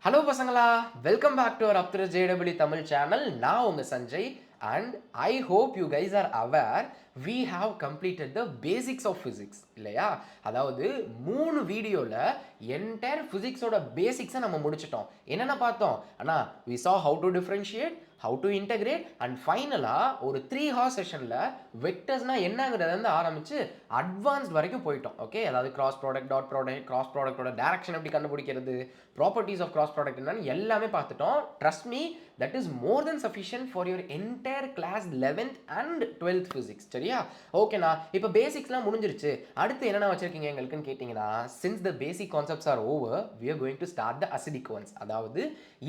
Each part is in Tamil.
Hello Pasaghala, welcome back to our Up to the JEE Tamil channel. Now unga Sanjay and I hope you guys are aware we have completed the basics of physics இல்லையா? அதாவது 3 வீடியோல entire physics ஓட basics நம்ம முடிச்சிட்டோம். என்னென்ன பார்த்தோம்? அண்ணா we saw how to differentiate, how to integrate and finally ஒரு 3 hour sessionல vectorsனா என்னங்கிறத வந்து ஆரம்பிச்சு அட்வான்ஸ்ட் வரைக்கும் போயிட்டோம். ஓகே, அதாவது cross product, dot product, cross ப்ராடக்ட்டோட டைரக்ஷன் எப்படி கண்டுபிடிக்கிறது, ப்ராப்பர்ட்டிஸ் ஆஃப் கிராஸ் ப்ராடக்ட் என்னன்னு எல்லாமே பார்த்துட்டோம். Trust me, that is more than sufficient for your entire class 11th and 12th physics. சரியா? ஓகேண்ணா, இப்போ பேசிக்ஸ்லாம் முடிஞ்சிருச்சு, அடுத்து என்னென்ன வச்சிருக்கீங்க எங்களுக்குன்னு கேட்டிங்கன்னா, since the basic concepts are over, we are going to start the acidic ones. அதாவது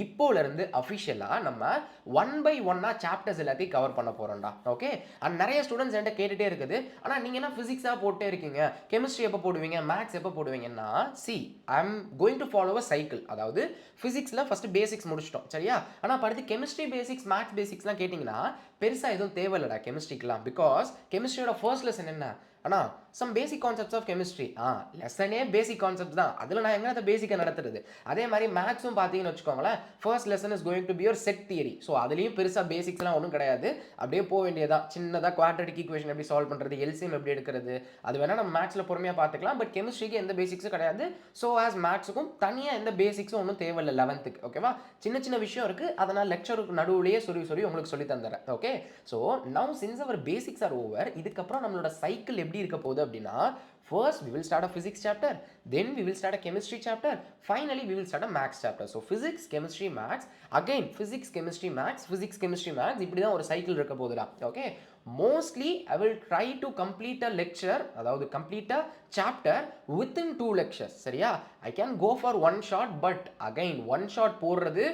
இப்போலேருந்து அஃபிஷியலாக நம்ம ஒன் பை ஒன்னாக சாப்டர்ஸ் எல்லாத்தையும் கவர் பண்ண போகிறோம்டா. ஓகே, அண்ட் நிறைய ஸ்டூடெண்ட்ஸ் என்கிட்ட கேட்டுகிட்டே இருக்குது, ஆனால் நீங்கள் என்ன ஃபிசிக்ஸாக போட்டே இருக்கீங்க, கெமிஸ்ட்ரி எப்போ போடுவீங்க, மேக்ஸ் எப்போ போடுவீங்கன்னா, see I am going to follow a cycle. அதாவது ஃபிசிக்ஸில் ஃபஸ்ட்டு பேசிக்ஸ் முடிச்சிட்டோம். சரியா? ஆனால் அடுத்து கெமிஸ்ட்ரி பேசிக்ஸ், மேக்ஸ் பேசிக்ஸ்லாம் கேட்டிங்கன்னா பெருசாக எதுவும் தேவையில்லடா கெமிஸ்ட்ரிக்கெலாம். பிகாஸ் கெமிஸ்ட்ரியோட ஃபர்ஸ்ட் லெசன் என்ன? ஆனால் some basic concepts of chemistry. லெசனே பேசிக் கான்செப்ட் தான், அதில் நான் எங்கே அந்த பேசிக்கை நடத்துறது. அதே மாதிரி மேக்ஸும் பார்த்தீங்கன்னு வச்சுக்கோங்களேன், first lesson is going to be your set theory. So அதுலேயும் பெருசாக பேசிக்ஸ்லாம் ஒன்றும் கிடையாது, அப்படியே போக வேண்டியதான். சின்னதாக குவாட்ரடிக் ஈக்குவேஷன் எப்படி சால்வ் பண்ணுறது, எல்சிஎம் எப்படி எடுக்கிறது, அது வேணால் நம்ம மேக்ஸில் பொறுமையாக பார்த்துக்கலாம். பட் கெமிஸ்ட்ரிக்கு எந்த பேசிக்ஸும் கிடையாது. ஸோ ஆஸ் மேக்ஸுக்கும் தனியாக எந்த பேசிக்ஸும் ஒன்றும் தேவையில்லை 11th. ஓகேவா? சின்ன சின்ன விஷயம் இருக்குது, அதனால் லெக்சருக்கு நடுவுலேயே சொல்லி உங்களுக்கு சொல்லி தந்துடுறேன். Okay, so now since our basics are over, இதுக்கப்புறம் நம்மளோட சைக்கிள் எப்படி இருக்க போகுது அப்படின்னா, first we will start a physics chapter, then we will start a chemistry chapter, finally we will start a maths chapter. So physics, chemistry, maths, again physics, chemistry, maths, physics, chemistry, maths, இப்படி தான் ஒரு சைக்கிள் இருக்க போகுதுடா. Okay, mostly I will try to complete a lecture, அதாவது complete a chapter within 2 lectures. சரியா? I can go for one shot, but again one shot போடுறது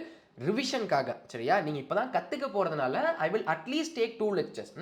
ரிவிஷனுக்காக. சரியா? நீங்கள் இப்போ தான் கற்றுக்க போகிறதுனால I will at least take 2 lectures.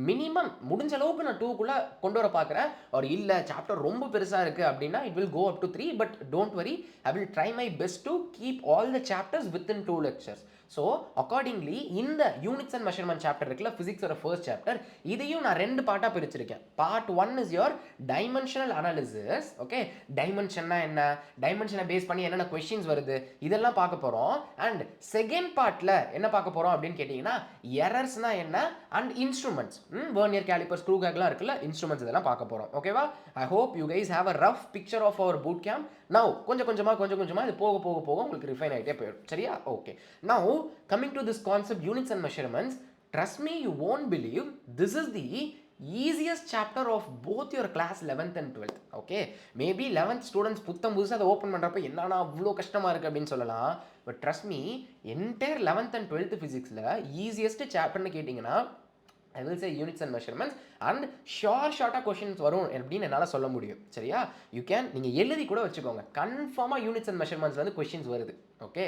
Minimum முடிஞ்ச அளவுக்கு நான் 2க்குள்ளே கொண்டு வர பார்க்குறேன். ஒரு இல்லை சாப்டர் ரொம்ப பெருசாக இருக்குது அப்படின்னா it will go up to 3, but don't worry, I will try my best to keep all the chapters within 2 lectures. So accordingly இந்த யூனிட்ஸ் அண்ட் மெஷர்மெண்ட் சாப்டர் இருக்குல்ல, ஃபிசிக்ஸோட ஃபர்ஸ்ட் சாப்டர், இதையும் நான் 2 பார்ட்டாக பிரிச்சிருக்கேன். Part 1 is your dimensional analysis. Okay, டைமென்ஷன்னா என்ன, டைமென்ஷனை பேஸ் பண்ணி என்னென்ன கொஸ்டின்ஸ் வருது, இதெல்லாம் பார்க்க போகிறோம். அண்ட் செகண்ட் பார்ட்டில் என்ன பார்க்க போகிறோம் அப்படின்னு கேட்டிங்கன்னா, எரர்ஸ்னா என்ன and instruments, vernier caliper, screw கேக்லாம் இருக்குல்ல, இன்ஸ்ட்ருமெண்ட்ஸ் இதெல்லாம் பார்க்க போகிறோம். ஓகேவா? I hope you guys have a rough picture of our boot camp. Now கொஞ்சம் கொஞ்சமாக இது போக போக போக உங்களுக்கு ரிஃபைன் ஆகிட்டே போயிடும். சரியா? Okay, now coming to this concept, units and measurements, trust me, you won't believe, this is the easiest chapter of both your class 11th and 12th. Okay, maybe 11th students புதுசாக அதை ஓப்பன் பண்ணுறப்ப என்னன்னா அவ்வளோ கஷ்டமாக இருக்குது அப்படின்னு சொல்லலாம். But trust me, entire 11th and 12th ஃபிசிக்ஸில் ஈஸியஸ்ட் சாப்டர்னு கேட்டிங்கன்னா I will say units and measurements. And ஷார்ட்டாக கொஷின்ஸ் வரும் அப்படின்னு என்னால் சொல்ல முடியும். சரியா? யூ கேன், நீங்கள் எழுதி கூட வச்சுக்கோங்க, கன்ஃபார்மாக யூனிட்ஸ் அண்ட் மெஷர்மெண்ட்ஸ்லேருந்து கொஷின்ஸ் வருது. Okay,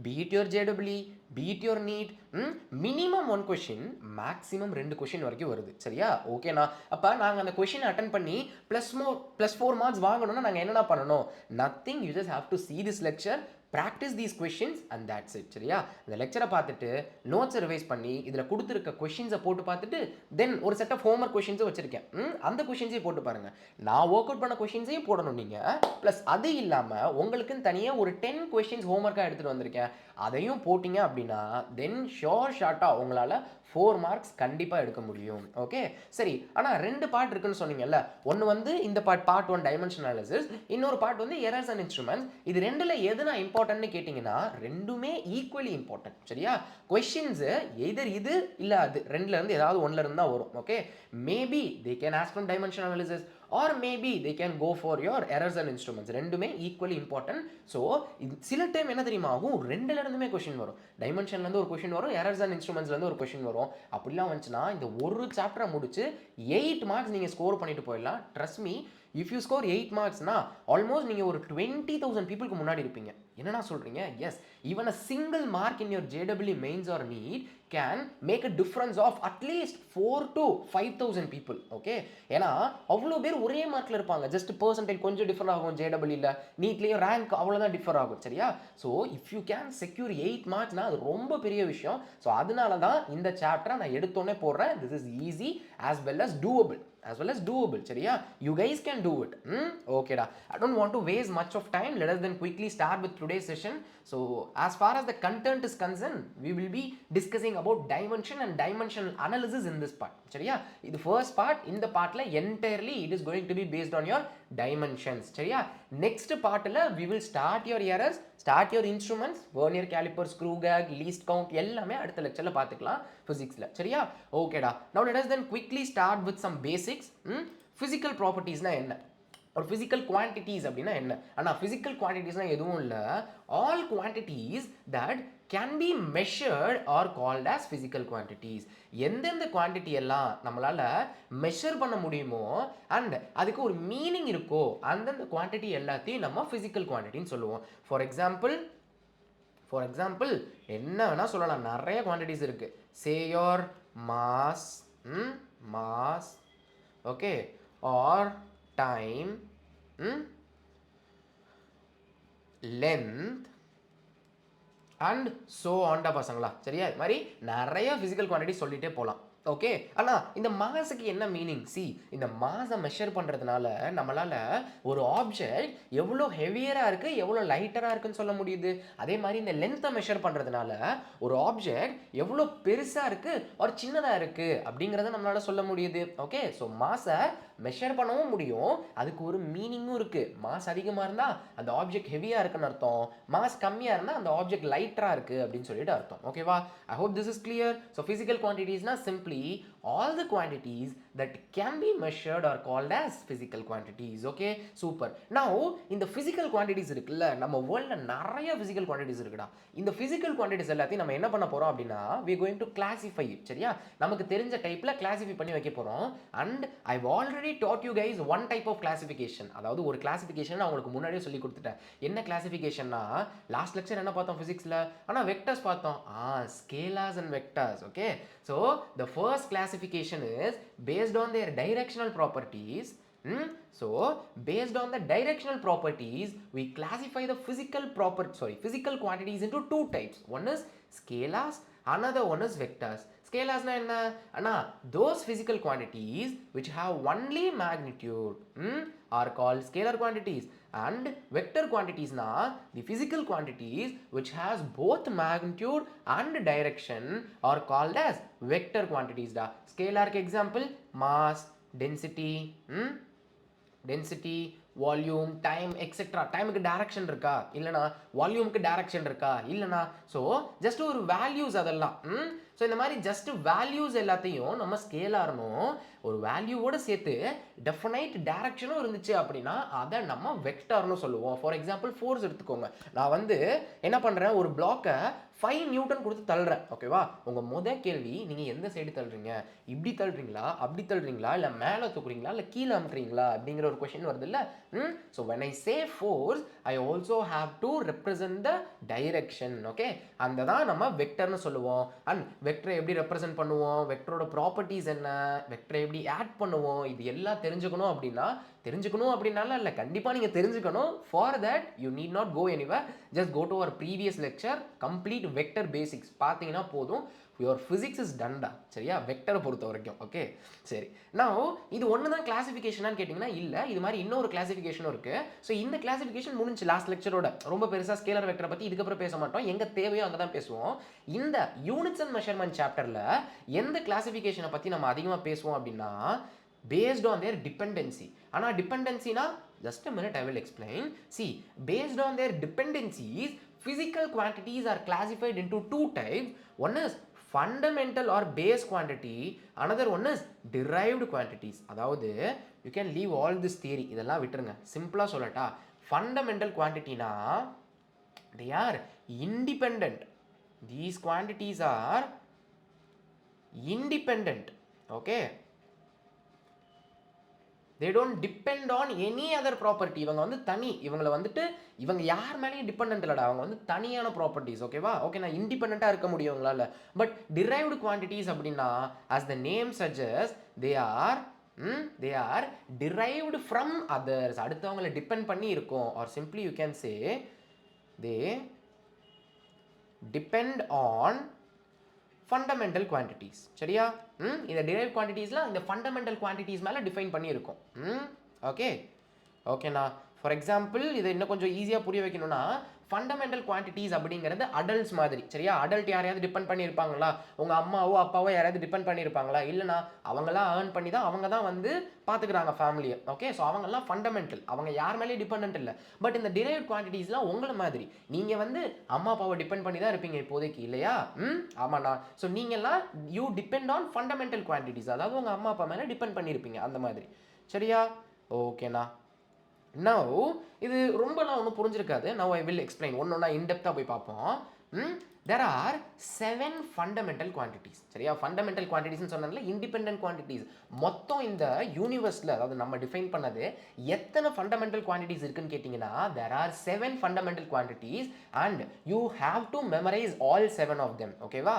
beat your JEE, beat your NEET, minimum 1 question, maximum 2 question வரைக்கும் வருது. சரியா? ஓகேண்ணா, அப்போ நாங்கள் அந்த கொஷின் அட்டன் பண்ணி +4 மார்க்ஸ் வாங்கணும்னா நாங்கள் என்னென்ன பண்ணணும்? Nothing, you just have to see this lecture, practice these questions and that's it. சரியா? இந்த லெக்சரை பார்த்துட்டு நோட்ஸை ரிவைஸ் பண்ணி இதில் கொடுத்துருக்க கொஷின்ஸை போட்டு பார்த்துட்டு தென் ஒரு செட் ஆஃப் ஹோம்ஒர்க் கொஷின்ஸும் வச்சுருக்கேன், அந்த கொஷின்ஸையும் போட்டு பாருங்கள். நான் ஒர்க் அவுட் பண்ண கொஷின்ஸையும் போடணும் நீங்கள். ப்ளஸ் அது இல்லாமல் உங்களுக்குன்னு தனியாக ஒரு 10 கொஷின்ஸ் ஹோம்ஒர்க்காக எடுத்துகிட்டு வந்திருக்கேன், அதையும் போட்டிங்க அப்படின்னா தென் ஷார்ட்டாக உங்களால் 4 மார்க்ஸ் கண்டிப்பாக எடுக்க முடியும். ஓகே, சரி. ஆனால் 2 பார்ட் இருக்குன்னு சொன்னீங்கல்ல, ஒன்று வந்து இந்த பார்ட் 1 டைமென்ஷன் அனாலிசிஸ், இன்னொரு பார்ட் வந்து எரர்ஸ் அண்ட் இன்ஸ்ட்ருமெண்ட்ஸ். இது ரெண்டில் எது நான் இம்பார்ட்டன்ட்னு கேட்டிங்கன்னா ரெண்டுமே ஈக்குவலி இம்பார்ட்டன்ட். சரியா? கொஷின்ஸு எதர் இது இல்லை அது ரெண்டுலேருந்து ஏதாவது ஒன்றுலேருந்து தான் வரும். Okay, maybe they can ask from dimension analysis or maybe they can go for your errors and instruments. ரெண்டுமே ஈக்குவலி இம்பார்ட்டன்ட். ஸோ சில டைம் என்ன தெரியுமா ஆகும், ரெண்டுலேருந்துமே கொஷின் வரும். டைமென்ஷன்லேருந்து ஒரு கொஷின் வரும், எரர்ஸ் அண்ட் இன்ஸ்ட்ருமெண்ட்ஸ்லேருந்து ஒரு கொஷின் வரும். அப்படிலாம் வந்துச்சுன்னா இந்த ஒரு சாப்டரை முடிச்சு 8 மார்க்ஸ் நீங்கள் ஸ்கோர் பண்ணிட்டு போயிடலாம். Trust me, if you score 8 மார்க்ஸ்னா ஆல்மோஸ்ட் நீங்கள் ஒரு 20,000 பீப்புளுக்கு முன்னாடி இருப்பீங்க. என்னன்னா சொல்கிறீங்க? Yes, even a single mark in your JEE mains or NEET can make a difference of அட்லீஸ்ட் 4 to 5,000 பீப்புள். ஓகே, ஏன்னா அவ்வளோ பேர் ஒரே மார்க்கில் இருப்பாங்க, ஜஸ்ட் பர்சன்டேஜ் கொஞ்சம் டிஃபர் ஆகும். JEE NEETலேயும் ரேங்க் அவ்வளோதான் டிஃபர் ஆகும். சரியா? So if you can secure 8 மார்க்ஸ்னா அது ரொம்ப பெரிய விஷயம். ஸோ அதனால தான் இந்த சாப்டரை நான் எடுத்தோன்னே போடுறேன். This is easy as well as doable. as well as doable. சரியா? You guys can do it. Okay da. I don't want to waste much of time. Let us then quickly start with today's session. So as far as the content is concerned, we will be discussing about dimension and dimensional analysis in this part. சரியா? The first part, in the partல entirely it is going to be based on your dimensions. சரியா? Next partல we will start your errors, start your instruments, vernier caliper, screw gauge, least count எல்லாமே அடுத்த லெக்சர்ல பார்த்துக்கலாம் physicsல. சரியா? ஓகேடா. Now let us then quickly start with some basics. Physical properties னா என்ன? ஒரு physical quantities அப்படின்னா என்ன? ஆனால் physical quantitiesனா எதுவும் இல்லை, all quantities that can be measured or called as physical quantities. எந்தெந்த குவான்டிட்டி எல்லாம் நம்மளால் மெஷர் பண்ண முடியுமோ அண்ட் அதுக்கு ஒரு மீனிங் இருக்கோ அந்தந்த குவான்டிட்டி எல்லாத்தையும் நம்ம physical quantityன்னு சொல்லுவோம். ஃபார் எக்ஸாம்பிள் என்ன வேணால் சொல்லலாம், நிறைய குவான்டிட்டிஸ் இருக்குது. Say your mass okay or time, length and so on டா பசங்களா. சரியா? இது மாதிரி நிறைய physical quantity சொல்லிட்டே போகலாம். ஓகே, ஆனால் இந்த மாஸுக்கு என்ன மீனிங்? சி, இந்த மாஸை மெஷர் பண்ணுறதுனால நம்மளால் ஒரு ஆப்ஜெக்ட் எவ்வளோ ஹெவியராக இருக்குது எவ்வளோ லைட்டராக இருக்குன்னு சொல்ல முடியுது. அதே மாதிரி இந்த லென்த்தை மெஷர் பண்ணுறதுனால ஒரு ஆப்ஜெக்ட் எவ்வளோ பெருசாக இருக்குது ஒரு சின்னதாக இருக்குது அப்படிங்கிறத நம்மளால் சொல்ல முடியுது. ஓகே, ஸோ மாஸை மெஷர் பண்ணவும் முடியும், அதுக்கு ஒரு மீனிங்கும் இருக்குது. மாஸ் அதிகமாக இருந்தால் அந்த ஆப்ஜெக்ட் ஹெவியாக இருக்குன்னு அர்த்தம், மாஸ் கம்மியாக இருந்தால் அந்த ஆப்ஜெக்ட் லைட்டராக இருக்குது அப்படின்னு சொல்லிட்டு அர்த்தம். ஓகேவா? I hope this is clear. So physical குவான்டிட்டிஸ்னா simply all the quantities that can be measured are called as physical quantities. Okay, super. Now இந்த physical quantities இருக்குல்ல, நம்ம வேர்ல்ட்ல நிறைய physical quantities இருக்குடா. இந்த physical quantities எல்லாத்தையும் நம்ம என்ன பண்ண போறோம் அப்படின்னா we are going to classify it. சரியா? நமக்கு தெரிஞ்ச டைப்ல கிளாசிஃபை பண்ணி வைக்க போறோம். and I've already taught you guys one type of classification. அதாவது ஒரு கிளாசிஃபிகேஷன் நான் உங்களுக்கு முன்னாடியே சொல்லி கொடுத்துட்டேன். என்ன கிளாசிஃபிகேஷன்னா லாஸ்ட் லெக்சர் என்ன பார்த்தோம் பிசிக்ஸ்ல? ஆனா வெக்டர்ஸ் பார்த்தோம். Scalars and vectors. Okay, so the first classification is based on their directional properties. So based on the directional properties we classify the physical quantities into two types. One is scalars, another one is vectors. Scalars na enna? Anna, those physical quantities which have only magnitude are called scalar quantities, and vector quantities na the physical quantities which has both magnitude and direction are called as vector quantities da. Scalar ke example mass, density, volume, time etcetera. டைமுக்கு டைரக்ஷன் இருக்கா இல்லைனா, வால்யூமுக்கு டைரக்ஷன் இருக்கா இல்லைனா, ஸோ ஜஸ்ட் ஒரு வேல்யூஸ் அதெல்லாம். ஸோ இந்த மாதிரி ஜஸ்ட் வேல்யூஸ் எல்லாத்தையும் நம்ம ஸ்கேலாரணும், ஒரு வேல்யூவோடு சேர்த்து டெஃபினைட் டைரக்ஷனும் இருந்துச்சு அப்படின்னா அதை நம்ம வெக்டார்னு சொல்லுவோம். ஃபார் எக்ஸாம்பிள் ஃபோர்ஸ் எடுத்துக்கோங்க. நான் வந்து என்ன பண்ணுறேன், ஒரு பிளாக்கை 5 நியூட்டன் கொடுத்து தள்ளுறேன். ஓகேவா? உங்கள் கேள்வி, நீங்கள் எந்த சைடு தள்ளுறீங்க, இப்படி தள்ளுறீங்களா அப்படி தள்ளுறீங்களா இல்லை மேலே தூக்குறீங்களா இல்லை கீழே அமுக்குறீங்களா அப்படிங்கிற ஒரு கொஷின் வருது இல்லை. So when I say force, I also have to represent the direction. Okay, அந்த தான் நம்ம வெக்டர்னு சொல்லுவோம். அண்ட் வெக்டரை எப்படி ரெப்ரசென்ட் பண்ணுவோம், வெக்டரோட ப்ராப்பர்ட்டிஸ் என்ன, வெக்டரை எப்படி ஆட் பண்ணுவோம், இது எல்லாம் தெரிஞ்சுக்கணும் அப்படின்னால இல்லை, கண்டிப்பாக நீங்கள் தெரிஞ்சுக்கணும். For that you need not go anywhere, just go to our previous lecture, complete vector basics பார்த்தீங்கன்னா போதும். யுவர் ஃபிசிக்ஸ் இஸ் டன்டா. சரியா? வெக்டரை பொறுத்த வரைக்கும். ஓகே, சரி. நான் இது ஒன்று தான் கிளாசிஃபிகேஷனான்னு கேட்டிங்கன்னா இல்லை, இது மாதிரி இன்னொரு கிளாசிஃபிகேஷனும் இருக்குது. ஸோ இந்த கிளாசிஃபிகேஷன் முடிஞ்சு லாஸ்ட் லெக்சரோட ரொம்ப பெருசாக ஸ்கேலர் வெக்டரை பற்றி இதுக்கப்புறம் பேச மாட்டோம், எங்கே தேவையோ அங்கே தான் பேசுவோம். இந்த யூனிட்ஸ் அண்ட் மெஷர்மெண்ட் சாப்டரில் எந்த கிளாசிஃபிகேஷனை பற்றி நம்ம அதிகமாக பேசுவோம் அப்படின்னா based on their dependency. ஆனால் டிபெண்டன்சினா just a minute I will explain. See, based on their dependencies, physical quantities are classified into two types. One is fundamental or base quantity, another one is derived quantities. அதாவது you can leave all this theory, இதெல்லாம் விட்டுருங்க, சிம்பிளா சொல்லட்டா. Fundamental quantity na they are independent. These quantities are independent. Okay, they don't depend on any other property. இவங்க வந்து தனி, இவங்களை வந்துட்டு இவங்க யார் மேலேயும் டிபெண்ட் இல்லடா, அவங்க வந்து தனியான ப்ராப்பர்ட்டிஸ். ஓகேவா? ஓகே, நான் இண்டிபெண்ட்டாக இருக்க முடியும் உங்களால். பட் டிரைவ்டு குவான்டிட்டிஸ் அப்படின்னா as the name suggests, they are derived from others. அடுத்தவங்களை டிபெண்ட் பண்ணி இருக்கும். or simply you can say they depend on fundamental quantities. சரியா? இந்த derived quantitiesலாம் இந்த ஃபண்டமெண்டல் குவான்டிட்டிஸ் மேலே டிஃபைன் பண்ணியிருக்கோம். ஓகே ஓகேண்ணா. ஃபார் எக்ஸாம்பிள் இதை இன்னும் கொஞ்சம் ஈஸியாக புரிய வைக்கணும்னா, ஃபண்டமெண்டல் குவான்டிட்டிஸ் அப்படிங்கிறது அடல்ட்ஸ் மாதிரி. சரியா? அடல்ட் யாரையாவது டிபெண்ட் பண்ணியிருப்பாங்களா? உங்கள் அம்மாவோ அப்பாவோ யாராவது டிபெண்ட் பண்ணியிருப்பாங்களா? இல்லைனா அவங்களாம் ஏர்ன் பண்ணி தான் அவங்க தான் வந்து பார்த்துக்கிறாங்க ஃபேமிலியை. ஓகே, ஸோ அவங்கெல்லாம் ஃபண்டமெண்டல், அவங்க யார் மேலேயும் டிபெண்ட் இல்லை. பட் இந்த derived குவான்டிட்டிஸ்லாம் உங்களை மாதிரி. நீங்கள் வந்து அம்மா அப்பாவை டிபெண்ட் பண்ணி தான் இருப்பீங்க இப்போதைக்கு, இல்லையா? ஆமாண்ணா. ஸோ நீங்கள்லாம் you depend on fundamental quantities, அதாவது உங்கள் அம்மா அப்பா மேலே டிபெண்ட் பண்ணியிருப்பீங்க அந்த மாதிரி. சரியா? ஓகேண்ணா. Now இது ரொம்பலாம் ஒன்றும் புரிஞ்சிருக்காது. Now I will explain. ஒன்னொன்னா இன்டெப்த்தாக போய் பார்ப்போம். There are 7 fundamental quantities. சரியா? ஃபண்டமெண்டல் குவான்டிட்டிஸ்னு சொன்னதுல இண்டிபெண்டன்ட் குவான்டிட்டிஸ் மொத்தம் இந்த யூனிவர்ஸில், அதாவது நம்ம டிஃபைன் பண்ணது எத்தனை ஃபண்டமெண்டல் குவான்டிட்டிஸ் இருக்குன்னு கேட்டிங்கன்னா, there are 7 fundamental quantities and you have to memorize all 7 of them. ஓகேவா?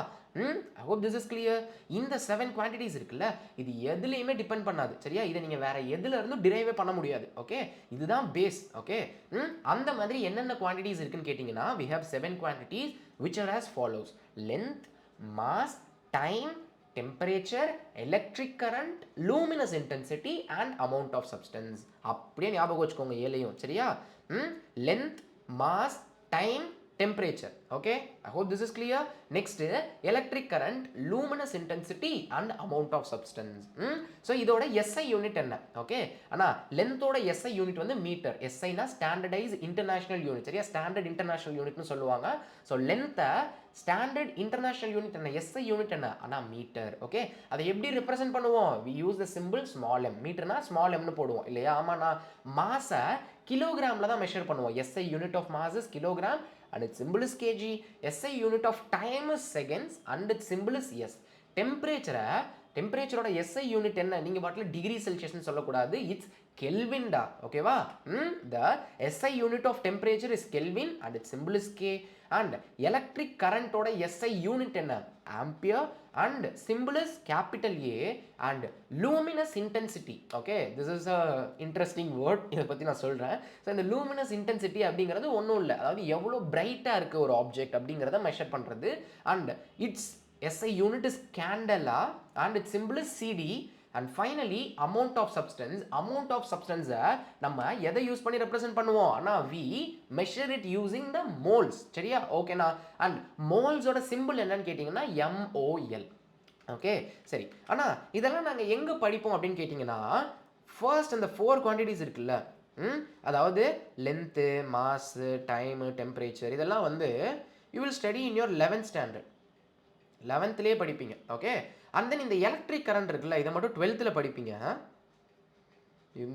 I hope this is clear. இந்த 7 quantities இருக்குல்ல, இது எதுலையுமே டிபெண்ட் பண்ணாது. சரியா? இதை நீங்கள் வேற எதுல இருந்தும் டிரைவே பண்ண முடியாது. ஓகே, இதுதான் பேஸ். ஓகே, அந்த மாதிரி என்னென்ன குவான்டிட்டிஸ் இருக்குன்னு கேட்டிங்கன்னா, we have 7 quantities which are as follows: length, mass, time, temperature, electric current, luminous intensity and amount of substance. அப்படியே ஞாபகம் வச்சுக்கோங்க ஏழையும். சரியா? length, mass, time, temperature. Okay, I hope this is clear. Next, electric current, luminous intensity and amount of substance. So இதோட SI யூனிட் என்ன? ஓகே, ஆனால் லென்த்தோட SI யூனிட் வந்து மீட்டர். SIனா ஸ்டாண்டர்டைஸ் இன்டர்நேஷனல் யூனிட். சரியா? ஸ்டாண்டர்ட் இன்டர்நேஷனல் யூனிட்னு சொல்லுவாங்க. ஸோ லென்த்தை ஸ்டாண்டர்ட் இன்டர்நேஷனல் யூனிட் என்ன? SI யூனிட் என்ன? ஆனால் மீட்டர். ஓகே, அதை எப்படி ரெப்ரசென்ட் பண்ணுவோம்? we use the symbol small m. மீட்டர்னா ஸ்மால் எம்னு போடுவோம், இல்லையா? ஆமாண்ணா. மாஸை கிலோகிராமில் தான் மெஷர் பண்ணுவோம். SI unit of mass is kilogram and its symbol is kg. SI unit of time is seconds and its symbol is S. டெம்பரேச்சரோட SI unit என்ன? நீங்கள் பாட்டில் டிகிரி செல்சியஸ்னு சொல்லக்கூடாது, இட்ஸ் கெல்வின்டா. ஓகேவா? the SI unit of temperature is Kelvin and its symbol is K. and electric current ஓட SI unit என்ன? ampere and symbol is capital A. and luminous intensity. okay, this is a interesting word. இதை பற்றி நான் சொல்கிறேன். ஸோ இந்த luminous intensity அப்படிங்கிறது ஒன்றும் இல்லை, அதாவது எவ்வளோ பிரைட்டாக இருக்குது ஒரு ஆப்ஜெக்ட் அப்படிங்கிறத மெஷர் பண்ணுறது. and its SI unit is candela and its symbol is CD. and finally amount of substance. amount of substance நம்ம எதை யூஸ் பண்ணி ரெப்ரசென்ட் பண்ணுவோம்? ஆனால் we measure it using the moles. சரியா? ஓகேண்ணா. and மோல்ஸோட சிம்பிள் என்னன்னு கேட்டிங்கன்னா MOL. ஓகே, சரி. ஆனால் இதெல்லாம் நாங்கள் எங்கே படிப்போம் அப்படின்னு கேட்டிங்கன்னா, ஃபர்ஸ்ட் அந்த 4 குவான்டிட்டிஸ் இருக்குல்ல, அதாவது லென்த்து, மாஸு, டைமு, டெம்பரேச்சர், இதெல்லாம் வந்து you will study in your 11th standard. 11th படிப்பீங்க. ஓகே, அண்ட் தென் இந்த எலக்ட்ரிக் கரண்ட் இருக்குல்ல, இதை மட்டும் 12th படிப்பீங்க.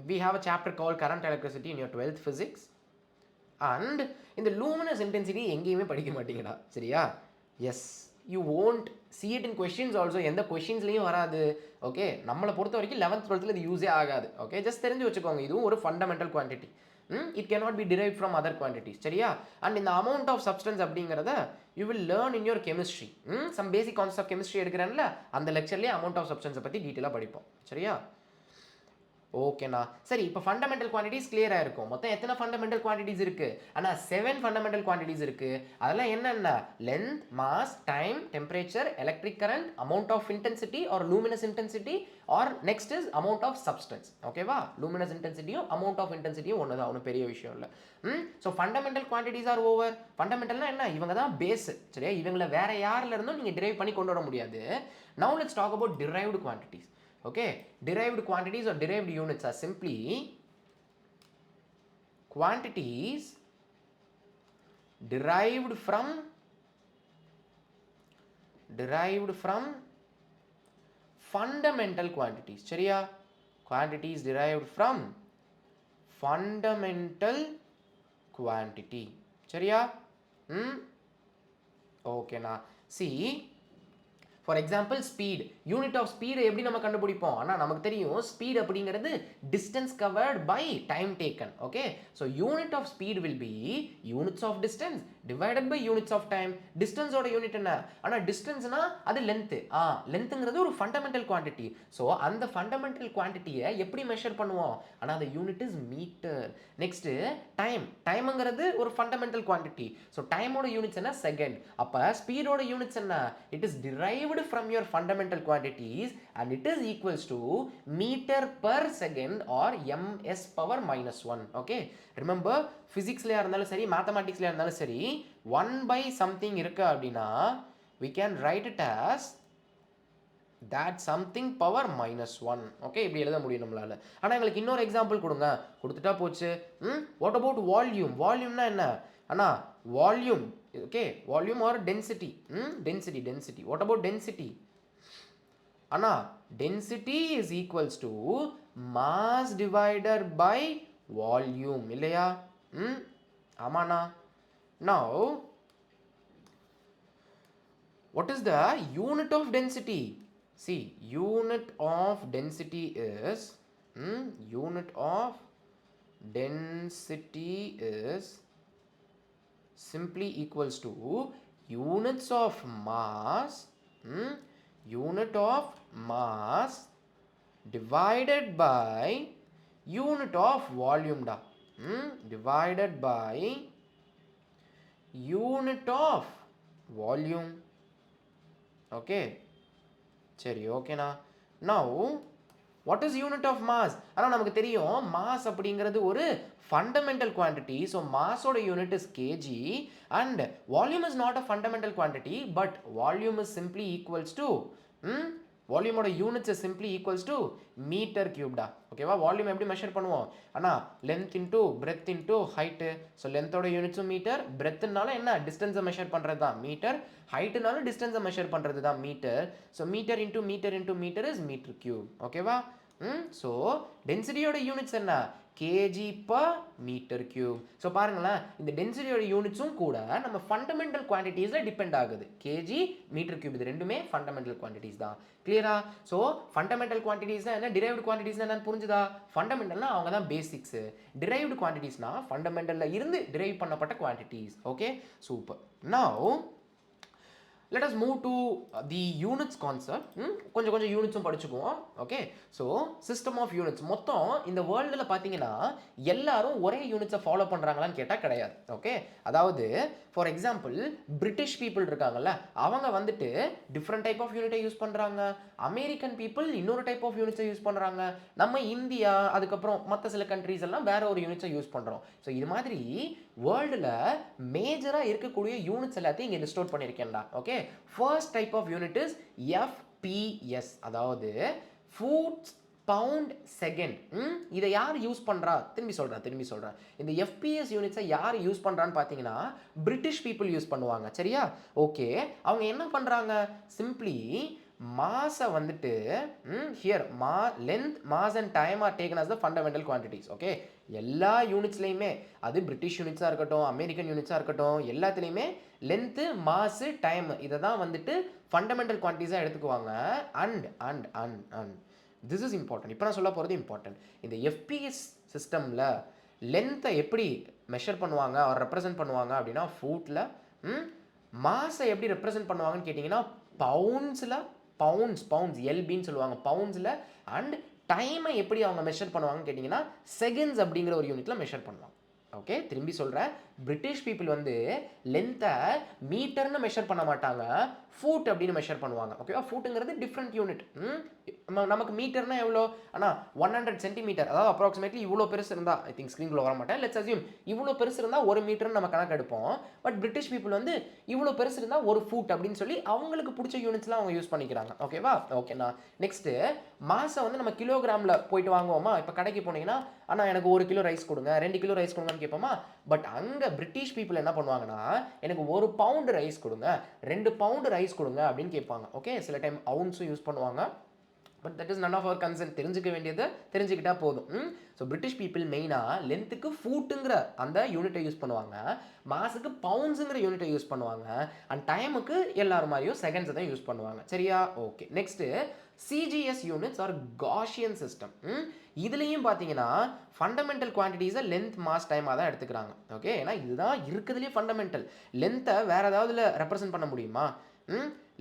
we have a chapter called current electricity in your 12th physics. and இந்த luminous intensity எங்கேயுமே படிக்க மாட்டீங்கடா. சரியா? Yes, you won't see it in questions also. எந்த கொஷின்ஸ்லையும் வராது. ஓகே, நம்மளை பொறுத்த வரைக்கும் 11th 12th இது யூஸே ஆகாது. ஓகே, ஜஸ்ட் தெரிஞ்சு வச்சுக்கோங்க, இதுவும் ஒரு fundamental quantity. it cannot be derived from other quantities. சரியா? and இந்த amount of substance அப்படிங்கிறத you will learn in your chemistry. some basic concepts of chemistry எடுக்கிறேன்ல, அந்த லெக்சர்லேயே amount of substance பற்றி டீட்டெயிலாக படிப்போம். சரியா? ஓகேண்ணா. சரி, இப்போ ஃபண்டமெண்டல் குவான்டிட்டிஸ் கிளியராக இருக்கும். மொத்தம் எத்தனை ஃபண்டமெண்டல் குவான்டிட்டிஸ் இருக்குது? ஆனால் 7 ஃபண்டமெண்டல் குவான்டிட்டிஸ் இருக்குது. அதெல்லாம் என்னென்ன? Length, mass, time, temperature, electric current, amount of intensity or luminous intensity, or next is amount of substance. ஓகேவா? லூமினஸ் இன்டென்சிட்டியும் அமௌண்ட் ஆஃப் இன்டென்சிட்டியும் ஒன்று தான், ஒன்றும் பெரிய விஷயம் இல்லை. So fundamental quantities are over. ஃபண்டமெண்டல்னா என்ன? இவங்க தான் பேஸ். சரியா? இவங்களை வேற யாரில் இருந்தும் நீங்கள் டிரைவ் பண்ணி கொண்டு வர முடியாது. Now let's talk about derived quantities. Okay, derived quantities or derived units are simply quantities derived from fundamental quantities. சரியா? quantities derived from fundamental quantity. சரியா? okay na. see, for example speed, unit of speed எப்படி நம்ம கண்டுபிடிப்போம்? ஆனால் நமக்கு தெரியும் ஸ்பீட் அப்படிங்கிறது distance covered by time taken. Okay, so unit of speed will be units of distance divided by units of time. டிஸ்டன்ஸோட யூனிட் என்ன? ஆனால் டிஸ்டன்ஸ்னா அது லென்த்து. லென்த்துங்கிறது ஒரு ஃபண்டமெண்டல் குவான்டிட்டி. ஸோ அந்த ஃபண்டமெண்டல் குவான்டிட்டியை எப்படி மெஷர் பண்ணுவோம்? ஆனால் அந்த யூனிட் இஸ் மீட்டர். நெக்ஸ்ட்டு டைமுங்கிறது ஒரு ஃபண்டமெண்டல் குவான்டிட்டி. ஸோ டைமோட யூனிட்ஸ் என்ன? செகண்ட். அப்போ ஸ்பீடோட யூனிட்ஸ் என்ன? It is derived from your fundamental quantities and it is equals to metre per second or ms power -1. Okay, remember ஃபிசிக்ஸ்லையாக இருந்தாலும் சரி மேத்தமேட்டிக்ஸ்லையாக இருந்தாலும் சரி 1/something இருக்கு அப்படின்னா we can write it as that something power -1. Okay, இப்படி எழுத முடியும் நம்மளால. ஆனால் எங்களுக்கு இன்னொரு எக்ஸாம்பிள் கொடுங்க. கொடுத்துட்டா போச்சு. What about volume? வால்யூம்னா என்ன? அண்ணா volume, okay, volume or density. Density. What about density? அண்ணா density is equals to mass divided by volume இல்லையா? ஆமாண்ணா. Now what is the unit of density? See, unit of density is simply equals to units of mass divided by unit of volume da. Divided by unit of volume. Okay, சரி, ஓகேண்ணா. now what is unit of mass? ஆனால் நமக்கு தெரியும் மாஸ் அப்படிங்கிறது ஒரு fundamental quantity. so மாஸோட unit is kg and volume is not a fundamental quantity but volume is simply equals to வால்யூமோட units is simply equals to metre கியூப்டா. ஓகேவா? வால்யூம் எப்படி மெஷர் பண்ணுவோம்? ஆனால் length into breadth into height. So லென்த்தோட யூனிட்ஸும் மீட்டர், பிரெத்துனால என்ன? டிஸ்டன்ஸை மெஷர் பண்ணுறது தான் மீட்டர், ஹைட்டுனால டிஸ்டன்ஸை மெஷர் பண்ணுறது தான் metre. So metre into metre is metre cube. ஓகேவா? ஸோ டென்சிட்டியோட யூனிட்ஸ் என்ன? kg per meter cube. So பாருங்களேன், இந்த டென்சிட்டியோட யூனிட்ஸும் கூட நம்ம ஃபண்டமெண்டல் குவான்டிட்டிஸில் டிபெண்ட் ஆகுது. kg மீட்டர் கியூப் இது ரெண்டுமே ஃபண்டமெண்டல் குவான்டிட்டிஸ் தான். கிளியரா? ஸோ ஃபண்டமெண்டல் குவான்டிட்டிஸ்னா என்ன, டிரைவ்டு குவான்டிட்டிஸ்னா என்னன்னு புரிஞ்சுதா? ஃபண்டமெண்டல்னா அவங்க தான் பேசிக்ஸு, டிரைவ்டு குவான்டிட்டிஸ்னா ஃபண்டமெண்டலில் இருந்து டிரைவ் பண்ணப்பட்ட quantities. Okay, super. Now let us move to the units concept. கொஞ்சம் யூனிட்ஸும் படிச்சுக்குவோம். Okay, so system of units. மொத்தம் இந்த வேர்ல்டில் பார்த்தீங்கன்னா எல்லாரும் ஒரே யூனிட்ஸை ஃபாலோ பண்ணுறாங்களான்னு கேட்டால் கிடையாது. ஓகே, அதாவது ஃபார் எக்ஸாம்பிள் பிரிட்டிஷ் பீப்புள் இருக்காங்கல்ல, அவங்க வந்துட்டு டிஃப்ரெண்ட் டைப் ஆஃப் யூனிட்டை யூஸ் பண்ணுறாங்க. அமெரிக்கன் பீப்புள் இன்னொரு டைப் ஆஃப் யூனிட்ஸை யூஸ் பண்ணுறாங்க. நம்ம இந்தியா அதுக்கப்புறம் மற்ற சில கண்ட்ரீஸ் எல்லாம் வேற ஒரு யூனிட்ஸை யூஸ் பண்ணுறோம். ஸோ இது மாதிரி வேர்ல்டில் மேஜராக இருக்கக்கூடிய யூனிட்ஸ் எல்லாத்தையும் இங்கே லிஸ்ட் அவுட் பண்ணியிருக்கேன்டா. Okay, first type of unit is FPS, அதாவது ஃபுட்ஸ் பவுண்ட் செகண்ட். இதை யார் யூஸ் பண்ணுறா? திரும்பி சொல்கிறேன். இந்த FPS யூனிட்ஸை யார் யூஸ் பண்ணுறான்னு பார்த்தீங்கன்னா பிரிட்டிஷ் பீப்புள் யூஸ் பண்ணுவாங்க. சரியா? ஓகே, அவங்க என்ன பண்ணுறாங்க? சிம்பிளி மாஸை வந்துட்டு here length, mass and time are taken as the fundamental quantities. Okay, எல்லா யூனிட்ஸ்லையுமே, அது பிரிட்டிஷ் யூனிட்ஸாக இருக்கட்டும், அமெரிக்கன் யூனிட்ஸாக இருக்கட்டும், எல்லாத்துலேயுமே லென்த்து, மாஸு, டைம் இதை தான் வந்துட்டு ஃபண்டமெண்டல் குவான்டிட்டிஸாக எடுத்துக்குவாங்க. And this is important. இப்போ நான் சொல்ல போகிறது இம்பார்ட்டன்ட். இந்த FPS சிஸ்டமில் லென்த்தை எப்படி மெஷர் பண்ணுவாங்க ஆர் ரெப்ரசன்ட் பண்ணுவாங்க அப்படின்னா ஃபுட்டில், மாஸை எப்படி ரெப்ரசன்ட் பண்ணுவாங்கன்னு கேட்டிங்கன்னா பவுண்ட்ஸ் எல்பின்னு சொல்லுவாங்க, பவுண்ட்ஸில். அண்ட் டைமை எப்படி அவங்க மெஷர் பண்ணுவாங்கன்னு கேட்டிங்கன்னா செகண்ட்ஸ் அப்படிங்கிற ஒரு யூனிட்டில் மெஷர் பண்ணுவாங்க. ஓகே, திரும்பி சொல்கிறேன். பிரிட்டிஷ் பீப்புள் வந்து லென்த்தை மீட்டர்னு மெஷர் பண்ண மாட்டாங்க, ஃபுட் அப்படின்னு மெஷர் பண்ணுவாங்க. ஓகேவா? ஃபுட்டுங்கிறது டிஃப்ரெண்ட் யூனிட். நமக்கு மீட்டர்னா எவ்வளோ? ஆனால் 100 சென்டிமீட்டர், அதாவது அப்ராக்சிமேட்லி இவ்வளோ பெருசு இருந்தால், ஐ திங்க் ஸ்க்ரீனில் வர மாட்டேன், லெட்ஸ் அஸ்யூம் இவ்வளோ பெருசு இருந்தால் 1 மீட்டர்னு நம்ம கணக்கு எடுப்போம். பட் பிரிட்டிஷ் பீப்புள் வந்து இவ்வளோ பெருசு இருந்தால் 1 ஃபுட் அப்படின்னு சொல்லி அவங்களுக்கு பிடிச்ச யூனிட்ஸ்லாம் அவங்க யூஸ் பண்ணிக்கிறாங்க. ஓகேவா? ஓகேண்ணா. நெக்ஸ்ட்டு மாசை வந்து நம்ம கிலோகிராமில் போயிட்டு வாங்குவோமா? இப்போ கடைக்கு போனீங்கன்னா ஆனால் எனக்கு 1 கிலோ ரைஸ் கொடுங்க, 2 கிலோ ரைஸ் கொடுங்கன்னு கேட்போமா? பட் அங்கே பிரிட்டிஷ் பீப்புள் என்ன பண்ணுவாங்கன்னா எனக்கு 1 பவுண்டு ரைஸ் கொடுங்க, 2 பவுண்டு ரைஸ் கொடுங்க அப்படின்னு கேட்பாங்க. ஓகே, சில டைம் அவுன்ஸும் யூஸ் பண்ணுவாங்க. But that is none of our concern. தெரிஞ்சுக்க வேண்டியதை தெரிஞ்சுக்கிட்டா போதும். ஸோ பிரிட்டிஷ் பீப்புள் மெயினாக லென்த்துக்கு ஃபூட்டுங்கிற அந்த யூனிட்டை யூஸ் பண்ணுவாங்க, மாஸுக்கு பவுண்ட்ஸுங்கிற யூனிட்டை யூஸ் பண்ணுவாங்க, அண்ட் டைமுக்கு எல்லாரும் மாதிரியும் செகண்ட்ஸை தான் யூஸ் பண்ணுவாங்க. சரியா? Okay. Next CGS units or Gaussian system. இதுலேயும் பார்த்தீங்கன்னா ஃபண்டமெண்டல் குவான்டிட்டிஸை லென்த் மாஸ் டைமாக தான் எடுத்துக்கிறாங்க. ஓகே, ஏன்னா இதுதான் இருக்கிறதுலேயே ஃபண்டமெண்டல். லென்த்தை வேறு ஏதாவதுல ரெப்ரசென்ட் பண்ண முடியுமா?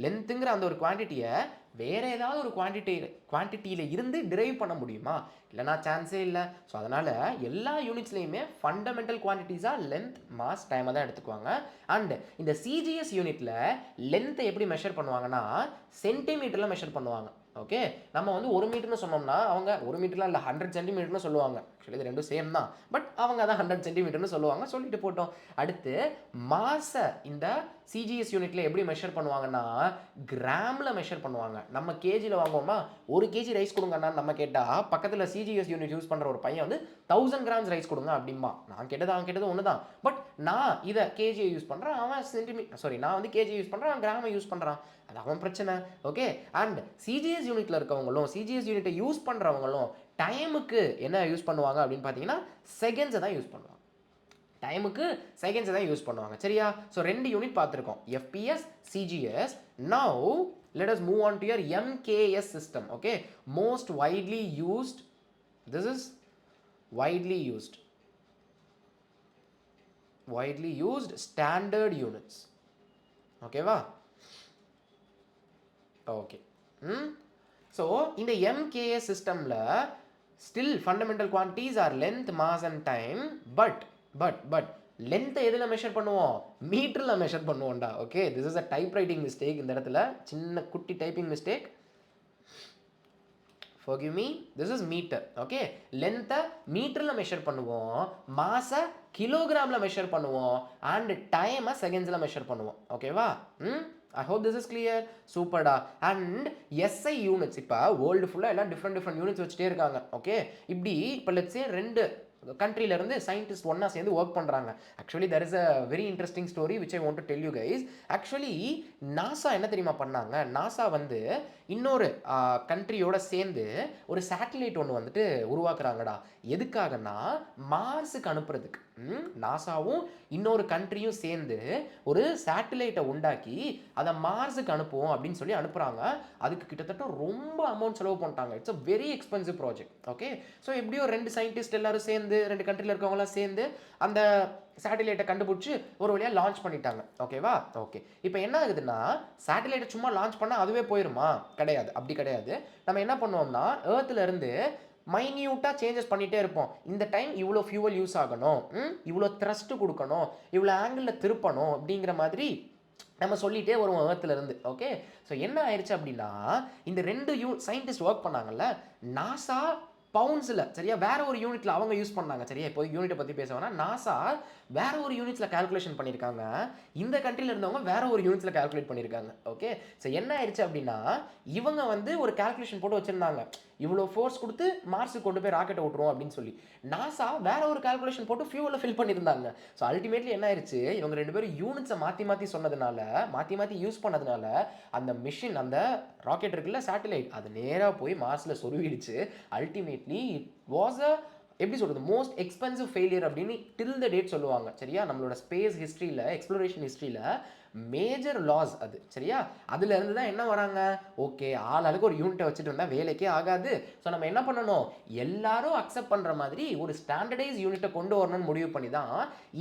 லென்த்துங்கிற அந்த ஒரு குவான்டிட்டியை வேறு ஏதாவது ஒரு குவான்டிட்டியில் இருந்து டிரைவ் பண்ண முடியுமா? இல்லைனா சான்ஸே இல்லை. ஸோ அதனால் எல்லா யூனிட்ஸ்லேயுமே ஃபண்டமெண்டல் குவான்டிட்டிஸாக லென்த் மாஸ் டைமை தான் எடுத்துக்குவாங்க. அண்ட் இந்த சிஜிஎஸ் யூனிட்டில் லென்த்தை எப்படி மெஷர் பண்ணுவாங்கன்னா சென்டிமீட்டரில் மெஷர் பண்ணுவாங்க. ஓகே, நம்ம வந்து 1 மீட்டர்னு சொன்னோம்னா அவங்க 1 மீட்டர்லாம் இல்லை 100 சென்டிமீட்டர்னு சொல்லுவாங்க. ஆக்சுவலி இது ரெண்டும் சேம் தான், பட் அவங்க தான் 100 சென்டிமீட்டர்னு சொல்லுவாங்க. சொல்லிட்டு போட்டோம். அடுத்து மாஸை இந்த சிஜிஎஸ் யூனிட்டில் எப்படி மெஷர் பண்ணுவாங்கன்னா கிராமில் மெஷர் பண்ணுவாங்க. நம்ம கேஜியில் வாங்குவோமா, 1 கேஜி ரைஸ் கொடுங்கன்னா நம்ம கேட்டால் பக்கத்தில் சிஜிஎஸ் யூனிட் யூஸ் பண்ணுற ஒரு பையன் வந்து 1000 கிராம்ஸ் ரைஸ் கொடுங்க அப்படிம்பா. நான் கேட்டது ஒன்று தான், பட் நான் இதை கேஜியை யூஸ் பண்ணுறேன், அவன் நான் வந்து கேஜி யூஸ் பண்ணுறேன், அவன் கிராமை யூஸ் பண்ணுறான். அது அவன் பிரச்சனை. ஓகே, அண்ட் சிஜிஎஸ் யூனிட்டில் இருக்கவங்களும் சிஜிஎஸ் யூனிட்டை யூஸ் பண்ணுறவங்களும் டைமுக்கு என்ன யூஸ் பண்ணுவாங்க அப்படின்னு பார்த்தீங்கன்னா செகண்ட்ஸை தான் யூஸ் பண்ணுவாங்க. டைமுக்கு செகண்ட்ஸை தான் யூஸ் பண்ணுவாங்க. சரியா? ஸோ 2 யூனிட் பார்த்துருக்கோம், FPS, CGS. Now let us move on to your MKS system. Okay, most widely used, this is widely used standard units. Okay va? Okay. So in the MKS system la still fundamental quantities are length, mass and time, but லென்த்தை எதில் மெஷர் பண்ணுவோம்? மீட்டரில் மெஷர் பண்ணுவோம்டா. Okay, this is a type writing mistake. இந்த இடத்துல சின்ன குட்டி typing mistake, forgive me, this is meter. Okay, லென்த்தை மீட்டரில் மெஷர் பண்ணுவோம், மாஸை கிலோகிராமில் மெஷர் பண்ணுவோம், அண்ட் டைமை செகண்ட்ஸில் மெஷர் பண்ணுவோம். ஓகேவா? I hope this is clear. சூப்பர்டா. அண்ட் எஸ்ஐ யூனிட்ஸ், இப்போ வேர்ல்டு ஃபுல்லாக எல்லாம் டிஃப்ரெண்ட் யூனிட்ஸ் வச்சுட்டே இருக்காங்க. ஓகே, இப்படி இப்போ லெட்ஸே 2 கண்ட்ரியிலேருந்து சயின்டிஸ்ட் ஒன்றா சேர்ந்து ஒர்க் பண்ணுறாங்க. Actually there is a very interesting story which I want to tell you guys. Actually NASA என்ன தெரியுமா பண்ணாங்க? நாசா வந்து இன்னொரு கண்ட்ரியோட சேர்ந்து ஒரு சேட்டலைட் ஒன்று வந்துட்டு உருவாக்குறாங்கடா. எதுக்காகனா மார்ஸுக்கு அனுப்புறதுக்கு. நாசாவும் இன்னொரு கண்ட்ரியும் சேர்ந்து ஒரு சேட்டலைட்டை உண்டாக்கி அதை மார்ஸுக்கு அனுப்புவோம் அப்படின்னு சொல்லி அனுப்புகிறாங்க. அதுக்கு கிட்டத்தட்ட ரொம்ப அமௌண்ட் செலவு பண்ணிட்டாங்க. It's a very expensive project. Okay, so எப்படியோ 2 சயின்டிஸ்ட் எல்லாரும் சேர்ந்து 2 கண்ட்ரியில் இருக்கவங்களாம் சேர்ந்து அந்த சேட்டலைட்டை கண்டுபிடிச்சி ஒரு வழியாக லான்ச் பண்ணிட்டாங்க. ஓகேவா? ஓகே, இப்போ என்ன ஆகுதுன்னா சேட்டலைட்டை சும்மா லான்ச் பண்ணால் அதுவே போயிருமா? கிடையாது, அப்படி கிடையாது. நம்ம என்ன பண்ணுவோம்னா ஏர்த்துலேருந்து மைன்யூட்டாக சேஞ்சஸ் பண்ணிகிட்டே இருப்போம். இந்த டைம் இவ்வளோ ஃபியூவல் யூஸ் ஆகணும், இவ்வளோ த்ரஸ்ட்டு கொடுக்கணும், இவ்வளோ ஆங்கிளில் திருப்பணும் அப்படிங்கிற மாதிரி நம்ம சொல்லிகிட்டே வருவோம் ஏர்த்துலேருந்து. ஓகே, ஸோ என்ன ஆயிடுச்சு அப்படின்னா இந்த 2 சயின்டிஸ்ட் ஒர்க் பண்ணாங்கல்ல, நாசா பவுண்ட்ஸில் சரியா வேற ஒரு யூனிட்டில் அவங்க யூஸ் பண்ணாங்க. சரியா, இப்போ யூனிட்டை பற்றி பேசுவோம்னா நாசா வேற ஒரு யூனிட்ஸில் கால்குலேஷன் பண்ணியிருக்காங்க, இந்த கண்ட்ரியில் இருந்தவங்க வேற ஒரு யூனிட்ஸில் கால்குலேட் பண்ணியிருக்காங்க. ஓகே, ஸோ என்ன ஆயிடுச்சு அப்படின்னா இவங்க வந்து ஒரு கால்குலேஷன் போட்டு வச்சுருந்தாங்க, இவ்வளோ ஃபோர்ஸ் கொடுத்து மார்ஸுக்கு கொண்டு போய் ராக்கெட்டை விட்டுருவோம் அப்படின்னு சொல்லி. நாசா வேற ஒரு கால்குலேஷன் போட்டு ஃபியூவலை ஃபில் பண்ணியிருந்தாங்க. ஸோ அல்டிமேட்லி என்ன ஆயிடுச்சு, இவங்க 2 பேரும் யூனிட்ஸை மாற்றி சொன்னதுனால, மாற்றி யூஸ் பண்ணதுனால அந்த மிஷின், அந்த ராக்கெட் இருக்குல்ல சேட்டலைட், அது நேராக போய் மார்ஸில் சொருவிடுச்சு. அல்டிமேட்லி இட் வாஸ் அ எப்படி சொல்கிறது மோஸ்ட் எக்ஸ்பென்சிவ் ஃபெயிலியர் அப்படின்னு டில் த டேட் சொல்லுவாங்க. சரியா, நம்மளோட ஸ்பேஸ் ஹிஸ்ட்ரியில், எக்ஸ்ப்ளோரேஷன் ஹிஸ்ட்ரியில் மேஜர் லாஸ் அது. சரியா, அதுலேருந்து தான் என்ன வராங்க, ஓகே ஆளுக்கு ஒரு யூனிட்டை வச்சுட்டு இருந்தால் வேலைக்கே ஆகாது. ஸோ நம்ம என்ன பண்ணணும், எல்லாரும் அக்செப்ட் பண்ணுற மாதிரி ஒரு ஸ்டாண்டர்டைஸ் யூனிட்டை கொண்டு வரணும்னு முடிவு பண்ணி தான்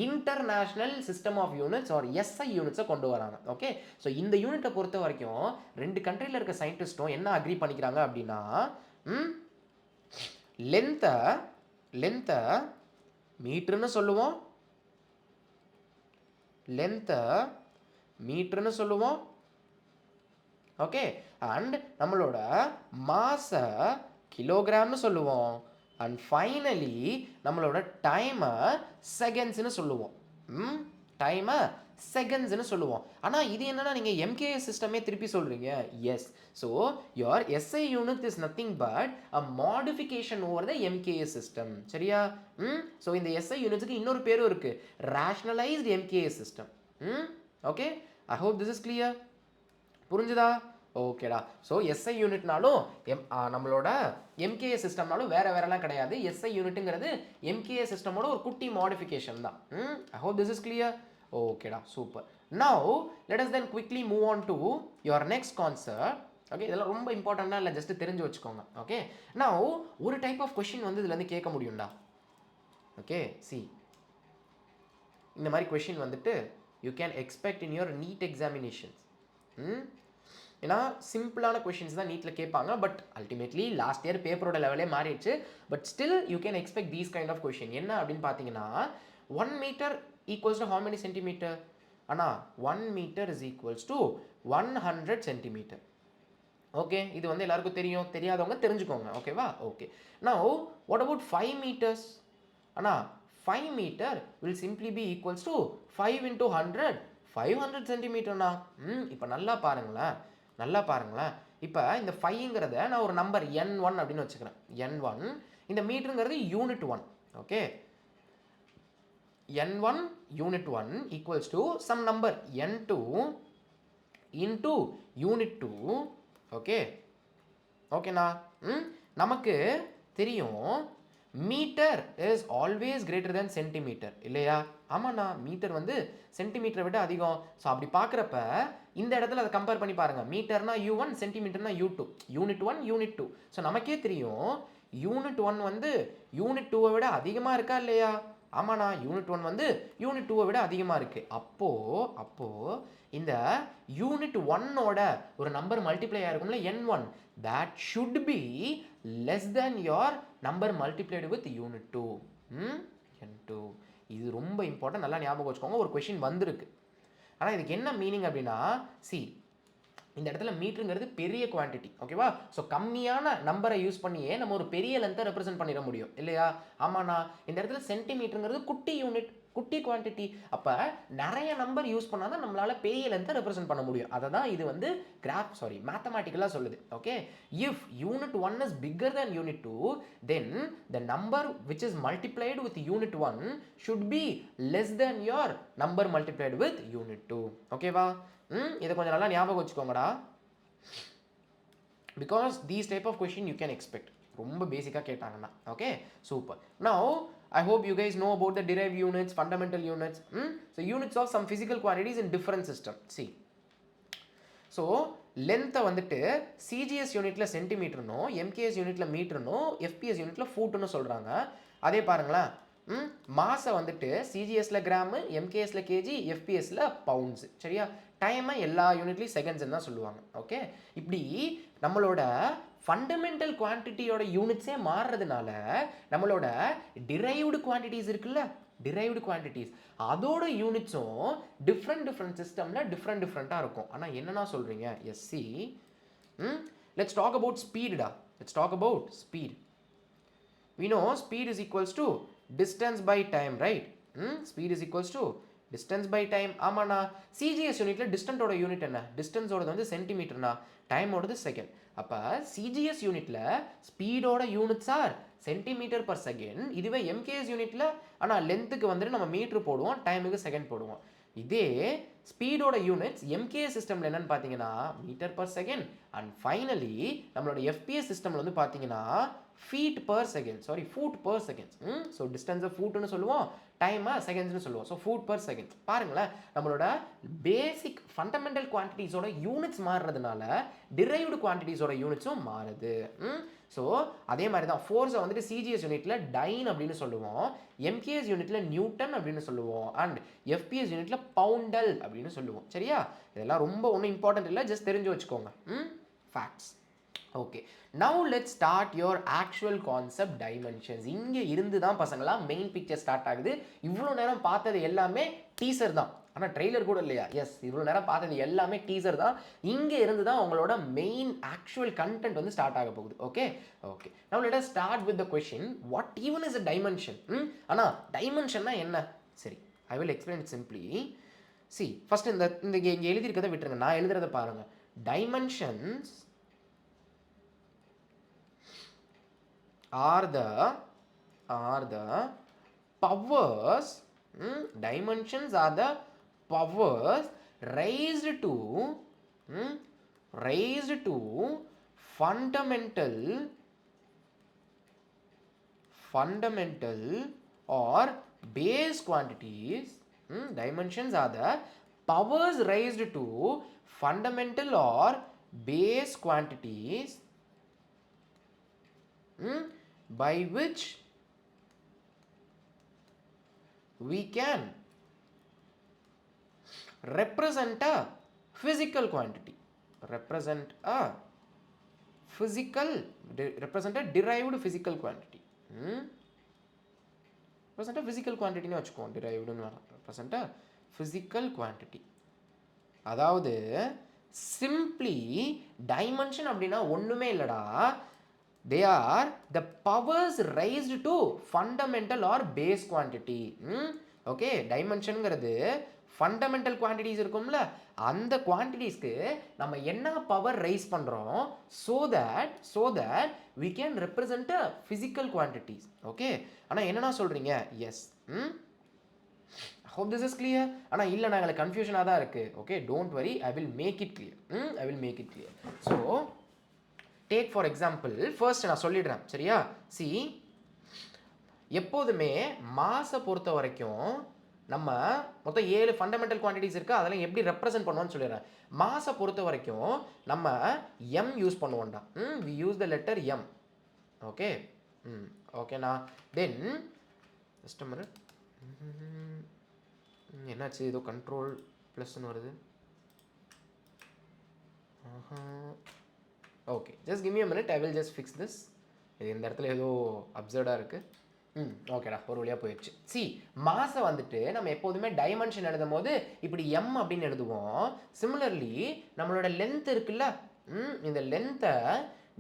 international system of units or SI யூனிட்ஸை கொண்டு வராங்க. ஓகே, ஸோ இந்த யூனிட்டை பொறுத்த வரைக்கும் 2 கண்ட்ரியில் இருக்க சயின்டிஸ்ட்டும் என்ன அக்ரி பண்ணிக்கிறாங்க அப்படின்னா லென்த்தை மீட்டர்னு சொல்லுவோம், ஓகே, அண்ட் நம்மளோட மாஸை கிலோகிராம்னு சொல்லுவோம், அண்ட் ஃபைனலி நம்மளோட டைமை செகண்ட்ஸ்னு சொல்லுவோம். செகண்ட்ஸ்னு சொல்லுவோம். ஆனால் இது என்னன்னா நீங்கள் எம்கேஎஸ் சிஸ்டமே திருப்பி சொல்கிறீங்க. Yes, so your SI unit is nothing but a modification over the MKS system. சரியா? ஸோ இந்த எஸ்ஐ யூனிட்ஸுக்கு இன்னொரு பேரும் இருக்குது, rationalised MKS system. Okay, I hope this is clear. புரிஞ்சுதா? ஓகேடா. ஸோ எஸ்ஐ யூனிட்னாலும் நம்மளோட எம்கேஏ சிஸ்டம்னாலும் வேறலாம் கிடையாது. எஸ்ஐ யூனிட்டுங்கிறது எம்கேஏ சிஸ்டமோட ஒரு குட்டி மாடிஃபிகேஷன் தான். I hope this is clear. ஓகேடா, super. Now let us then quickly move on to your next concept. Okay, இதெல்லாம் ரொம்ப இம்பார்ட்டண்ட்டாக இல்லை, ஜஸ்ட் தெரிஞ்சு வச்சுக்கோங்க. ஓகே, நவ் ஒரு டைப் ஆஃப் கொஷின் வந்து இதுலேருந்து கேட்க முடியும்டா. ஓகே, சி இந்த மாதிரி கொஷின் வந்துட்டு you can expect in your NEET examinations. ஏன்னா சிம்பிளான கொஷின்ஸ் தான் நீட்டில் கேட்பாங்க. பட் அல்டிமேட்லி லாஸ்ட் இயர் பேப்பரோட லெவலே மாறிடுச்சு. But still you can expect these kind of question. என்ன அப்படின்னு பார்த்தீங்கன்னா 1 metre equals to how many centimetre? ஆனால் 1 metre is equals to 100 centimetre. Okay, இது வந்து எல்லாருக்கும் தெரியும். தெரியாதவங்க தெரிஞ்சுக்கோங்க. ஓகேவா? Okay. Now what about 5 metres? ஆனால் 5 metre will simply be equals to 5 into 100 500 சென்டிமீட்டர்னா. இப்போ நல்லா பாருங்களேன், நல்லா பாருங்களேன். இப்போ இந்த 5ங்கிறத நான் ஒரு நம்பர் n1 அப்படின்னு வச்சுக்கிறேன். n1, இந்த மீட்டருங்கிறது unit 1. Okay, n1 unit 1 equals to some number n2 into unit 2. Okay, ஓகேண்ணா. நமக்கு தெரியும் metre is always greater than centimetre இல்லையா? ஆமாண்ணா, மீட்டர் வந்து சென்டிமீட்டரை விட அதிகம். ஸோ அப்படி பார்க்குறப்ப இந்த இடத்துல அதை கம்பேர் பண்ணி பாருங்கள். மீட்டர்னா u1, சென்டிமீட்டர்னா u2. Unit 1 unit 2. So நமக்கே தெரியும் யூனிட் 1 வந்து யூனிட் 2வை விட அதிகமாக இருக்கா இல்லையா? ஆமாண்ணா, யூனிட் 1 வந்து யூனிட் 2வை விட அதிகமாக இருக்குது. அப்போது இந்த யூனிட் 1ஓட ஒரு நம்பர் மல்டிப்ளை ஆயிருக்கும்ல n1, that should be less than your number multiplied with unit 2. n2. இது ரொம்ப இம்பார்ட்டன்ட், நல்லா ஞாபகம் வச்சுக்கோங்க. ஒரு கொஷின் வந்திருக்கு. ஆனால் இதுக்கு என்ன மீனிங் அப்படின்னா, சி இந்த இடத்துல மீட்டருங்கிறது பெரிய குவான்டிட்டி. ஓகேவா? ஸோ கம்மியான நம்பரை யூஸ் பண்ணியே நம்ம ஒரு பெரிய லென்த்தை ரெப்ரசென்ட் பண்ணிட முடியும் இல்லையா? ஆமாண்ணா, இந்த இடத்துல சென்டிமீட்டருங்கிறது குட்டி யூனிட், குட்டி குவான்டிட்டி. அப்போ நிறைய நம்பர் யூஸ் பண்ணால் தான் நம்மளால் பெரிய லென்த்தை ரெப்ரசென்ட் பண்ண முடியும். அதை தான் இது வந்து மேத்தமேட்டிக்கலாக சொல்லுது. Okay, if unit 1 is bigger than unit 2, then the number which is multiplied with unit 1 should be less than your number multiplied with unit 2. ஓகேவா? இதை கொஞ்சம் நல்லா ஞாபகம் வச்சுக்கோங்கடா. Because these type of question you can expect. ரொம்ப பேசிக்காக கேட்டாங்கன்னா. Okay, super. Now I hope you guys know about the derived units, fundamental units. So units of some physical quantities in different system. See, so length வந்துட்டு CGS யூனிட்ல சென்டிமீட்டர்னோ, MKS யூனிட்ல மீட்டர்னோ, FPS யூனிட்ல ஃபூட்னு சொல்றாங்க. அதே பாருங்களேன், மாஸை வந்துட்டு CGSல கிராம், MKSல கேஜி, FPSல பவுண்ட்ஸ். சரியா? டைமை எல்லா யூனிட்லையும் செகண்ட்ஸ்ன்னு தான் சொல்லுவாங்க. ஓகே, இப்படி நம்மளோட ஃபண்டமெண்டல் குவான்டிட்டியோட யூனிட்ஸே மாறுறதுனால நம்மளோட டிரைவ்டு குவான்டிட்டிஸ் இருக்குல்ல, டிரைவ்டு குவான்டிட்டிஸ் அதோட யூனிட்ஸும் டிஃப்ரெண்ட் சிஸ்டமில் டிஃப்ரெண்ட்டாக இருக்கும். ஆனால் என்னன்னா சொல்கிறீங்க? எஸ்சி, லெட்ஸ் டாக் அபவுட் ஸ்பீடுடா. Let's talk about speed. we know speed is equals to distance by time, right? Speed is equals to distance by time. ஆமாண்ணா, CGS யூனிட்ல டிஸ்டன்ஸோட யூனிட் என்ன? டிஸ்டன்ஸோட வந்து சென்டிமீட்டர்னா, டைமோடது செகண்ட். அப்போ CGS யூனிட்ல ஸ்பீடோட units are centimetre per second. இதுவே MKS யூனிட்ல ஆனால் லென்த்துக்கு வந்துட்டு நம்ம மீட்டர் போடுவோம், டைமுக்கு செகண்ட் போடுவோம். இதே ஸ்பீடோட யூனிட்ஸ் MKS சிஸ்டமில் என்னன்னு பார்த்தீங்கன்னா metre per second. And finally நம்மளோட FPS சிஸ்டமில் வந்து பார்த்தீங்கன்னா feet per second, sorry foot per second. So டிஸ்டன்ஸை ஃபூட்னு சொல்லுவோம், டைமை செகண்ட்ஸ்னு சொல்லுவோம். So foot per second. பாருங்களேன், நம்மளோட பேசிக் ஃபண்டமெண்டல் குவான்டிட்டிஸோட யூனிட்ஸ் மாறுறதுனால டிரைவ்டு குவான்டிட்டிஸோட யூனிட்ஸும் மாறுது. ஸோ அதே மாதிரி தான் ஃபோர்ஸை வந்துட்டு CGS யூனிட்ல டைன் அப்படின்னு சொல்லுவோம், MKS யூனிட்ல நியூட்டன் அப்படின்னு சொல்லுவோம், அண்ட் FPS யூனிட்ல பவுண்டல் அப்படின்னு சொல்லுவோம். சரியா? இதெல்லாம் ரொம்ப ஒன்றும் இம்பார்ட்டன்ட் இல்லை, ஜஸ்ட் தெரிஞ்சு வச்சுக்கோங்க. Facts. Okay, now let's start your actual concept dimensions. இங்கே இருந்து தான் பசங்களா மெயின் பிக்சர் ஸ்டார்ட் ஆகுது. இவ்வளோ நேரம் பார்த்தது எல்லாமே டீசர் தான், ஆனால் ட்ரெய்லர் கூட இல்லையா? எஸ், இவ்வளோ நேரம் பார்த்தது எல்லாமே டீசர் தான். இங்கே இருந்து தான் உங்களோட மெயின் ஆக்சுவல் கண்டென்ட் வந்து ஸ்டார்ட் ஆக போகுது. Okay okay, now let as start with the question, what even is a dimension? ஆனால் டைமென்ஷன்னா என்ன? சரி, I will explain it simply. C, first இந்த இங்கே எழுதியிருக்கதை விட்டுருங்க, நான் எழுதுறதை பாருங்க. Dimensions are the powers, dimensions are the powers raised to raised to fundamental or base quantities. Dimensions are the powers raised to fundamental or base quantities by which we can represent a physical quantity, represent a derived physical quantity. Represent a physical quantity னு வச்சுக்கோம், derived னு represent a physical quantity. அதாவது simply dimension அப்படின்னா ஒண்ணுமே இல்லடா, they are the powers raised to fundamental or base quantity. Okay, டைமென்ஷன்ங்கிறது ஃபண்டமெண்டல் குவான்டிட்டிஸ் இருக்கும்ல, அந்த குவான்டிட்டிஸ்க்கு நம்ம என்ன பவர் ரைஸ் பண்ணுறோம், so that we can represent a physical quantities. Okay, ஆனால் என்னன்னா சொல்கிறீங்க? Yes. hope this is clear. ஆனால் இல்லை, நான் எங்களுக்கு கன்ஃபியூஷனாக தான் இருக்குது. Okay, don't worry, I will make it clear. So take for example, first நான் சொல்லிடுறேன், சரியா? சி, எப்போதுமே மாஸை பொறுத்த வரைக்கும் நம்ம மொத்தம் 7 ஃபண்டமெண்டல் குவான்டிட்டிஸ் இருக்குது, அதெல்லாம் எப்படி ரெப்ரசென்ட் பண்ணுவோம்னு சொல்லிடுறேன். மாஸை பொறுத்த வரைக்கும் நம்ம எம் யூஸ் பண்ணுவோம்டா. We use the letter M. Okay, ஓகேண்ணா. தென் ஜஸ்ட் மினிட், என்னாச்சு? ஏதோ கண்ட்ரோல் ப்ளஸ்ன்னு வருது. Okay, just give me a minute, I will just fix this. இது இந்த இடத்துல ஏதோ அப்சர்டாக இருக்குது. ஓகேடா, ஒரு வழியாக போயிடுச்சு. சி, மாஸை வந்துட்டு நம்ம எப்போதுமே டைமென்ஷன் எழுதும் போது இப்படி எம் அப்படின்னு எழுதுவோம். சிமிலர்லி நம்மளோட லென்த் இருக்குல்ல, இந்த லென்த்தை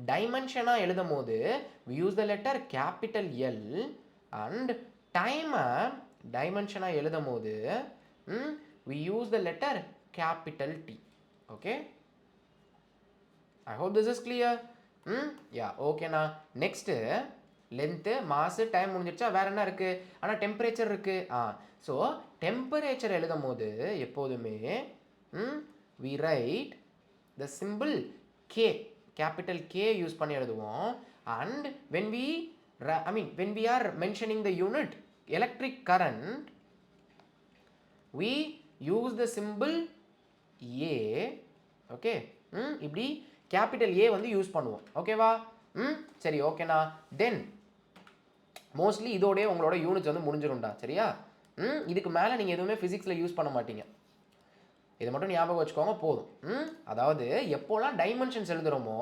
டைமென்ஷனாக எழுதும் போது we use the letter capital L, and டைமை டைமென்ஷனாக எழுதும் போது we use the letter capital T. Okay, I hope this is clear. யா, ஓகேண்ணா. நெக்ஸ்ட்டு லென்த்து, மாசு, டைம் முடிஞ்சிருச்சா? வேறு என்ன இருக்குது? ஆனால் டெம்பரேச்சர் இருக்குது. ஸோ டெம்பரேச்சர் எழுதும் போது எப்போதுமே we write the symbol K, capital K use பண்ணி எழுதுவோம். and when we are mentioning the unit electric current, we use the symbol A. Okay, இப்படி கேபிட்டல் ஏ வந்து யூஸ் பண்ணுவோம். ஓகேவா? சரி, ஓகேண்ணா. தென் மோஸ்ட்லி இதோடய உங்களோட யூனிட்ஸ் வந்து முடிஞ்சிடும்டா, சரியா? இதுக்கு மேலே நீங்கள் எதுவுமே ஃபிசிக்ஸில் யூஸ் பண்ண மாட்டீங்க, இதை மட்டும் ஞாபகம் வச்சுக்கோங்க, போதும். அதாவது எப்போலாம் டைமென்ஷன்ஸ் எழுதுகிறோமோ,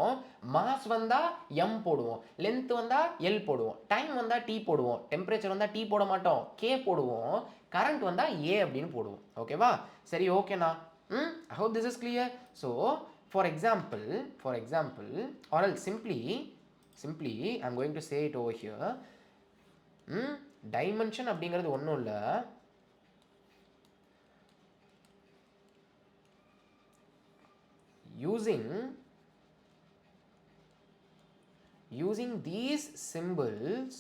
மாஸ் வந்தால் எம் போடுவோம், லென்த் வந்தால் எல் போடுவோம், டைம் வந்தால் டி போடுவோம், டெம்பரேச்சர் வந்தால் டி போட மாட்டோம், கே போடுவோம், கரண்ட் வந்தால் ஏ அப்படின்னு போடுவோம். ஓகேவா? சரி, ஓகேண்ணா. I hope this is clear. So for example, or else simply I'm going to say it over here. Dimension அப்படிங்கிறது ஒன்றும் இல்லை, using these symbols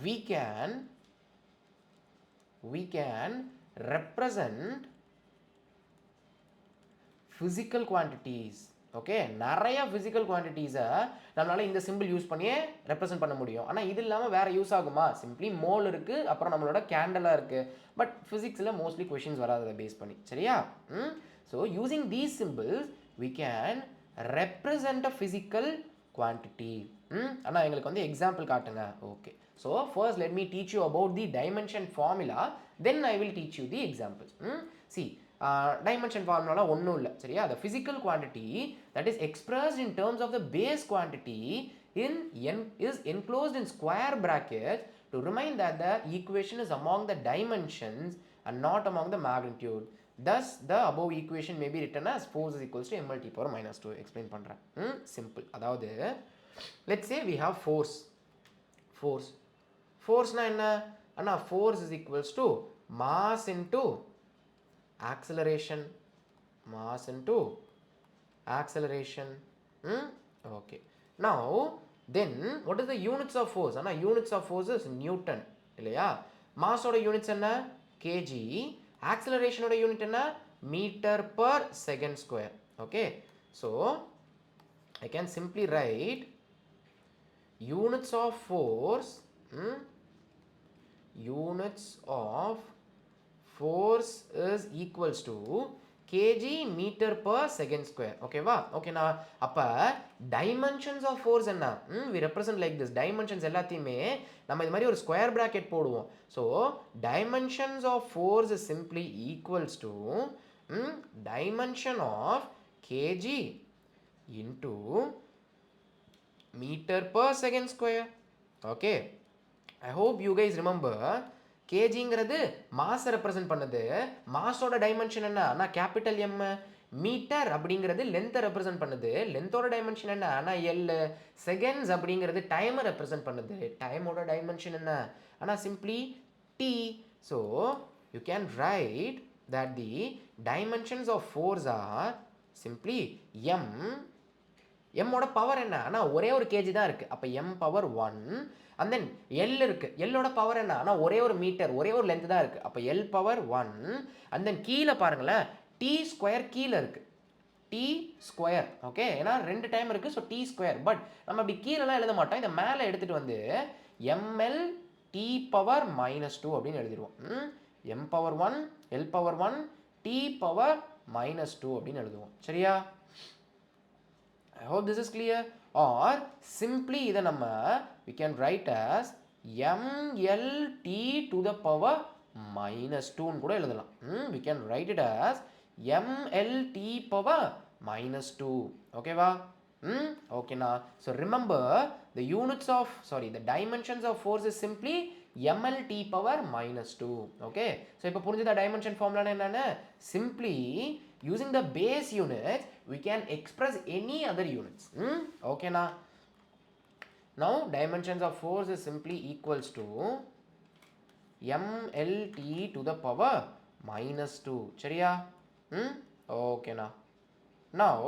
we can represent physical quantities. Okay, நிறைய ஃபிசிக்கல் குவான்டிட்டிஸை நம்மளால் இந்த சிம்பிள் யூஸ் பண்ணியே ரெப்ரசென்ட் பண்ண முடியும். ஆனால் இது இல்லாமல் வேறு யூஸ் ஆகுமா? சிம்பிளி மோல் இருக்குது, அப்புறம் நம்மளோட கேண்டலாக இருக்குது. பட் ஃபிசிக்ஸில் மோஸ்ட்லி கொஷின்ஸ் வராது அதை பேஸ் பண்ணி, சரியா? So using these symbols we can represent a physical quantity. ஆனால் எங்களுக்கு வந்து எக்ஸாம்பிள் காட்டுங்க. Okay, so first let me teach you about the dimension formula, then I will teach you the examples. See, dimension formula ஒன்றும் இல்லை, சரியா? the physical quantity that is expressed in terms of the base quantity is enclosed in square brackets to remind that the equation is among the dimensions and not among the magnitude. Thus the above equation may be written as force is equals to ml t power minus 2. explain பண்ணுறேன். simple. அதாவது let's say we have force என்ன? அண்ணா force is equals to mass into acceleration. Okay, now then what is the units of force? Anna units of force is Newton, இல்லையா? mass ஓட units என்ன? kg, acceleration ஓட யூனிட் என்ன metre per second square. Okay, so I can simply write units of force, units of force is equals to kg meter per second square. Okay va? Okay na, அப்ப dimensions of force என்ன we represent like this. Dimensions எல்லாத்தையுமே நம்ம இது மாதிரி ஒரு ஸ்கொயர் பிராக்கெட் போடுவோம். So dimensions of force is simply equals to dimension of kg into meter per second square. Okay, I hope you guys remember kgங்கிறது மாஸை ரெப்ரசன்ட் பண்ணுது. மாஸோட டைமென்ஷன் என்ன ஆனால் கேபிட்டல் எம். மீட்டர் அப்படிங்கிறது லென்த்தை ரெப்ரசன்ட் பண்ணுது. லென்த்தோட டைமென்ஷன் என்ன ஆனால் எல். செகண்ட்ஸ் அப்படிங்கிறது டைமை ரெப்ரசன்ட் பண்ணுது. டைமோட டைமென்ஷன் என்ன ஆனால் simply T. So you can write that the dimensions of force are simply M. எம்மோட பவர் என்ன ஆனால் ஒரே ஒரு கேஜி தான் இருக்குது. அப்போ M power 1. And then L இருக்குது. எல்லோட பவர் என்ன ஆனால் ஒரே ஒரு மீட்டர், ஒரே ஒரு லென்த் தான் இருக்குது. அப்போ எல் பவர் 1. அண்ட் தென் கீழே பாருங்களேன் டி ஸ்கொயர் கீழே இருக்குது. D square. ஓகே, ஏன்னா 2 டைம் இருக்குது. So D square. பட் நம்ம அப்படி கீழெலாம் எழுத மாட்டோம். இதை மேலே எடுத்துகிட்டு வந்து எம்எல் டி பவர் -2 அப்படின்னு எழுதிடுவோம். M power 1, L power 1, T power -2 அப்படின்னு எழுதுவோம். சரியா? I hope this is clear. Or simply இதை நம்ம we can write as mlt to the power -2 கூட எழுதலாம். We can write it as mlt power -2. Okay வா? Okay na. So remember the units of, the dimensions of force is simply mlt power -2. Okay, so இப்போ புரிஞ்சுதா dimension formula என்னன்னு? Simply using the base units we can express any other units. Okay na. Now dimensions of force is simply equals to mlt to the power -2. சரியா? Okay na. Now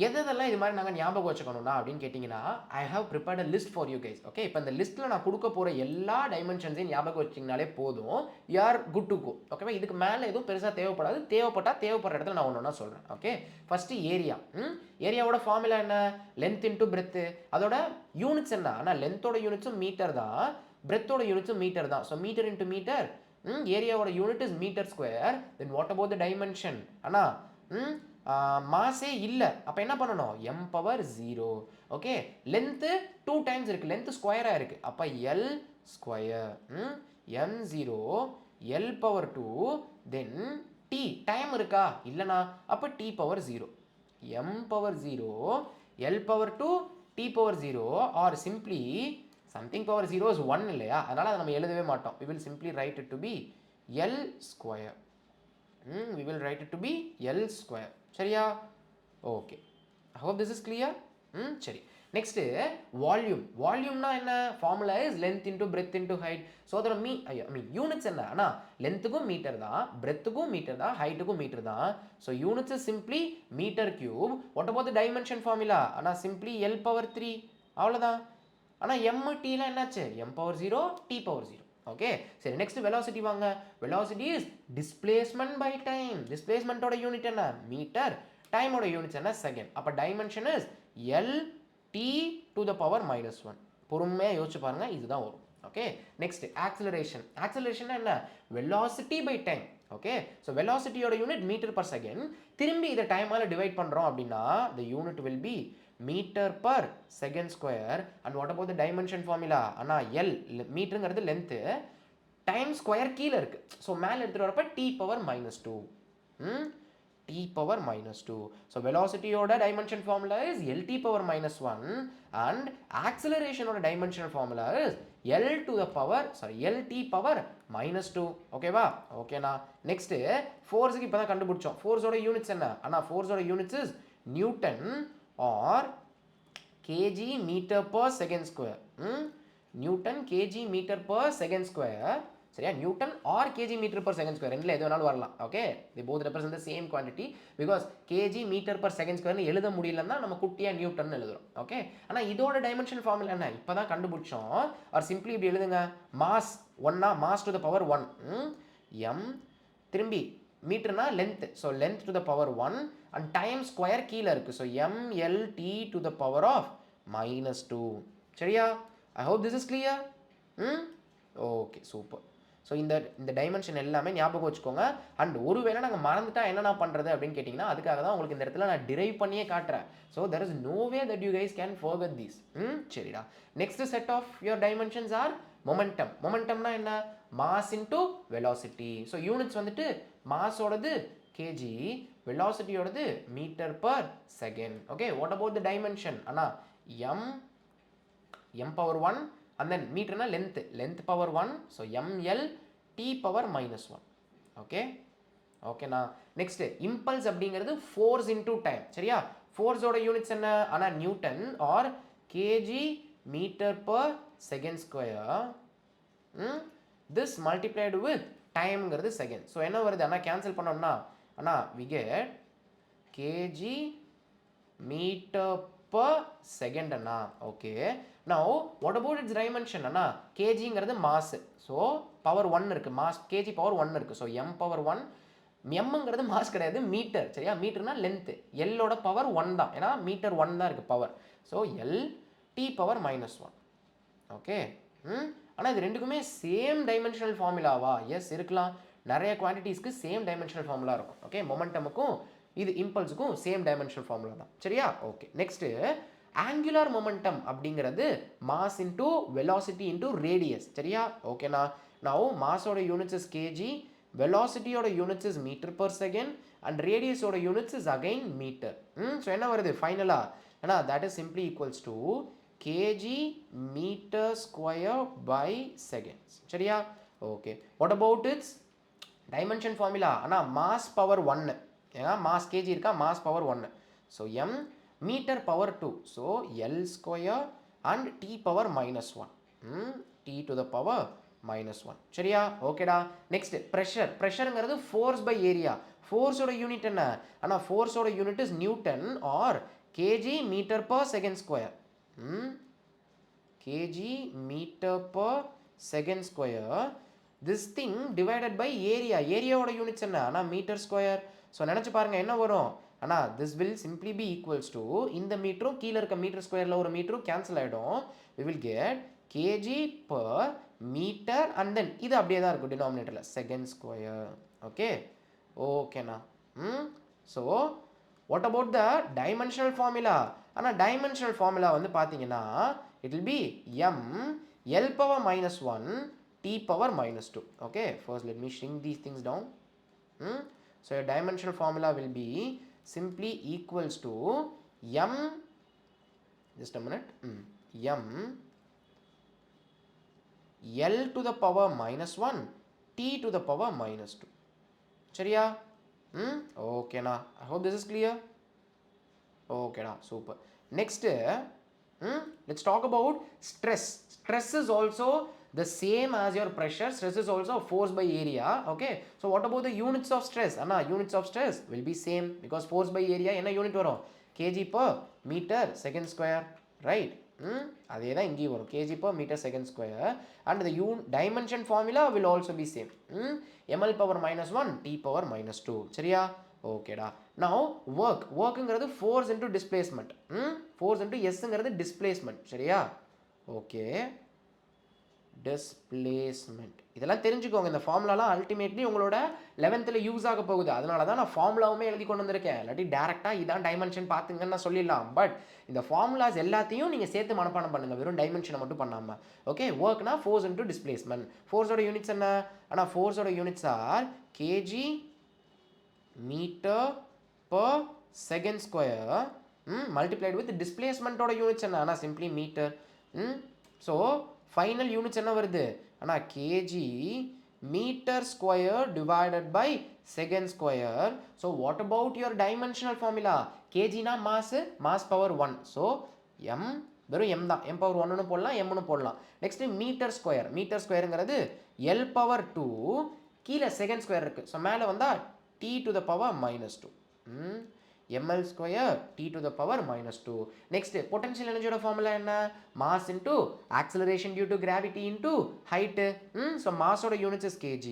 எதெல்லாம் இது மாதிரி நாங்கள் ஞாபகம் வச்சுக்கணும்னா அப்படின்னு கேட்டிங்கன்னா I have prepared a list for you guys. Okay, இப்போ இந்த லிஸ்ட்டில் நான் கொடுக்க போகிற எல்லா டைமென்ஷன்ஸையும் ஞாபகம் வச்சிங்கனாலே போதும். You are good to go. ஓகேவா? இதுக்கு மேலே எதுவும் பெருசாக தேவைப்படாது. தேவைப்படுற இடத்துல நான் ஒன்று சொல்கிறேன். Okay, first area. ஏரியாவோட ஃபார்முலா என்ன? Length into breadth. அதோட யூனிட்ஸ் என்ன? ஆனால் லென்த்தோட யூனிட்ஸும் மீட்டர் தான், பிரெத்தோட யூனிட்ஸும் மீட்டர் தான். So metre into metre. ஏரியாவோட unit is metre square. Then what about the dimension? ஆனால் மாஸே இல்லை. அப்போ என்ன பண்ணணும்? M power 0. Okay, length 2 times இருக்குது. லென்த்து ஸ்கொயராக இருக்குது. அப்போ L square M 0 L power 2. Then T time இருக்கா? இல்லைனா அப்போ D power 0. M power 0 L power 2 T power 0 or simply something power 0 is 1 இல்லையா? அதனால் அதை நம்ம எழுதவே மாட்டோம். we will simply write it to be L square. We will write it to be L square. சரியா? Okay, I hope this is clear. சரி, நெக்ஸ்ட்டு வால்யூம். வால்யூம்னா என்ன? Formula is length into breadth into height. So அதோட யூனிட்ஸ் என்ன? ஆனால் லென்த்துக்கும் மீட்டர் தான், பிரெத்துக்கும் மீட்டர் தான், ஹைட்டுக்கும் மீட்டர் தான். So units is simply metre cube. What about the dimension formula? ஆனால் சிம்பிளி எல் பவர் 3. அவ்வளோதான். ஆனால் எம் டீலாம் என்னாச்சு? M power 0 T power 0. Okay, சரி, நெக்ஸ்ட் வெலாசிட்டி வாங்க. Velocity is displacement by time. டிஸ்பிளேஸ்மெண்ட்டோட யூனிட் என்ன? மீட்டர். டைமோட யூனிட்ஸ் என்ன? செகண்ட். அப்போ dimension is L T to the power -1. பொறுமையாக யோசிச்சு பாருங்க, இதுதான் வரும். Okay, next acceleration. ஆக்சிலரேஷன் என்ன? Velocity by time. Okay, so வெலாசிட்டியோட யூனிட் மீட்டர் பர் செகண்ட். திரும்பி இதை டைமால் டிவைட் பண்ணுறோம் அப்படின்னா the unit will be metre per second square. And what about the dimension formula? ஆனால் எல் மீட்டருங்கிறது லென்த்து, டைம் ஸ்கொயர் கீழே இருக்குது. ஸோ மேலே எடுத்துகிட்டு வரப்போ T power -2. T power -2. So வெலாசிட்டியோட dimension formula is L T power -1 and ஆக்சிலரேஷனோட dimension formula is L to the power L T power -2. ஓகேவா? ஓகேண்ணா. நெக்ஸ்ட்டு ஃபோர்ஸுக்கு இப்போ தான் கண்டுபிடிச்சோம். ஃபோர்ஸோட யூனிட்ஸ் என்ன? ஆனால் ஃபோர்ஸோட units is newton or kg meter per second square. Newton kg meter per second square. சரியா? Newton or KG metre per second square ரெண்டில் எது வேணாலும் வரலாம். Okay, the both represent the same quantity because kg metre per second ஸ்கொயர்னு எழுத முடியலன்னா நம்ம குட்டியாக நியூட்டன் எழுதுறோம். ஓகே, ஆனால் இதோட டைமென்ஷன் ஃபார்முலா என்ன இப்போ தான் கண்டுபிடிச்சோம். ஆர் சிம்பிளி இப்படி எழுதுங்க, மாஸ் ஒன்னா mass to the power 1 M திரும்பி மீட்டர்னா length, so length to the power 1 and time square கீழே இருக்குது, so mlt to the power of -2. சரியா? I hope this is clear. Okay, super. So இந்த டைமென்ஷன் எல்லாமே ஞாபகம் வச்சுக்கோங்க. அண்ட் ஒருவேளை நாங்கள் மறந்துட்டா என்னென்ன பண்ணுறது அப்படின்னு கேட்டிங்கன்னா அதுக்காக தான் உங்களுக்கு இந்த இடத்துல நான் டிரைவ் பண்ணியே காட்டுறேன். So there is no way that you guys can forget these. சரிடா. Next set of your dimensions are momentum. மொமெண்டம்னா என்ன? Mass into velocity. So units வந்துட்டு மாஸோடது கேஜி, வெலாசிட்டியோடது metre per second. Okay, what about the dimension? ஆனால் m power 1 and then meter length power 1, so ml t power -1. okay okay na next impulse அப்படிங்கிறது force into time. சரியா? force ஓட யூனிட்ஸ் என்ன? ஆனா Newton or kg meter per second square. this multiplied with timeங்கிறது செகண்ட். ஸோ என்ன வருது? ஆனால் கேன்சல் பண்ணோம்னா ஆனால் we get kg meter per second அண்ணா. ஓகே, now what about its dimension அண்ணா? kgங்கிறது மாஸ், ஸோ பவர் 1 இருக்குது, மாஸ் கேஜி பவர் 1 இருக்குது, ஸோ m பவர் 1. எம்ங்கிறது மாஸ் கிடையாது, மீட்டர். சரியா? மீட்டர்னா லென்த்து, எல்லோட பவர் 1 தான், ஏன்னா மீட்டர் 1 தான் இருக்குது power, so L T power -1. Okay, ஆனால் இது ரெண்டுக்குமே சேம் டைமென்ஷனல் ஃபார்முலாவா? எஸ், இருக்கலாம். நிறைய குவான்டிட்டிஸ்க்கு சேம் டைமென்ஷனல் ஃபார்முலா இருக்கும். ஓகே, மொமெண்டமுக்கும் இது இம்பல்ஸுக்கும் சேம் டைமென்ஷனல் ஃபார்முலா தான். சரியா? ஓகே, நெக்ஸ்ட்டு ஆங்குலர் மொமெண்டம் அப்படிங்கிறது mass into velocity into radius. சரியா? ஓகேண்ணா. நான் மாஸோட யூனிட்ஸ் இஸ் கேஜி, வெலாசிட்டியோட units is metre per second and ரேடியஸோட units is again metre. So என்ன வருது ஃபைனலாக? ஏன்னா that is simply equals to KG metre square by seconds. சரியா? Okay, what about its dimension formula? ஆனால் மாஸ் பவர் 1, ஏன்னா மாஸ் கேஜி இருக்கா, mass power 1, so M metre power 2, so L square and T power -1, T to the power -1. சரியா? ஓகேடா. Next pressure. ப்ரெஷருங்கிறது ஃபோர்ஸ் பை ஏரியா. ஃபோர்ஸோட யூனிட் என்ன? ஆனால் ஃபோர்ஸோட unit is Newton or KG metre per second square. KG metre per second square. This thing divided by area. ஏரியாவோட யூனிட்ஸ் என்ன? ஆனால் மீட்டர் ஸ்கொயர். ஸோ நினச்சி பாருங்கள் என்ன வரும்? ஆனால் this will simply be equals to இந்த மீட்டரும் கீழே இருக்க மீட்டர் ஸ்கொயரில் ஒரு மீட்டரும் கேன்சல் ஆகிடும். We will get kg per metre and then இது அப்படியே தான் இருக்கும் டினாமினேட்டரில் செகண்ட் ஸ்கொயர். ஓகே, ஓகேண்ணா. So what about the dimensional formula? ஆனால் டைமென்ஷனல் ஃபார்முலா வந்து பார்த்தீங்கன்னா it will be M L power -1 T power -2. Okay, first let me shrink these things down. So your dimensional formula will be simply equals to m, just a minute, m l to the power -1 t to the power -2. சரியா? okay na, I hope this is clear. okay na, super. Next let's talk about stress. Stress is also the same as your pressure. Stress is also force by area. Okay, so what about the units of stress? Anna, units of stress will be same because force by area என்ன யூனிட் வரும்? kg per meter second square, right? அதே தான் இங்கேயும் வரும், kg per meter second square, and the dimension formula will also be same. ml power -1 t power -2. சரியா? ஓகேடா. now workங்கிறது force into displacement. force into sங்கிறது displacement. சரியா? Okay, displacement. இதெல்லாம் தெரிஞ்சுக்கோங்க. இந்த ஃபார்முலாலாம் அல்டிமேட்லி உங்களோட 11th யூஸ் ஆக போகுது. அதனால தான் நான் ஃபார்முலாவுமே எழுதி கொண்டு வந்திருக்கேன். இல்லாட்டி டேரெக்டாக இதான் டைமென்ஷன் பார்த்துங்கன்னு நான் சொல்லிடலாம். பட் இந்த ஃபார்முலாஸ் எல்லாத்தையும் நீங்கள் சேர்த்து மனப்பாடம் பண்ணுங்கள், வெறும் டைமென்ஷனை மட்டும் பண்ணாமல். ஓகே, ஒர்க்னா ஃபோர்ஸ் இன்டூ டிஸ்பிளேஸ்மெண்ட். ஃபோர்ஸோட யூனிட்ஸ் என்ன? ஆனால் ஃபோர்ஸோட units are KG metre per second square multiplied with டிஸ்பிளேஸ்மெண்ட்டோட யூனிட்ஸ் என்ன? ஆனால் simply metre. So final units என்ன வருது? ஆனால் KG metre square divided by second square. So what about your dimensional formula? கேஜினா mass, mass power 1, so M வெறும் m தான். m பவர் 1னு போடலாம், mனு போடலாம். Next metre square. மீட்டர் ஸ்கொயருங்கிறது l பவர் 2 கீழே செகண்ட் ஸ்கொயர் இருக்குது. ஸோ மேலே வந்தால் t to the power minus 2. ml square t to the power minus 2. Next, potential energy formula என்ன? Mass into acceleration due to gravity into height. So mass oda units is kg.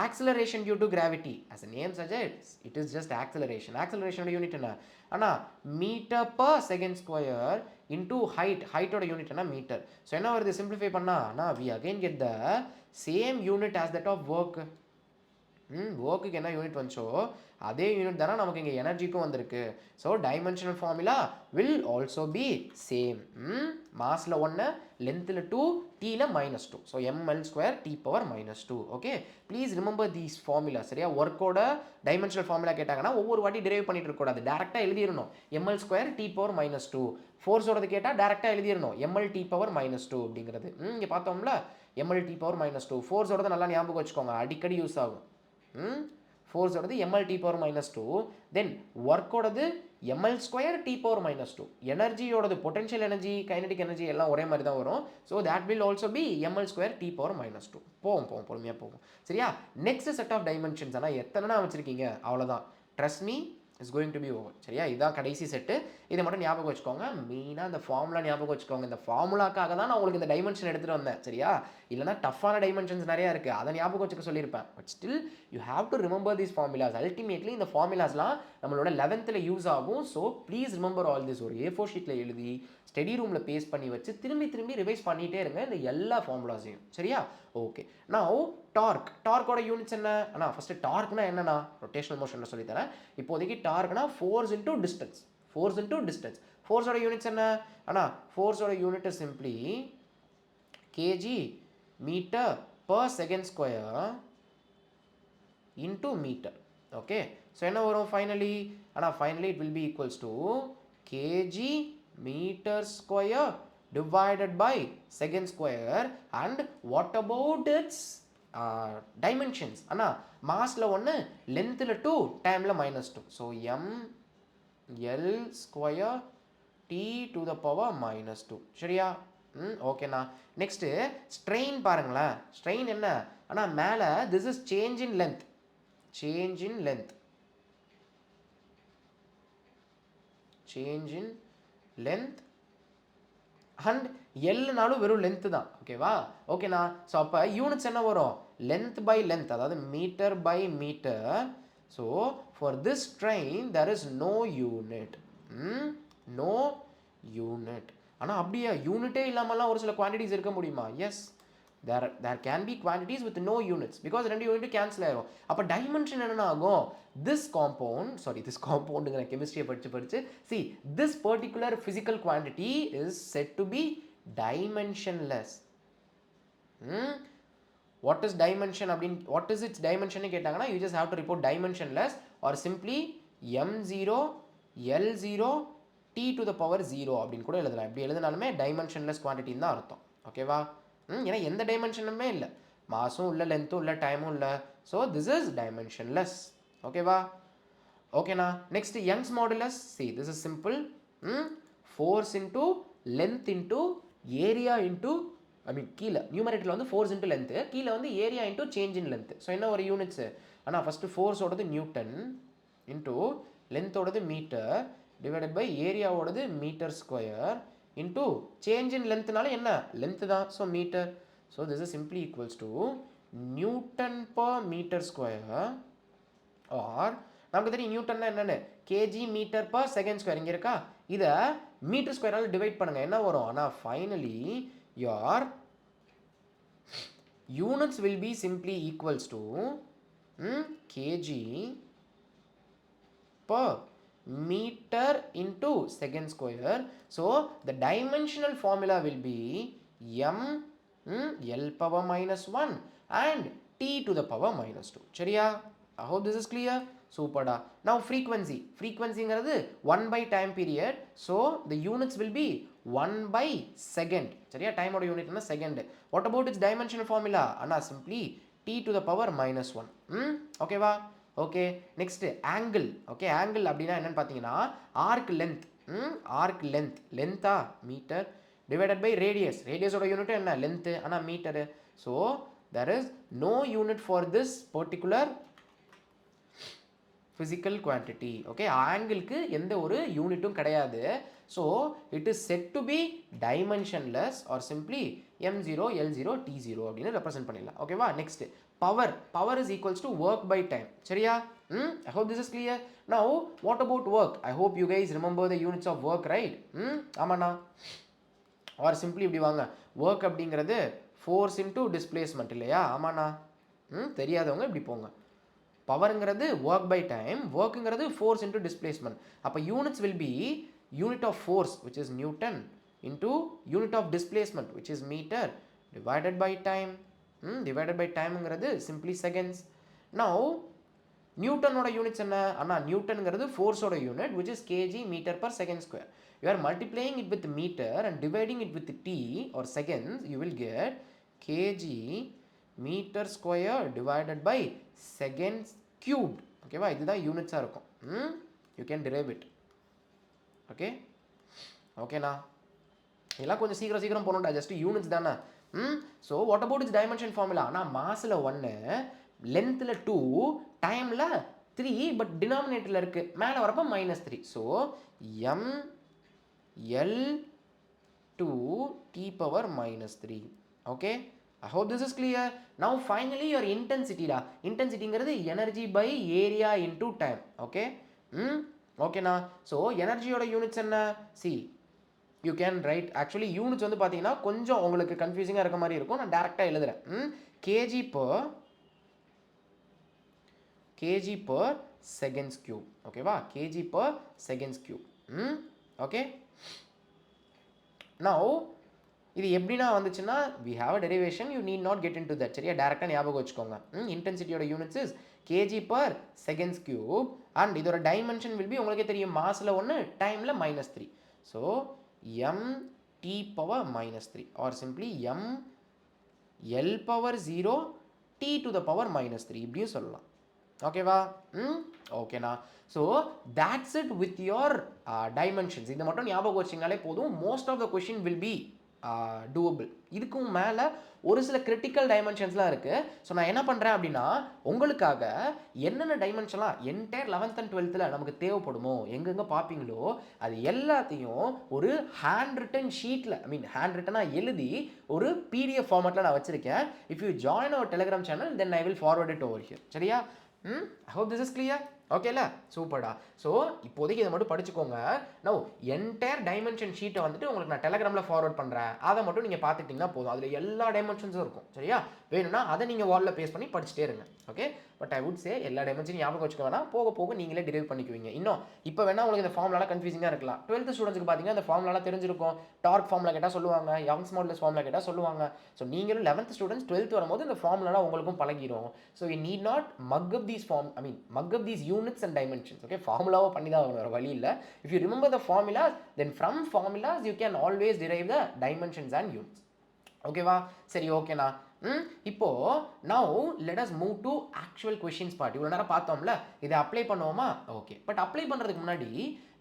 Acceleration due to gravity, as the name suggests, it is just acceleration. Acceleration oda unit என்ன? அண்ணா meter per second square into height. Height oda unit என்ன? Meter. So என்ன வருது? Simplify பண்ணா அண்ணா we again get the same unit as that of work. ஒர்க்குக்கு என்ன யூனிட் வந்துச்சோ அதே யூனிட் தானே நமக்கு இங்கே எனர்ஜிக்கும் வந்திருக்கு. So dimensional formula will also be same. மாஸில் 1, லென்த்தில் 2, டீயில் -2. So ml square T power -2. Okay, please remember these formula. சரியா, ஒர்க்கோட டைமென்ஷனல் ஃபார்முலா கேட்டாங்கன்னா ஒவ்வொரு வாட்டி டிரைவ் பண்ணிட்டு இருக்கக்கூடாது, டேரெக்டாக எழுதிடணும் ml ஸ்கொயர் டி பவர் -2. ஃபோர்ஸோடது கேட்டால் டேரெக்டாக எழுதிடணும் ml டி பவர் -2 அப்படிங்கிறது. இங்கே பார்த்தோம்ல ml டி பவர் -2. ஃபோர்ஸோடது நல்லா ஞாபகம் வச்சுக்கோங்க, அடிக்கடி யூஸ் ஆகும். ஃபோர்ஸோடது ml t power -2. தென் ஒர்க்கோடது ml ஸ்கொயர் t power -2. எனர்ஜியோடது பொட்டன்ஷியல் எனர்ஜி, கைனடிக் எனர்ஜி எல்லாம் ஒரே மாதிரி தான் வரும். So that will also be ml square t power -2. போவோம் பொறுமையாக போவோம். சரியா, நெக்ஸ்ட் செட் ஆஃப் டைமென்ஷன்ஸ். ஆனால் எத்தனைனா வச்சுருக்கீங்க அவ்வளோதான். Trust me, is going to be over. சரியா, இதுதான் கடைசி செட்டு. இதை மட்டும் ஞாபகம் வச்சுக்கோங்க. மெயினாக இந்த ஃபார்முலா ஞாபகம் வச்சுக்கோங்க. இந்த ஃபார்முலாக்காக தான் நான் உங்களுக்கு இந்த டைமென்ஷன் எடுத்துகிட்டு வந்தேன். சரியா, இல்லைனா டஃப்பான டைமென்ஷன்ஸ் நிறையா இருக்குது, அதை ஞாபகம் வச்சுக்க சொல்லியிருப்பேன். But still you have to remember these formulas. Ultimately இந்த ஃபார்முலாஸ்லாம் நம்மளோட 11th யூஸ் ஆகும். So please remember all this. ஒரு A4 ஷீட்டில் எழுதி ஸ்டடி ரூமில் பேஸ்ட் பண்ணி வச்சு திரும்பி ரிவைஸ் பண்ணிகிட்டே இருங்க இந்த எல்லா ஃபார்முலாஸையும். சரியா, ஓகே. நான் டார்க், டார்க்கோட யூனிட்ஸ் என்ன? அண்ணா ஃபஸ்ட்டு டார்க்னா என்னன்னா ரொட்டேஷனல் மோஷனில் சொல்லித்தரேன். இப்போதைக்கு டார்க்னா force into distance. Force into distance. ஃபோர்ஸோட யூனிட்ஸ் என்ன? அண்ணா ஃபோர்ஸோட unit simply KG metre per second square into metre. Okay, so என்ன வரும் ஃபைனலி? ஆனால் finally it will be equals to KG metre square divided by second square. And what about its dimensions? அண்ணா மாஸில் 1, லென்த்தில் 2, டைமில் -2. So ml square t to the power -2. சரியா, ஓகேண்ணா. நெக்ஸ்ட்டு ஸ்ட்ரெயின் பாருங்களேன். ஸ்ட்ரெயின் என்ன? அண்ணா மேலே this is change in length. Change in length. Change in length and எல்னாலும் வெறும் லென்த்து தான். ஓகேவா, ஓகேண்ணா. ஸோ அப்போ யூனிட்ஸ் என்ன வரும்? லென்த் பை லென்த், அதாவது metre by metre. So for this train there is no unit. No unit. ஆனால் அப்படியே யூனிட்டே இல்லாமல்லாம் ஒரு சில குவான்டிட்டிஸ் இருக்க முடியுமா? Yes, there can be quantities with no units because ரெண்டு யூனிட் கேன்சல் ஆயிரும். அப்போ டைமென்ஷன் என்ன ஆகும்? this compoundங்கிற கெமிஸ்ட்ரியை படிச்சு see this particular physical quantity is said to be dimensionless. what is dimension அப்படின் what is its dimension கேட்டாங்கன்னா you just have to report dimensionless or simply m0 l0 t to the power 0 அப்படின்னு கூட எழுதலாம். எப்படி எழுதினாலுமே dimensionless quantity தான் அர்த்தம். ஓகேவா, ஏன்னா எந்த டைமென்ஷனுமே இல்லை, மாஸும் இல்லை, லென்த்தும் இல்லை, டைமும் இல்லை. So this is dimensionless. ஓகேவா, ஓகேண்ணா. Next Young's modulus. See this is simple. Force into length into area into கீழே நியூமரேட்டரில் வந்து ஃபோர்ஸ் இன்டூ லென்த்து, கீழே வந்து area into change in length. So என்ன ஒரு யூனிட்ஸு? ஆனால் first ஃபோர்ஸோடது Newton into லென்த்தோடது metre divided by ஏரியாவோடது metre square into change in length நால என்ன? length தான். so meter. so this is simply equals to Newton per meter square or நமக்கு தெரியும் நியூட்டன்னா என்னன்னு, kg meter per second square. இங்கே இருக்கா, இதை மீட்டர் ஸ்கொயரால் டிவைட் பண்ணுங்க, என்ன வரும்? ஆனால் finally your units will be simply equals to kg per meter into second square. So the dimensional formula will be m l power -1 and t to the power -2. சரியா, I hope this is clear. சூப்பர்டா. now frequency. frequencyங்கிறது 1 by time period. so the units will be 1 by second. சரியா, டைமோட யூனிட் என்ன? Second. what about its dimensional formula? அண்ணா simply t to the power -1. ஓகேவா, okay. Next angle. Okay, angle அப்படின்னா என்னன்னு பார்த்தீங்கன்னா ஆர்க் லென்த். ஆர்க் லென்த்தா மீட்டர் டிவைடட் பை ரேடியஸ். ரேடியஸோட யூனிட் என்ன லென்த்து, ஆனால் metre. So there is no unit for this particular physical quantity. okay ஆங்கிளுக்கு எந்த ஒரு யூனிட்டும் கிடையாது. So it is set to be dimensionless or simply m0 l0 t0 அப்படின்னு ரெப்ரசென்ட் பண்ணிடலாம். ஓகேவா. Next power is equals to work by time. சரியா? I hope this is clear. Now what about work? I hope you guys remember the units of work, right? ஆமாண்ணா. ஆர் சிம்பிளி இப்படி வாங்க, ஒர்க் அப்படிங்கிறது ஃபோர்ஸ் இன்டூ டிஸ்பிளேஸ்மெண்ட் இல்லையா? ஆமாண்ணா. தெரியாதவங்க இப்படி போங்க. பவருங்கிறது ஒர்க் பை டைம், ஒர்க்குங்கிறது ஃபோர்ஸ் இன்டூ டிஸ்பிளேஸ்மெண்ட். அப்போ units will be unit of force which is Newton into unit of displacement which is metre divided by time. Divided by டைம்ங்கிறது சிம்பிளி செகண்ட்ஸ். நவ் நியூட்டனோட யூனிட்ஸ் என்ன அண்ணா? நியூட்டனுங்கிறது ஃபோர்ஸோட unit which is KG metre per second square. You are multiplying it with metre and dividing it with T or seconds. You will get KG metre square divided by seconds cubed. ஓகேவா? இதுதான் யூனிட்ஸாக இருக்கும். You can derive it. Okay ஓகேண்ணா. இதெல்லாம் கொஞ்சம் சீக்கிரம் போகணும்டா, ஜஸ்ட் யூனிட்ஸ் தானே. So what about its dimension formula? ஆனால் மாஸில் 1, லென்த்தில் 2, டைமில் 3, பட் டினாமினேட்டரில் இருக்குது, மேலே வரப்போ -3. So ml2 t⁻−3. Okay, I hope this is clear. Now finally your intensity da. Intensity is energy by area into time. Okay? Okay na. So energy oda units enna? See, you can write actually units வந்து பாத்தீங்கன்னா கொஞ்சம் உங்களுக்கு கன்ஃபியூசிங்கா இருக்க மாதிரி இருக்கும். நான் டைரக்டா எழுதுறேன். kg per seconds cube. Okay வா? kg per seconds cube. Okay? Now இது எப்படினா வந்துச்சுன்னா we have a derivation, you need not get into that. சரியா? டைரக்டா ஞாபகம் வச்சுக்கோங்க. இன்டென்சிட்டியோட units is kg per seconds cube and இதோட டைமென்ஷன் will be உங்களுக்கே தெரியும், மாஸ்ல 1, டைம்ல -3. so m t⁻−3 or simply m l⁻0 t to the power -3 இப்படியும் சொல்லலாம். ஓகேவா? ஓகேண்ணா. So that's it with your dimensions. இதை மட்டும் ஞாபகம் வச்சிங்கனாலே போதும். Most of the question will be doable. இதுக்கும் மேலே ஒரு சில கிரிட்டிக்கல் டைமென்ஷன்ஸ்லாம் இருக்குது. ஸோ நான் என்ன பண்ணுறேன் அப்படின்னா, உங்களுக்காக என்னென்ன டைமென்ஷன்லாம் என்டையர் 11th and 12th நமக்கு தேவைப்படுமோ, எங்கெங்கே பார்ப்பீங்களோ அது எல்லாத்தையும் ஒரு ஹேண்ட் ரிட்டன் ஷீட்டில், ஹேண்ட் ரிட்டனாக எழுதி ஒரு PDF ஃபார்மேட்டில் நான் வச்சுருக்கேன். If you join our Telegram channel then I will forward it over here. சரியா? I hope this is clear. ஓகேல? சூப்பர்டா. ஸோ இப்போதைக்கு இதை மட்டும் படிச்சுக்கோங்க. நவ் என்டையர் டைமென்ஷன் ஷீட்டை வந்துட்டு உங்களுக்கு நான் டெலிகிராமில் ஃபார்வர்ட் பண்ணுறேன். அதை மட்டும் நீங்கள் பார்த்துட்டிங்கன்னா போதும். அதில் எல்லா டைமென்ஷன்ஸும் இருக்கும். சரியா? வேணும்னா அதை நீங்கள் வாலில் பேஸ் பண்ணி படிச்சுட்டே இருங்க. Okay, but I would say எல்லா டைமென்ஷனும் ஞாபகம் வச்சுக்க வேணா, போக போக நீங்களே டிரைவ் பண்ணிக்குவீங்க. இன்னும் இப்போ வேணா உங்களுக்கு இந்த ஃபார்முலாலாம் கன்ஃபியூசிங்காக இருக்கலாம். 12th ஸ்டூடெண்ட்ஸ்க்கு பார்த்தீங்கன்னா இந்த ஃபார்முலாலாம் தெரிஞ்சிருக்கும். டார்க் ஃபார்முலா கேட்டால் சொல்லுவாங்க, யங்ஸ் மாடுலஸ் ஃபார்முலா கேட்டால் சொல்லுவாங்க. ஸோ நீங்களும் 11th ஸ்டூடெண்ட்ஸ் 12th வரும்போது இந்த ஃபார்முலாலாம் உங்களுக்கும் பழகிடும். So you need not mug up these units and dimensions. Okay, formula பண்ணி தான் வர வழி இல்ல. If you remember the formulas, then from formulas you can always derive the dimensions and units. ஓகேவா? சரி, ஓகேண்ணா. இப்போ now let us move to actual questions part. இவ்வளோ நேரம் பார்த்தோம்ல, இதை அப்ளை பண்ணுவோமா? ஓகே, பட் அப்ளை பண்ணுறதுக்கு முன்னாடி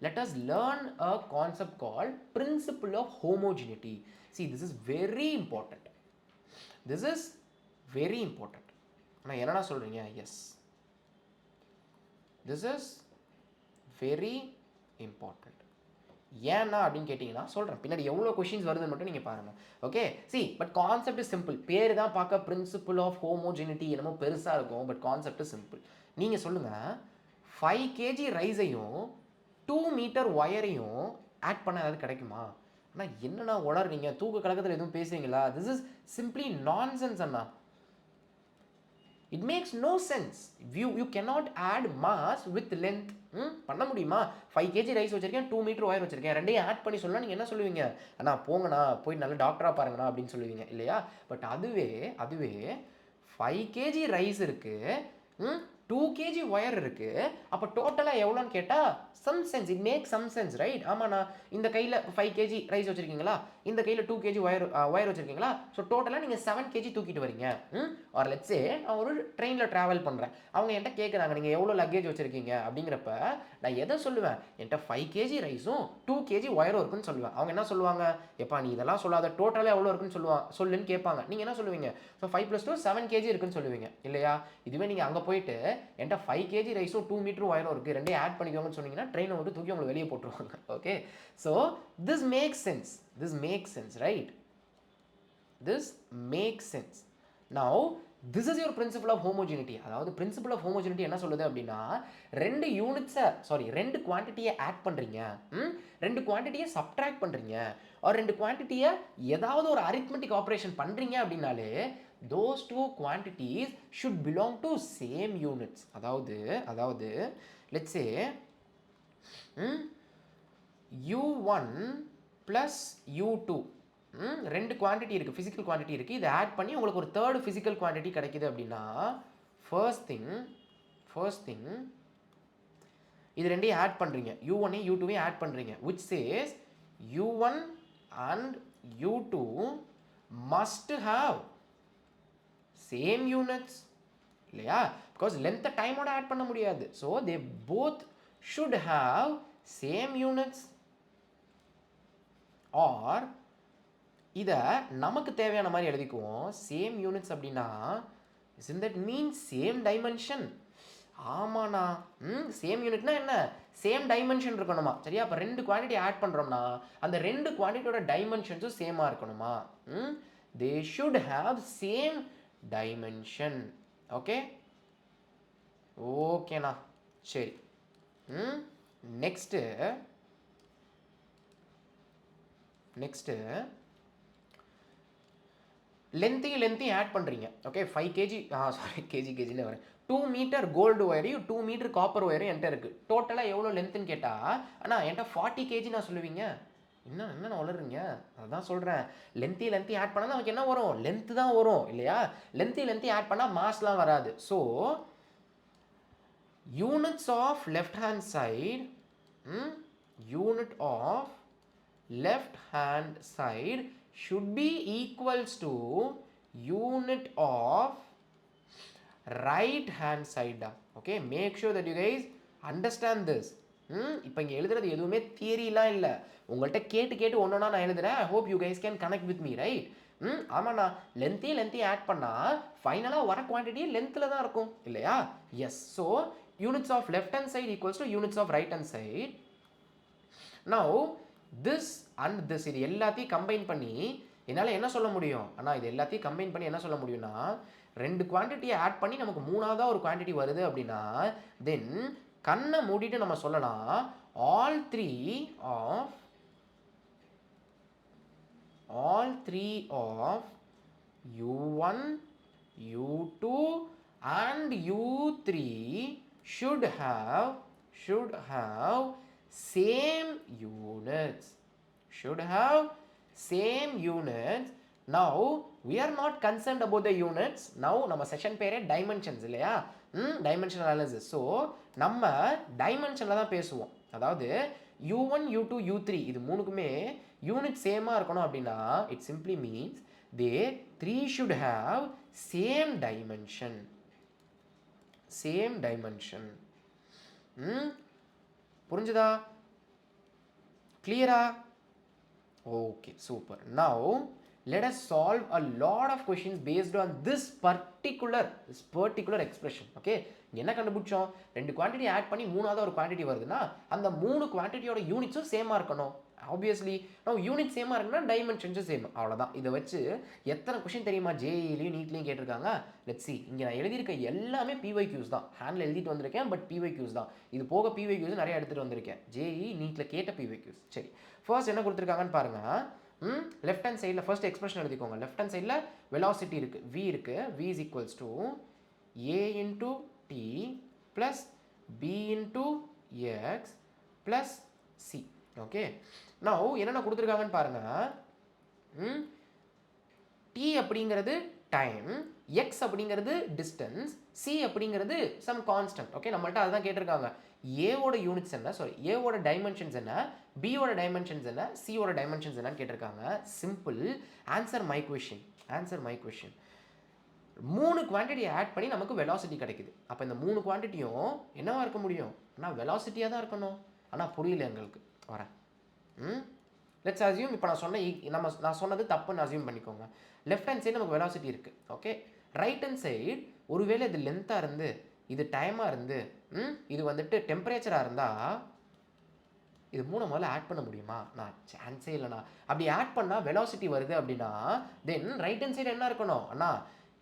let us learn a concept called principle of homogeneity. See, this is very important. This is very important. ஆனால் என்னடா சொல்கிறீங்க? Yes, this is very important. ஏன்னா அப்படின்னு கேட்டிங்கன்னா சொல்கிறேன், பின்னாடி எவ்வளோ கொஷின்ஸ் வருதுன்னு மட்டும் நீங்கள் பாருங்கள். Okay, C, but concept is simple. பேர் தான் பார்க்க பிரின்சிபிள் ஆஃப் ஹோமோஜெனிட்டி என்னமோ பெருசாக இருக்கும், பட் கான்செப்ட் இஸ் சிம்பிள். நீங்கள் சொல்லுங்கள், 5 kg ரைஸையும் 2 மீட்டர் ஒயரையும் ஆட் பண்ண ஏதாவது கிடைக்குமா? ஆனால் என்னன்னா உளறீங்க, தூக்க கலக்கத்தில் எதுவும் பேசுவீங்களா? This is simply nonsense Anna. It makes no sense. You cannot add mass with length. பண்ண முடியுமா? 5 kg ரைஸ் வச்சிருக்கேன், 2 மீட்டர் ஒயர் வச்சிருக்கேன், ரெண்டையும் ஆட் பண்ணி சொன்னா நீங்கள் என்ன சொல்லுவீங்க? அண்ணா போங்கண்ணா, போய் நல்ல டாக்டராக பாருங்கண்ணா அப்படின்னு சொல்லுவீங்க இல்லையா? பட் அதுவே 5 kg ரைஸ் இருக்குது, 2 kg ஒயர் இருக்குது, அப்போ டோட்டலாக எவ்வளோன்னு கேட்டால் some sense, it make some sense, right? ஆமாண்ணா, இந்த கையில் 5 kg ரைஸ் வச்சுருக்கீங்களா, இந்த கையில் 2 kg ஒயர் வச்சுருக்கீங்களா, ஸோ டோட்டலாக நீங்கள் 7 kg தூக்கிட்டு வரீங்க. ஒரு லெட்ஸே நான் ஒரு ட்ரெயினில் ட்ராவல் பண்ணுறேன், அவங்க என்கிட்ட கேட்குறாங்க நீங்கள் எவ்வளோ லக்கேஜ் வச்சுருக்கீங்க அப்படிங்கிறப்ப நான் எதை சொல்லுவேன், என்கிட்ட 5 kg ரைஸும் 2 kg ஒயரும் இருக்குன்னு சொல்லுவேன். அவங்க என்ன சொல்லுவாங்க, எப்பா நீ இதெல்லாம் சொல்லாத, டோட்டலாக எவ்வளோ இருக்குன்னு சொல்லுன்னு கேட்பாங்க. நீங்கள் என்ன சொல்லுவீங்க, ஸோ 5 + 2 7 kg இருக்குன்னு சொல்லுவீங்க இல்லையா. இதுவே நீங்கள் அங்கே போயிட்டு என்கிட்ட 5 kg ரைஸும் 2 மீட்டர் ஒயரும் இருக்குது, ரெண்டையும் ஆட் பண்ணிக்கோங்கன்னு சொன்னீங்கன்னா ட்ரெயினை விட்டு தூக்கி உங்களை வெளியே போட்டுருவாங்க. Okay, so this makes sense, right? This makes sense. Now this is your principle of homogeneity. அதாவது principle of homogeneity என்ன சொல்லுது அப்படின்னா, ரெண்டு குவான்டிட்டியை ஆட் பண்ணுறீங்க, ரெண்டு குவான்டிட்டியை சப்ட்ராக்ட் பண்ணுறீங்க, ஒரு ரெண்டு குவான்டிட்டியை ஏதாவது ஒரு அரித்மெட்டிக் ஆப்ரேஷன் பண்ணுறீங்க அப்படின்னாலே those two quantities should belong to same units. அதாவது let's say u1 + u2 ரெண்டு குவான்டிட்டி இருக்குது, ஃபிசிக்கல் குவான்டிட்டி இருக்குது, இதை ஆட் பண்ணி உங்களுக்கு ஒரு தேர்டு ஃபிசிக்கல் குவான்டிட்டி கிடைக்குது அப்படின்னா ஃபர்ஸ்ட் திங் இது ரெண்டையும் ஆட் பண்ணுறீங்க, u1 u2 ஆட் பண்ணுறீங்க, which says u1 and u2 must have same units இல்லையா, பிகாஸ் லென்த்தை டைமோட ஆட் பண்ண முடியாது, so they both should have same units. Or இதை நமக்கு தேவையான மாதிரி எழுதிக்குவோம், சேம் யூனிட்ஸ் அப்படின்னா isn't that mean same dimension? ஆமாண்ணா, சேம் யூனிட்னா என்ன, சேம் டைமென்ஷன் இருக்கணுமா, சரியா. அப்போ ரெண்டு குவான்டிட்டி ஆட் பண்ணுறோம்னா அந்த ரெண்டு குவான்டிட்டியோட டைமென்ஷன்ஸும் சேமாக இருக்கணுமா, they should have same dimension. ஓகேண்ணா, சரி. நெக்ஸ்ட்டு லென்த்தையும் ஆட் பண்ணுறீங்க. ஓகே, 5 kg கேஜின்னு வரேன், 2 மீட்டர் கோல்டு ஒயரையும் 2 மீட்டர் காப்பர் ஒயரையும் என்கிட்ட இருக்குது. டோட்டலாக எவ்வளோ லென்த்துன்னு கேட்டால் ஆனால் என்கிட்ட 40 kg நான் சொல்லுவீங்க. என்ன வளருங்க, அதான் சொல்கிறேன், லென்த்தையும் ஆட் பண்ணால் நமக்கு என்ன வரும், லென்த்து தான் வரும் இல்லையா. லென்த்தையும் ஆட் பண்ணால் மாஸ்லாம் வராது. So units of left hand side, unit of left hand side should be equals to unit of right hand side. Okay, make sure that you guys understand this. இப்போ இங்கே எழுதுறது எதுவுமே தியரிலாம் இல்லை, உங்கள்கிட்ட கேட்டு ஒன்றுனா நான் எழுதுறேன். I hope you guys can connect with me, right? ஆமாண்ணா, லென்த்தையும் ஆட் பண்ணால் ஃபைனலாக வர குவான்டிட்டி லென்த்தில் தான் இருக்கும் இல்லையா. Yes, so units of left hand side equals to units of right hand side. Now this and this இது எல்லாத்தையும் கம்பைன் பண்ணி என்னால் என்ன சொல்ல முடியும், ஆனால் இது எல்லாத்தையும் கம்பைன் பண்ணி என்ன சொல்ல முடியும்னா, ரெண்டு குவான்டிட்டியை ஆட் பண்ணி நமக்கு மூணாவதாக ஒரு குவான்டிட்டி வருது அப்படின்னா தென் கண்ணை மூடிட்டு நம்ம சொல்லலாம் all three of u1 u2 and u3 should have same units. Now we are not concerned about the units. Now நம்ம செஷன் பேரே டைமென்ஷன்ஸ் இல்லையா, டைமென்ஷன் அனாலிசிஸ். ஸோ நம்ம டைமென்ஷனில் தான் பேசுவோம். அதாவது u1 u2 u3 இது மூணுக்குமே யூனிட் சேமாக இருக்கணும் அப்படின்னா it simply means they three should have same dimension. புரிஞ்சுதா, கிளியரா? Okay, super. Now let us solve a lot of questions based on this particular expression. Okay, என்ன கண்டுபிடிச்சோம், ரெண்டு குவான்டிட்டி ஆட் பண்ணி மூணாவது ஒரு குவான்டிட்டி வருதுன்னா அந்த மூணு குவான்டிட்டியோட யூனிட்ஸும் சேமாக இருக்கணும். ஆப்வியஸ்லி நம்ம யூனிட் சேமாக இருக்குன்னா டைமென்ஷன்ஸும் சேம், அவ்வளோதான். இதை வச்சு எத்தனை கொஸ்டின் தெரியுமா ஜேஇலையும் நீட்லையும் கேட்டிருக்காங்க. லெட்ஸ் see, இங்கே நான் எழுதியிருக்க எல்லாமே PYQs தான், ஹேண்டில் எழுதிட்டு வந்திருக்கேன், பட் PYQs தான். இது போக PYQs நிறைய எடுத்துகிட்டு வந்திருக்கேன், ஜேஇ நீட்டில் கேட்ட PYQs. சரி, ஃபர்ஸ்ட் என்ன கொடுத்துருக்காங்கன்னு பாருங்கள். லெஃப்ட் ஹேண்ட் சைடில் ஃபர்ஸ்ட் எக்ஸ்பிரஷன் எழுதிக்கோங்க. லெஃப்ட் ஹேண்ட் சைடில் வெலாசிட்டி இருக்குது, v இருக்குது, v is equals to a into t plus b into x plus c. Okay, now என்னென்ன கொடுத்துருக்காங்கன்னு பாருங்கள். t அப்படிங்கிறது டைம், x அப்படிங்கிறது டிஸ்டன்ஸ், c அப்படிங்கிறது சம் கான்ஸ்டன்ட். ஓகே, நம்மள்ட்ட அதுதான் கேட்டிருக்காங்க. ஏவோட யூனிட்ஸ் என்ன, சாரி ஏவோட டைமென்ஷன்ஸ் என்ன, பியோட டைமென்ஷன்ஸ் என்ன, சியோட டைமென்ஷன்ஸ் என்னன்னு கேட்டிருக்காங்க. Simple. Answer my question, answer my question. 3 குவான்டிட்டியை ஆட் பண்ணி நமக்கு வெலாசிட்டி கிடைக்குது. அப்போ இந்த 3 குவான்டிட்டியும் என்னவா இருக்க முடியும்? ஆனால் வெலாசிட்டியாக தான் இருக்கணும். ஆனால் புரியல எங்களுக்கு. வரேன். லெட்ஸ் அசியூம் இப்போ நான் சொன்னது தப்புன்னு அசியூம் பண்ணிக்கோங்க. லெஃப்ட் ஹேண்ட் சைடு நமக்கு வெலாசிட்டி இருக்குது. ஓகே, ரைட் ஹேண்ட் சைடு ஒருவேளை இது லென்த்தாக இருந்து, இது டைமாக இருந்து, இது வந்துட்டு டெம்பரேச்சராக இருந்தால் இது 3 முதல்ல ஆட் பண்ண முடியுமா? நான் சான்ஸே இல்லைண்ணா. அப்படி ஆட் பண்ணால் வெலாசிட்டி வருது அப்படின்னா தென் ரைட் ஹேண்ட் சைடு என்ன இருக்கணும் அண்ணா?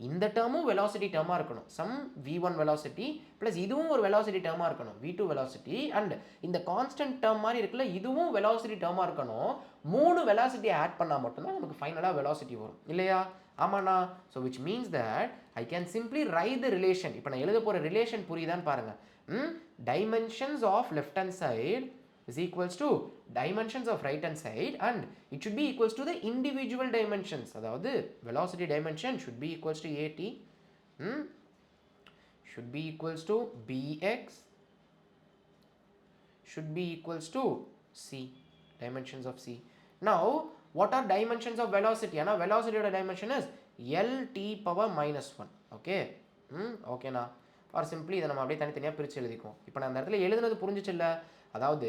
இந்த டேர்மும் வெலாசிட்டி டேர்மாக இருக்கணும். சம் v1 வெலாசிட்டி ப்ளஸ் இதுவும் ஒரு வெலாசிட்டி டேர்மாக இருக்கணும், v2 வெலாசிட்டி. அண்ட் இந்த கான்ஸ்டன்ட் டேர்ம் மாதிரி இருக்குல்ல, இதுவும் வெலாசிட்டி டேர்மாக இருக்கணும். 3 வெலாசிட்டியை ஆட் பண்ணால் மட்டும்தான் நமக்கு ஃபைனலாக வெலாசிட்டி வரும் இல்லையா? ஆமாண்ணா. So which means that I can simply write the relation. இப்போ நான் எழுத போகிற ரிலேஷன் புரியுதான்னு பாருங்கள். Dimensions of left hand side is equals to dimensions of right hand side, and it should be equals to the individual dimensions. அதாவது velocity dimension should be equals to at, should be equals to bx, should be equals to c, dimensions of c. Now what are dimensions of velocity? Ana velocity oda dimension is lt power minus 1. okay okay na, or simply இதை நம்ம அப்படியே தனித்தனியாக பிரித்து எழுதிக்குவோம். இப்போ நான் அந்த இடத்துல எழுதுனது புரிஞ்சிச்சு இல்லை? அதாவது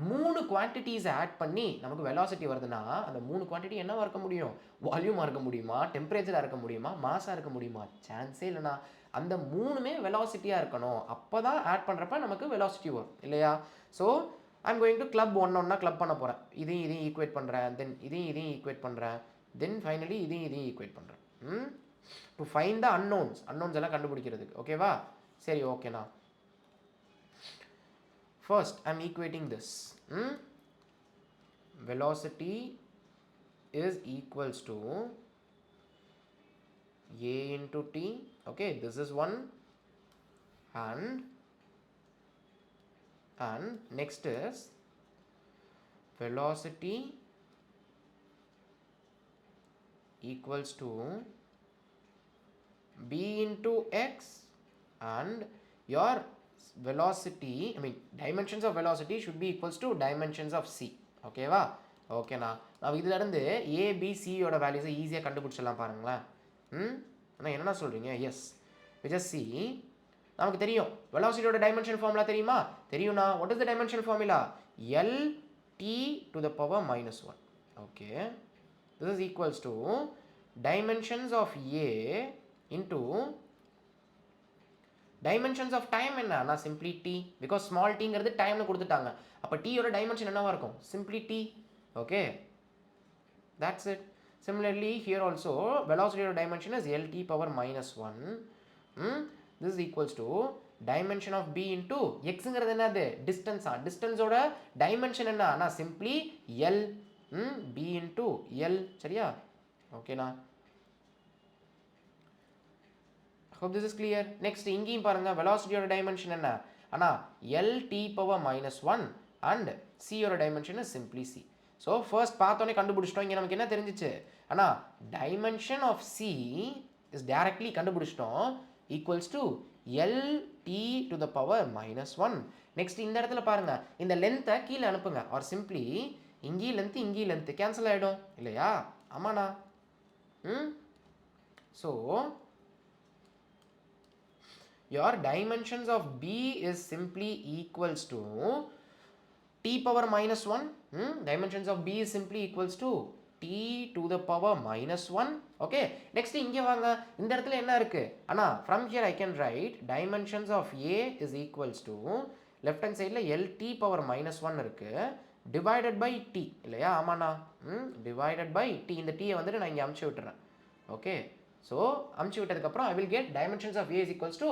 3 குவான்டிட்டிஸை ஆட் பண்ணி நமக்கு வெலாசிட்டி வருதுன்னா அந்த 3 குவான்டிட்டி என்னவா இருக்க முடியும்? வால்யூமாக இருக்க முடியுமா, டெம்பரேச்சராக இருக்க முடியுமா, மாஸாக இருக்க முடியுமா? சான்ஸே இல்லைண்ணா. அந்த 3மே வெலாசிட்டியாக இருக்கணும். அப்போ தான் ஆட் பண்ணுறப்ப நமக்கு வெலாசிட்டி வரும் இல்லையா? So I'm going to club ஒன்றா கிளப் பண்ண போகிறேன். இதையும் ஈக்குவேட் பண்ணுறேன், தென் இதையும் ஈக்குவேட் பண்ணுறேன், தென் ஃபைனலி இதையும் ஈக்குவேட் பண்ணுறேன். டு ஃபைண்ட் த அன்னோன்ஸ் எல்லாம் கண்டுபிடிக்கிறதுக்கு. ஓகேவா? சரி, ஓகேண்ணா. First, I am equating this. Velocity is equals to a into t. Okay, this is one. And next is velocity equals to b into x, and your velocity, I mean dimensions of velocity should be equals to dimensions of c. ஓகேவா? ஓகேண்ணா. நான் இதில் இருந்து a b c யோட வேல்யூஸை ஈஸியாக கண்டுபிடிச்சிடலாம் பாருங்களேன். ஆனால் என்னென்ன சொல்கிறீங்க? எஸ், just see, நமக்கு தெரியும் வெலாசிட்டியோட டைமென்ஷன் ஃபார்முலா தெரியுமா? தெரியும்ண்ணா. What is the dimension formula? l t to the power minus 1. Okay, this is equals to dimensions of a into dimensions of time என்ன? நான் simply t, because small tங்கிறது டைம்னு கொடுத்துட்டாங்க. அப்போ t யோட டைமென்ஷன் என்னவா இருக்கும்? simply t. okay, that's it. Similarly here also velocity யோட dimension is lt power minus 1. This is equals to dimension of b into xங்கிறது என்னது? distance. distance ஓட dimension என்ன? நான் simply l, b into l. சரியா? ஓகேண்ணா. hope this is clear. next இங்கேயும் பாருங்க, velocity ஓட dimension என்ன? அண்ணா lt power minus 1 and c யோட dimension is simply c. so first பார்த்தோன்னே கண்டுபிடிச்சிட்டோம். இங்கே நமக்கு என்ன தெரிஞ்சிச்சு? அண்ணா dimension of c is directly கண்டுபிடிச்சிட்டோம், equals to lt to the power minus 1. next இந்த இடத்துல பாருங்க, இந்த லென்த்தை கீழே அனுப்புங்க, or simply இங்கேயும் லென்த்து கேன்சல் ஆகிடும் இல்லையா? ஆமாண்ணா. so your dimensions of b is simply equals to t power minus 1. Dimensions of b is simply equals to t to the power minus 1. okay, next இங்கே வாங்க, இந்த இடத்துல என்ன இருக்கு? அண்ணா from here I can write dimensions of a is equals to left hand sideல lt power minus 1 இருக்கு, divided by t இல்லையா? ஆமாண்ணா. divided by t. இந்த t வந்துட்டு நான் இங்கே அமுச்சு விட்டுறேன். okay, so அமுச்சு விட்டதுக்கப்புறம் I will get dimensions of a is equals to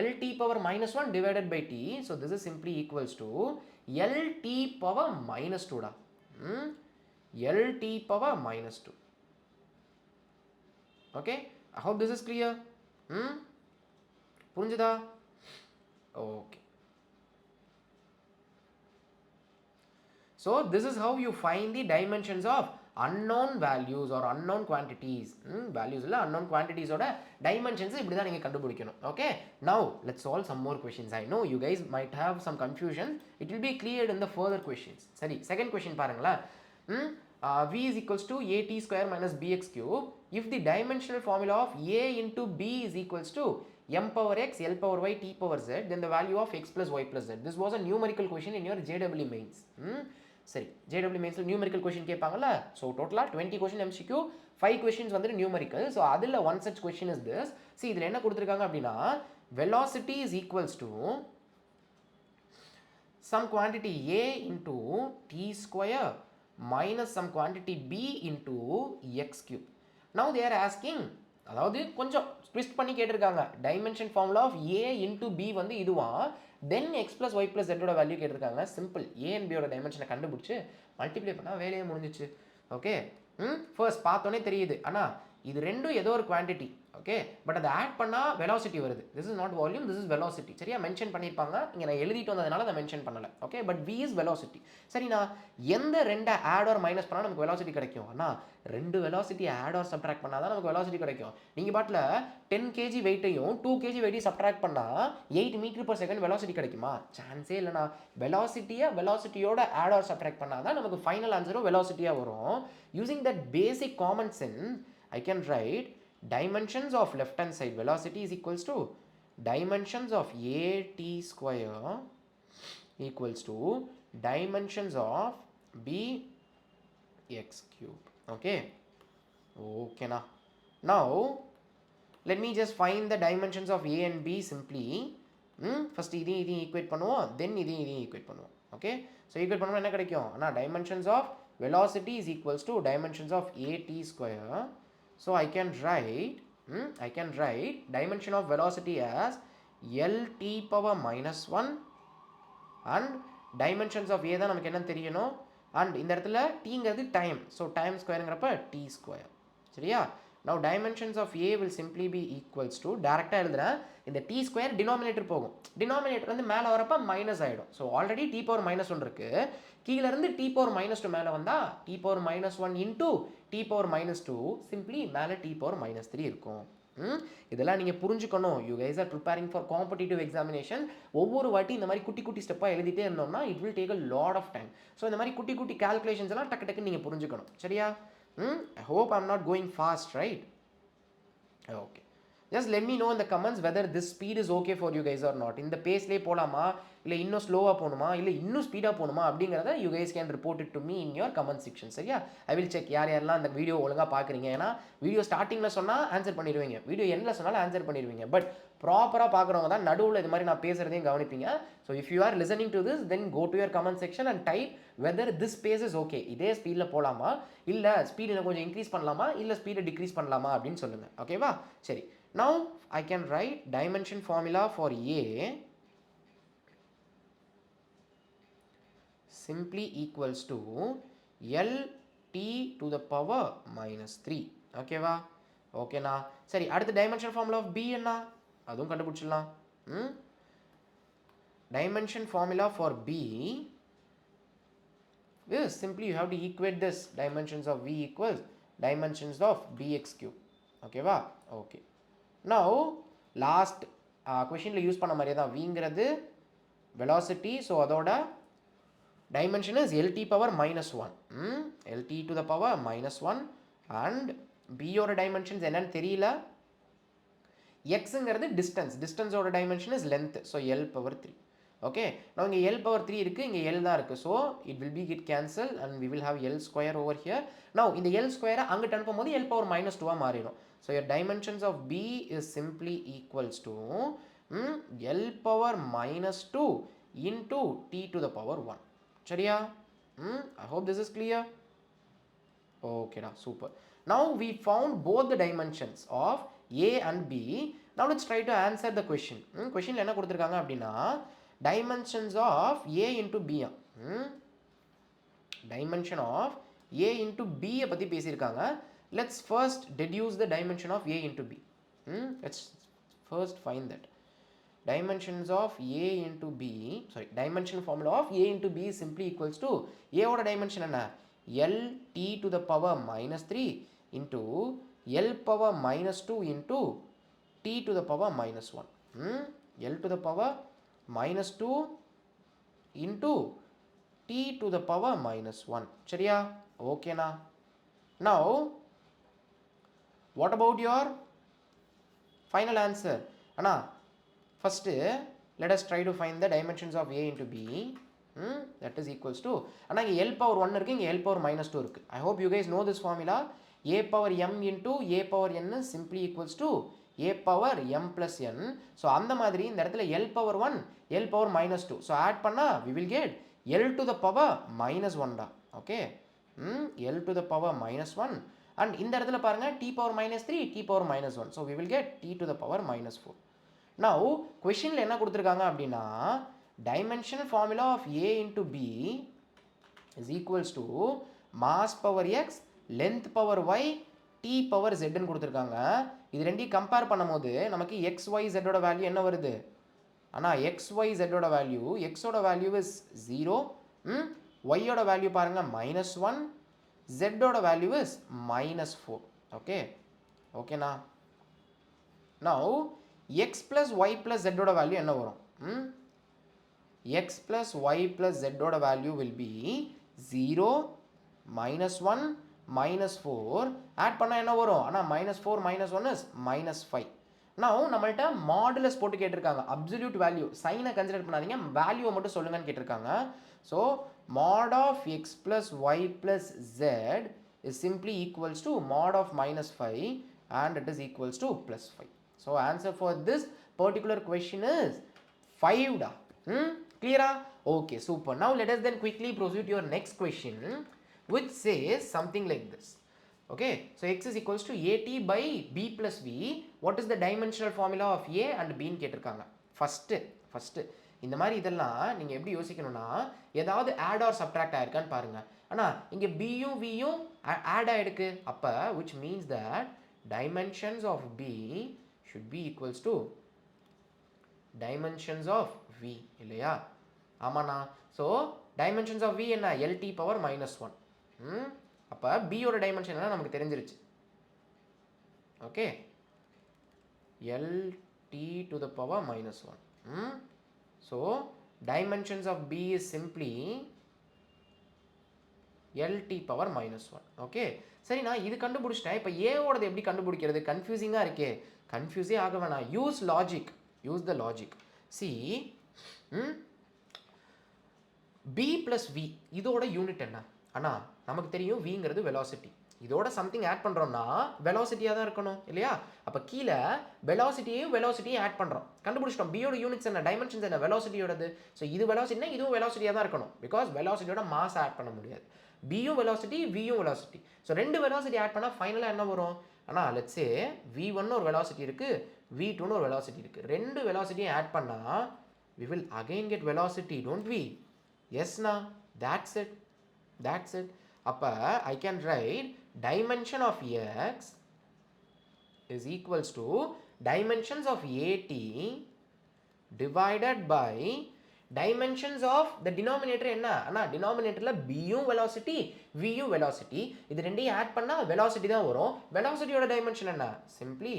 lt power minus 1 divided by t. so this is simply equals to lt power minus 2 டா. lt power minus 2. okay, I hope this is clear. புரிஞ்சுதா? okay, so this is how you find the dimensions of unknown values or unknown quantities, values இல்லை unknown quantities ஓட dimensions இப்படி தான் நீங்கள் கண்டுபிடிக்கணும். Okay, now let's solve some more questions. I know you guys might have some confusion. It will be cleared in the further questions. சரி, second question பாருங்களேன். V is equals to at square minus bx cube if the dimensional formula of a into b is equals to m power x, l power y, t power z, then the value of x plus y plus z. This was a numerical question in your JEE mains. சரி, JEE mains numerical question கேட்பாங்கல்ல. So total 20 question MCQ, 5 questions வந்து numerical. So அதில் one such question is this. See, இதில் என்ன கொடுத்திருக்காங்க அப்படின்னா velocity is equals to some quantity a into t square minus some quantity b into x cube. Now they are asking, அதாவது கொஞ்சம் twist பண்ணி கேட்டிருக்காங்க, dimension formula of a into b வந்து இதுவா, then x plus y plus z ஓட வேல்யூ கேட்டிருக்காங்க. சிம்பிள், a and b ஓட டைமென்ஷனை கண்டுபிடிச்சு மல்டிப்ளை பண்ணால் வேலையே முடிஞ்சிச்சு. ஓகே, ஃபர்ஸ்ட் பார்த்தோன்னே தெரியுது, ஆனால் இது ரெண்டும் ஏதோ ஒரு குவான்டிட்டி. ஓகே, பட் அதை ஆட் பண்ணால் வெலாசிட்டி வருது. This is not volume, this is velocity. சரியா, மென்ஷன் பண்ணியிருப்பாங்க, இங்கே நான் எழுதிட்டு வந்ததுனால அதை மென்ஷன் பண்ணலை. Okay, but v is velocity. சரி, நான் எந்த ரெண்டை ஆட் ஆர் மைனஸ் பண்ணால் நமக்கு வெலாசிட்டி கிடைக்கும்? ஆனால் ரெண்டு வெலாசிட்டி ஆட் ஆர் சப்ட்ராக்ட் பண்ணால் தான் நமக்கு வெலாசிட்டி கிடைக்கும். நீங்கள் பாட்டில் 10 kg வெயிட்டையும் 2 kg வெயிட்டையும் சப்ட்ராக்ட் பண்ணால் 8 மீட்டர் per செகண்ட் வெலாசிட்டி கிடைக்குமா? சான்ஸே இல்லைண்ணா. வெலாசிட்டியோட ஆட் ஆர் சப்ட்ராக்ட் பண்ணால் தான் நமக்கு ஃபைனல் ஆன்சரும் வெலாசிட்டியாக வரும். Using that basic common sense, I can write dimensions of left hand side velocity is equals to dimensions of at square equals to dimensions of bx cube. Okay, now let me just find the dimensions of a and b simply. First இதையும் equate பண்ணுவோம், then இதையும் equate பண்ணுவோம். Okay, so equate பண்ணுவோம் என்ன கிடைக்கும்? dimensions of velocity is equals to dimensions of at square. So I can write dimension of velocity as lt power minus 1 and dimensions of a தான் நமக்கு என்ன தெரியணும், and இந்த இடத்துல tங்கிறது time, so time squareங்கிறப்ப t square. சரியா, now dimensions of a will simply be equals to, டைரக்டாக எழுதுறேன், இந்த t square denominator போகும், denominator வந்து மேலே வரப்ப மைனஸ் ஆகிடும். So already t power minus 1 இருக்கு, கீழே இருந்து t power minus 2 மேலே வந்தால் t power minus 1 into t power minus 2 சிம்பிளி மேலே t power minus 3 இருக்கும். இதெல்லாம் நீங்கள் புரிஞ்சுக்கணும். You guys are preparing for competitive examination. ஒவ்வொரு வாட்டி இந்த மாதிரி குட்டி குட்டி ஸ்டெப்பாக எழுதிட்டே இருந்தோம்னா it will take a lot of time. So இந்த மாதிரி குட்டி குட்டி கால்குலேஷன்ஸ் எல்லாம் டக்கு டக்குன்னு நீங்கள் புரிஞ்சுக்கணும். சரியா, I hope I'm not going fast, right? Okay, just let me know in the comments whether this speed is okay for you guys or not. இந்த பேஸ்லேயே போகலாமா, இல்லை இன்னும் ஸ்லோவாக போகணுமா, இல்லை இன்னும் ஸ்பீடாக போகணுமா அப்படிங்கிறத you guys can report it to me in your comment section. சரியா, I will check யாரெல்லாம் அந்த வீடியோ ஒழுங்காக பார்க்குறீங்க. ஏன்னா வீடியோ ஸ்டார்டிங்கில் சொன்னால் ஆன்சர் பண்ணிடுவீங்க, வீடியோ எண்டில் சொன்னாலும் ஆன்சர் பண்ணிடுவீங்க, பட் ப்ராப்பராக பார்க்குறவங்க தான் நடுவில் இது மாதிரி நான் பேசுகிறதையும் கவனிப்பீங்க. So if you are listening to this, then go to your comment section and type whether this pace is okay, இதே ஸ்பீடில் போகலாமா, இல்லை ஸ்பீடில் கொஞ்சம் இன்க்ரீஸ் பண்ணலாமா, இல்லை ஸ்பீடை டிக்ரீஸ் பண்ணலாமா அப்படின்னு சொல்லுங்கள். ஓகேவா, சரி. Now I can write dimension formula for a simply equals to lt to the power minus 3. ஓகேவா, ஓகேண்ணா. சரி, அடுத்த dimension formula of b என்ன, அதுவும் கண்டுபிடிச்சிடலாம். Dimension formula for b is simply you have to equate this, dimensions of v equals dimensions of bx cube. ஓகேவா, ஓகே. Now last questionல யூஸ் பண்ண மாதிரியே தான், vங்கிறது velocity, ஸோ அதோட dimension is lt power minus 1, lt to the power minus 1, and b ஓட dimensions என்னன்னு தெரியல, xங்கிறது distance ஓட dimension is length, so l power 3. Okay, நான் இங்கே l power 3 இருக்குது, இங்கே l தான் இருக்குது, so it will be get cancel and we will have l square over here. Now இந்த l ஸ்கொயரை அங்கிட்டு அனுப்பும்போது l power minus 2 மாறிடும். So your dimensions of b is simply equals to l power minus 2 into t to the power 1. சரியா, I hope this is clear. Okay, super. Now we found both the dimensions of a and b. Now let's try to answer the question. Questionல என்ன கொடுத்திருக்காங்க அப்படின்னா dimensions of a into b. Dimension of a into b பற்றி பேசியிருக்காங்க. Let's first deduce the dimension of a into b. Let's first find that. Dimensions of a into b, sorry, dimension formula of a into b is simply equals to a ஓட dimension என்ன, L t to the power minus 3 into L power minus 2 into t to the power minus 1. L to the power minus 2 into t to the power minus 1. சரியா? ஓகேனா? Now, what about your final answer? Anna, first let us try to find the dimensions of A into B. That is equals to, Anna, L power 1 இருக்கு, L power minus 2 இருக்கு. I hope you guys know this formula. A power m into A power n is simply equals to A power m plus n. So அந்த மாதிரி இந்த இடத்துல L power 1, L power minus 2. So add பண்ணா we will get L to the power minus 1 da. Okay. L to the power minus 1. And இந்த இடத்துல பாருங்க t power minus 3, t power minus 1. So we will get t to the power minus 4. Now questionல என்ன கொடுத்திருக்காங்க அப்படின்னா dimension formula of A into B is equals to mass power x, length power y, t power z ன்னு கொடுத்திருக்காங்க. இது ரெண்டையும் கம்பேர் பண்ணும்போது நமக்கு x y z ஓட வேல்யூ என்ன வருது? ஆனா x y z ஓட வேல்யூ, x ஓட வேல்யூ is 0, y ஓட வேல்யூ பாருங்க -1, z ஓட வேல்யூ is -4. ஓகே ஓகேனா? Now x plus y plus z ஓட வேல்யூ என்ன வரும்? x plus y plus z ஓட வேல்யூ will be 0, -1, -4. ஆட் பண்ணா என்ன வரும்? ஆனா -4 -1 is -5. Now நம்மள்ட்ட மாடுலஸ் போட்டு கேட்டிருக்காங்க. அப்சல்யூட் வேல்யூ, சைனை கன்சிடர் பண்ணாதீங்க, வேல்யூவை மட்டும் சொல்லுங்கன்னு கேட்டிருக்காங்க. So mod of x plus y plus z is simply equals to mod of -5 and it is equals to +5. So answer for this particular question is 5 da. Clear? Okay, super. Now let us then quickly proceed to your next question, which says something like this. Okay, so x is equals to at by b plus v. What is the dimensional formula of a and b ன்னு கேட்டிருக்காங்க. ஃபர்ஸ்ட் இந்த மாதிரி இதெல்லாம் நீங்க எப்படி யோசிக்கணும்னா ஏதாவது ஆட் ஆர் சப்ட்ராக்ட் ஆயிருக்கான்னு பாருங்க. ஆனா இங்க b யும் v யும் ஆட் ஆயிருக்கு. அப்ப which means that dimensions of b should be equals to dimensions of v இல்லையா? ஆமாண்ணா. ஸோ dimensions of v என்ன? lt power -1. அப்போ b ஓட டைமென்ஷன் என்ன நமக்கு தெரிஞ்சிருச்சு. Okay, lt to the power -1. So dimensions of b is simply lt power -1. Okay, சரி, நான் இது கண்டுபிடிச்சிட்டேன். இப்போ a ஓடது எப்படி கண்டுபிடிக்கிறது? கன்ஃபியூசிங்காக இருக்கே. கன்ஃபியூஸே ஆக வேணாம். Use logic. Use the logic. C b plus v இதோட யூனிட் என்ன? அண்ணா நமக்கு தெரியும் vங்கிறது வெலாசிட்டி. இதோட சம்திங் ஆட் பண்ணுறோம்னா வெலாசிட்டியாக தான் இருக்கணும் இல்லையா? அப்போ கீழே வெலாசிட்டியும் ஆட் பண்ணுறோம். கண்டுபிடிச்சிட்டோம். பியோட யூனிட்ஸ் என்ன? டைமென்ஷன்ஸ் என்ன? வெலாசிட்டியோடது. ஸோ இது வெலாசிட்டினா இதுவும் வெலாசிட்டியாக தான் இருக்கணும். பிகாஸ் வெலாசிட்டியோட மாஸ் ஆட் பண்ண முடியாது. பியும் வெலாசிட்டி, வியும் வெலாசிட்டி. ஸோ ரெண்டு வெலாசிட்டி ஆட் பண்ணால் ஃபைனலாக என்ன வரும்? ஆனால் லெட்ஸே v1 ஒரு வெலாசிட்டி இருக்குது, v2 ஒரு வெலாசிட்டி இருக்குது. ரெண்டு வெலாசிட்டியும் ஆட் பண்ணால் we will again get velocity, don't we? Yes na, that's it. அப்போ I can write dimension of x is equals to dimensions of at divided by dimensions of the denominator என்ன? அண்ணா denominatorல bயும் velocity, vயும் velocity. இது ரெண்டையும் ஆட் பண்ணால் velocity தான் வரும். velocityயோட dimension என்ன? simply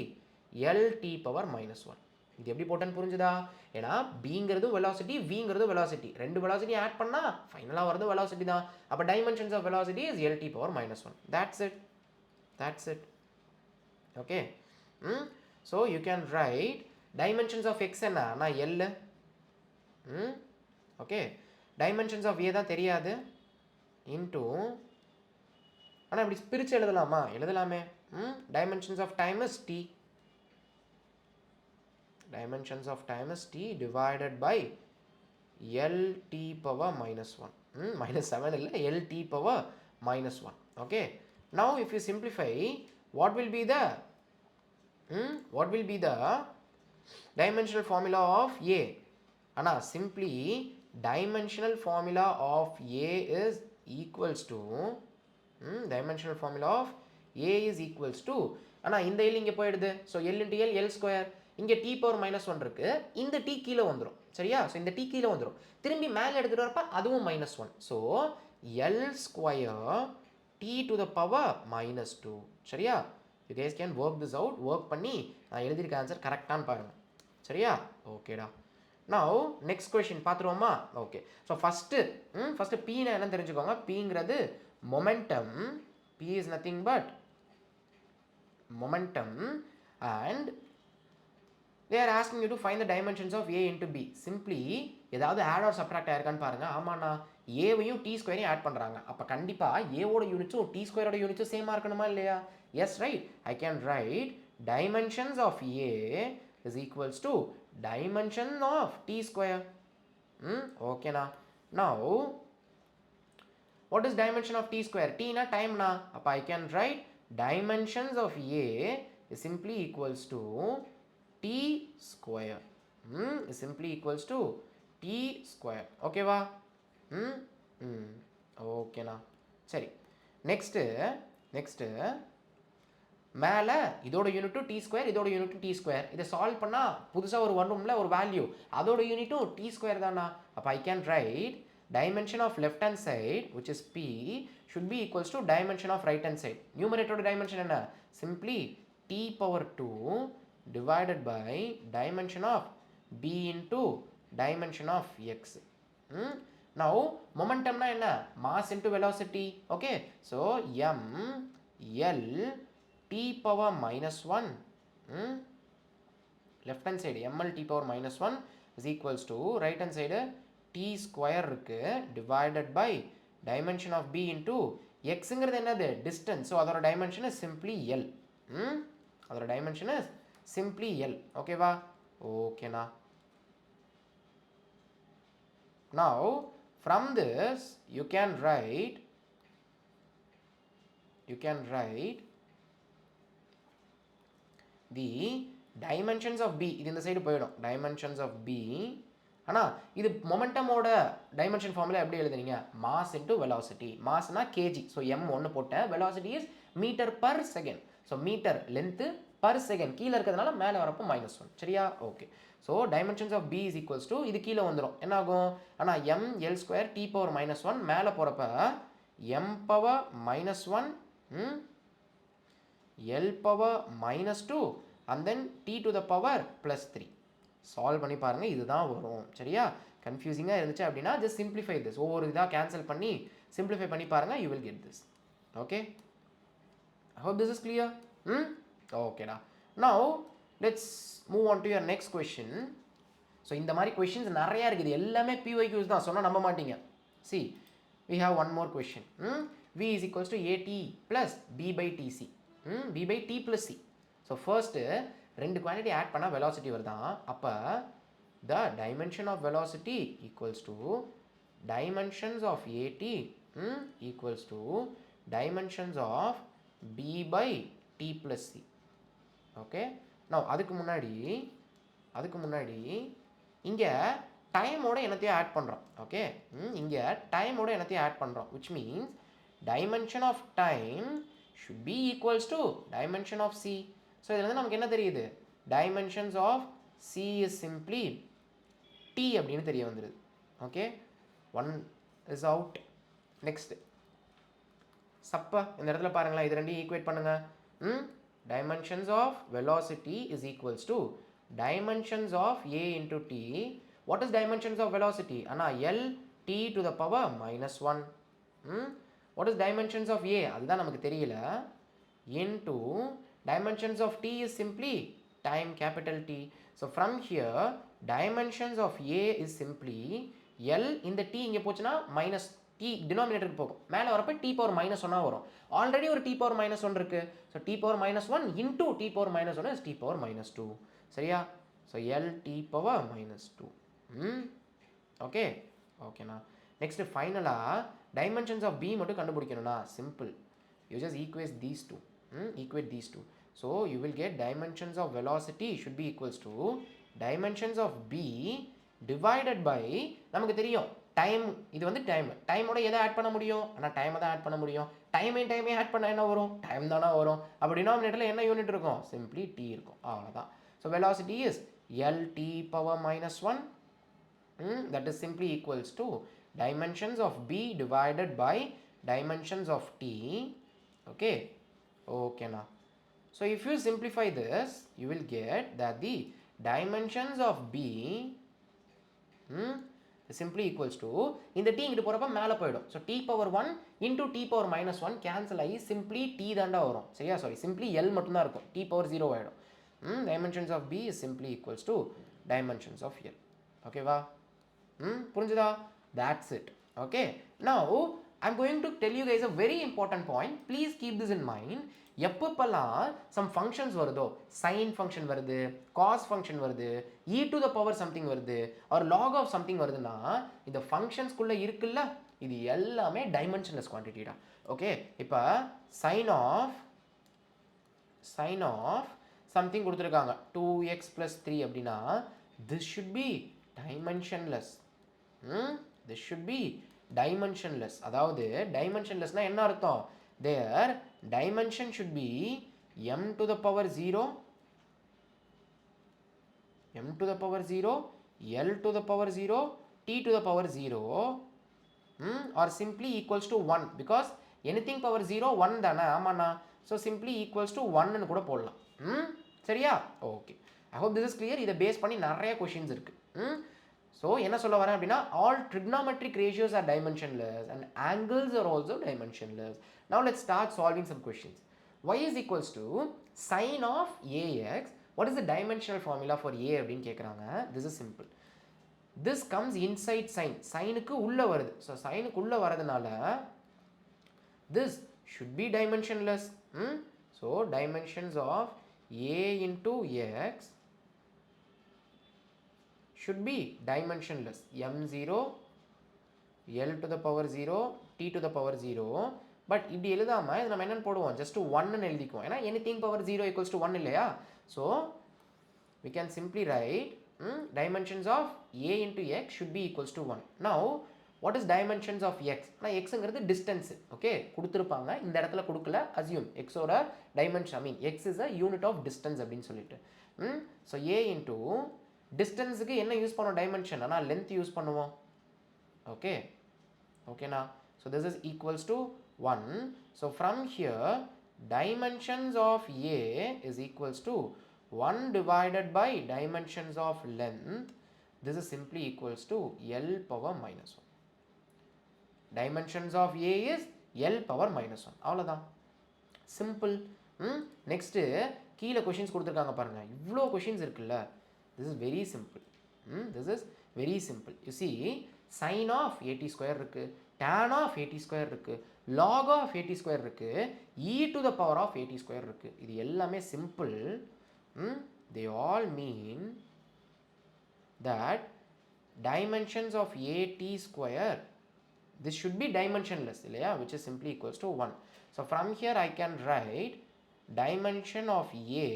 lt power -1. இது எப்படி போட்டேன்னு புரிஞ்சுதா? ஏன்னா பிங்கிறது வெலாசிட்டி, விங்கிறது வெலாசிட்டி. ரெண்டு வெலாசிட்டி ஆட் பண்ணா ஃபைனலாக வரது வெலாசிட்டி தான். அப்போ dimensions of velocity is lt power -1. That's it. Okay, so you can write dimensions of X என்ன? நான் L. Okay, dimensions of A தான் தெரியாது. இன்டூ, ஆனால் இப்படி பிரித்து எழுதலாமா? எழுதலாமே. Dimensions of time is T. Dimensions of time is t divided by lt power -1. -7 இல்லை, lt power -1. Okay, now if you simplify, what will be the dimensional formula of a? Anna, simply dimensional formula of a is equals to dimensional formula of a is equals to, ஆனால் இந்த எல் இங்கே போயிடுது. So L into L, L square. இங்கே t பவர் -1 இருக்குது, இந்த t கீழே வந்துடும். சரியா? ஸோ இந்த t கீழே வந்துடும். திரும்பி மேலே எடுத்துகிட்டு வரப்போ அதுவும் -1. So L square t to the power minus 2. சரியா? You guys can work this out. Work பண்ணி நான் எழுதியிருக்க ஆன்சர் கரெக்டான்னு பாருங்க. சரியா? ஓகேடா. Now next question பார்த்துருவோமா? ஓகே. ஸோ ஃபஸ்ட்டு Pனா என்ன தெரிஞ்சுக்கோங்க. Pங்கிறது momentum. P is nothing but momentum, and they are asking you to find the dimensions of A into B. Simply ஏதாவது add or subtract ஆயிருக்கான்னு பாருங்க. ஆமாண்ணா, ஏவையும் டி ஸ்கொயரையும் ஆட் பண்ணுறாங்க. அப்போ கண்டிப்பாக ஏவோட யூனிட்ஸும் டி ஸ்கொயரோட யூனிட்ஸும் சேமாக இருக்கணுமா இல்லையா? Yes, right. I can write dimensions of A is equals to dimension of T square. ஓகேண்ணா. Now what is dimension of t square? T na time na. அப்போ I can write dimensions of A is simply equals to t square. Is simply equals to t square. Okay va? Okay na. சரி, நெக்ஸ்ட்டு மேலே இதோட யூனிட்டும் டி ஸ்கொயர், இதோட யூனிட்டும் டி ஸ்கொயர். இதை சால்வ் பண்ணால் புதுசாக ஒரு வரும்ல ஒரு வேல்யூ, அதோட யூனிட்டும் டி ஸ்கொயர் தானா. அப்போ ஐ can right dimension of left hand side, which is p, should be equals to dimension of right hand side. Numerator dimension enna? Simply t power 2 divided by dimension of b into dimension of x. Now momentum na enna? Mass into velocity. Okay, so m l t power minus 1, left hand side ml t power minus 1 is equals to right hand side t square இருக்கு divided by dimension of b into xங்கிறது என்னது? distance. ஸோ அதோட dimension is simply l. அதோட dimension is simply l. ஓகேவா? ஓகேண்ணா. Now from this you can write the dimensions of b. இது இந்த சைடு போயிடும். dimensions of b. ஆனால் இது மொமெண்டமோட டைமென்ஷன் ஃபார்முலா எப்படி எழுதுறீங்க? Mass into velocity. மாஸ்னா கேஜி. ஸோ எம் ஒன்று போட்டேன். Velocity is metre per second. So metre length per second கீழே இருக்கிறதுனால மேலே வரப்போ -1. சரியா? Okay. So dimensions of P is equals to இது கீழே வந்துடும். என்ன ஆகும்? ஆனால் M L square T power -1 மேலே போகிறப்ப M power -1 L power -2 and then T to the power +3. Solve பண்ணி பாருங்கள், இதுதான் வரும். சரியா? கன்ஃபியூசிங்காக இருந்துச்சு அப்படின்னா ஜஸ்ட் சிம்பிளிஃபை திஸ். ஒவ்வொரு இதாக கேன்சல் பண்ணி சிம்பிளிஃபை பண்ணி பாருங்கள், you will get this. Okay, I hope this is clear. ஓகேடா. Now let's move on to your next question. So இந்த மாதிரி கொஷின்ஸ் நிறையா இருக்குது. எல்லாமே பிஒய்க்யூஸ் தான், சொன்னால் நம்ப மாட்டீங்க. C, we have one more question. V is equals to AT plus B by TC. B by T plus C. So first ரெண்டு குவான்டிட்டி ஆட் பண்ணால் வெலாசிட்டி வருதான். அப்போ the dimension of velocity equals to dimensions of AT equals to dimensions of B by T plus C. Okay, நான் அதுக்கு முன்னாடி இங்கே டைமோட என்னத்தையும் ஆட் பண்ணுறோம். ஓகே, இங்கே டைமோட என்னத்தையும் ஆட் பண்ணுறோம், which means dimension of time should be equals to dimension of C. So இதில் வந்து நமக்கு என்ன தெரியுது? Dimensions of C is simply T அப்படின்னு தெரிய வந்துடுது. Okay, one is out. Next சப்பா இந்த இடத்துல பாருங்களேன், இது ரெண்டையும் ஈக்குவேட் பண்ணுங்கள். Dimensions of velocity is equals to dimensions of a into t. What is dimensions of velocity? Anna l t to the power -1. What is dimensions of a? அதுதான் நமக்கு தெரியல. into dimensions of t is simply time, capital T. So from here dimensions of a is simply l. இந்த t இங்கே போச்சுன்னா minus t டினாமினேட்டருக்கு போகும். மேலே வரப்போ t பவர் -1 வரும். ஆல்ரெடி ஒரு t பவர் -1 இருக்கு. So t power -1 into t power -1 is t power -2. சரியா? So L T power -2. Okay, ஓகேண்ணா. நெக்ஸ்ட் ஃபைனலாக டைமென்ஷன்ஸ் ஆஃப் பி மட்டும் கண்டுபிடிக்கணும்னா simple. You just equate these two. So you will get dimensions of velocity should be equals to dimensions of P divided by நமக்கு தெரியும் டைம். இது வந்து டைமோட எதை ஆட் பண்ண முடியும்? ஆனால் டைமை தான் ஆட் பண்ண முடியும். டைமே ஆட் பண்ண என்ன வரும்? டைம் தானே வரும். அப்போ டினாமினேட்டரில் என்ன யூனிட் இருக்கும்? சிம்பிளி டி இருக்கும். அவ்வளோதான். So velocity is L t power -1. That is simply equals to dimensions of b divided by dimensions of t. Okay, okay now. So if you simplify this, you will get that the dimensions of b simply equals to, இந்த t இங்கிட்டு போகிறப்ப மேலே போயிடும். So t power 1 into t power -1 cancel ஆகி சிம்பிளி t தாண்டா வரும். சரியா? சாரி, சிம்பிளி l மட்டும்தான் இருக்கும். t பவர் 0 ஆகிடும். dimensions of b is simply equals to dimensions of l. ஓகேவா? புரிஞ்சுதா? That's it. Okay, now I'm going to tell you guys a very important point. Please keep this in mind. எப்பப்பெல்லாம் some functions வருதோ, sin function வருது, cos function வருது, e to the power something வருது, or log of something வருதுன்னா, இந்த functions குள்ள இருக்குல்ல, இது எல்லாமே dimensionless quantity டா. Okay, இப்போ sin of something கொடுத்துருக்காங்க 2x plus 3 அப்படின்னா, this should be dimensionless. This should be dimensionless. அதாவது dimensionlessனா என்ன அர்த்தம்? Their dimension should be m to the power 0, m to the power 0, l to the power 0, t to the power 0, or simply equals to 1, because anything power 0 1 தானே. ஆமாண்ணா. ஸோ simply equals to 1 கூட போடலாம். சரியா? Okay, I hope this is clear. இதை பேஸ் பண்ணி நிறைய கொஷின்ஸ் இருக்கு. ஸோ என்ன சொல்ல வரேன் அப்படின்னா, all trigonometric ratios are dimensionless and angles are also dimensionless. Now let's start solving some questions. Y is equals to sin of ax. What is the dimensional formula for a அப்படின்னு கேட்குறாங்க. This is simple. This comes inside sin. சைனுக்கு உள்ள வருது. ஸோ சைனுக்கு உள்ள வரதுனால this should be dimensionless. So dimensions of a into x should be dimensionless. m0, l to the power 0, t to the power 0. But இப்படி எழுதாமல் இது நம்ம என்னென்னு போடுவோம், ஜஸ்ட் 1ன்னு எழுதிக்குவோம். ஏன்னா எனிதிங் பவர் 0 ஈக்குவல்ஸ் டு 1 இல்லையா? So we can simply write dimensions of a into x should be equals to 1. Now what is dimensions of x? நான் xங்கிறது distance. ஓகே, கொடுத்துருப்பாங்க, இந்த இடத்துல கொடுக்கல, assume x ஓட dimension, I mean x is a unit of distance அப்படின்னு சொல்லிட்டு. ஸோ a into டிஸ்டன்ஸுக்கு என்ன யூஸ் பண்ணுவோம்? டைமென்ஷன். ஆனால் லென்த் யூஸ் பண்ணுவோம். ஓகே, ஓகேண்ணா. So this is equals to 1. So from here dimensions of a is equals to 1 divided by dimensions of length. This is simply equals to l power minus 1. Dimensions of a is l power minus 1. அவ்வளோதான், சிம்பிள். நெக்ஸ்ட்டு கீழே கொஷின்ஸ் கொடுத்துருக்காங்க பாருங்கள். இவ்வளோ கொஷின்ஸ் இருக்குல்ல. This is very simple. This is very simple. You see, sin of 80 square இருக்கு, tan of 80 square இருக்கு, log of 80 square இருக்கு, e to the power of 80 square இருக்கு. இது எல்லாமே simple. They all mean that dimensions of 80 square, this should be dimensionless இல்லையா, which is simply equals to 1. So from here I can write dimension of a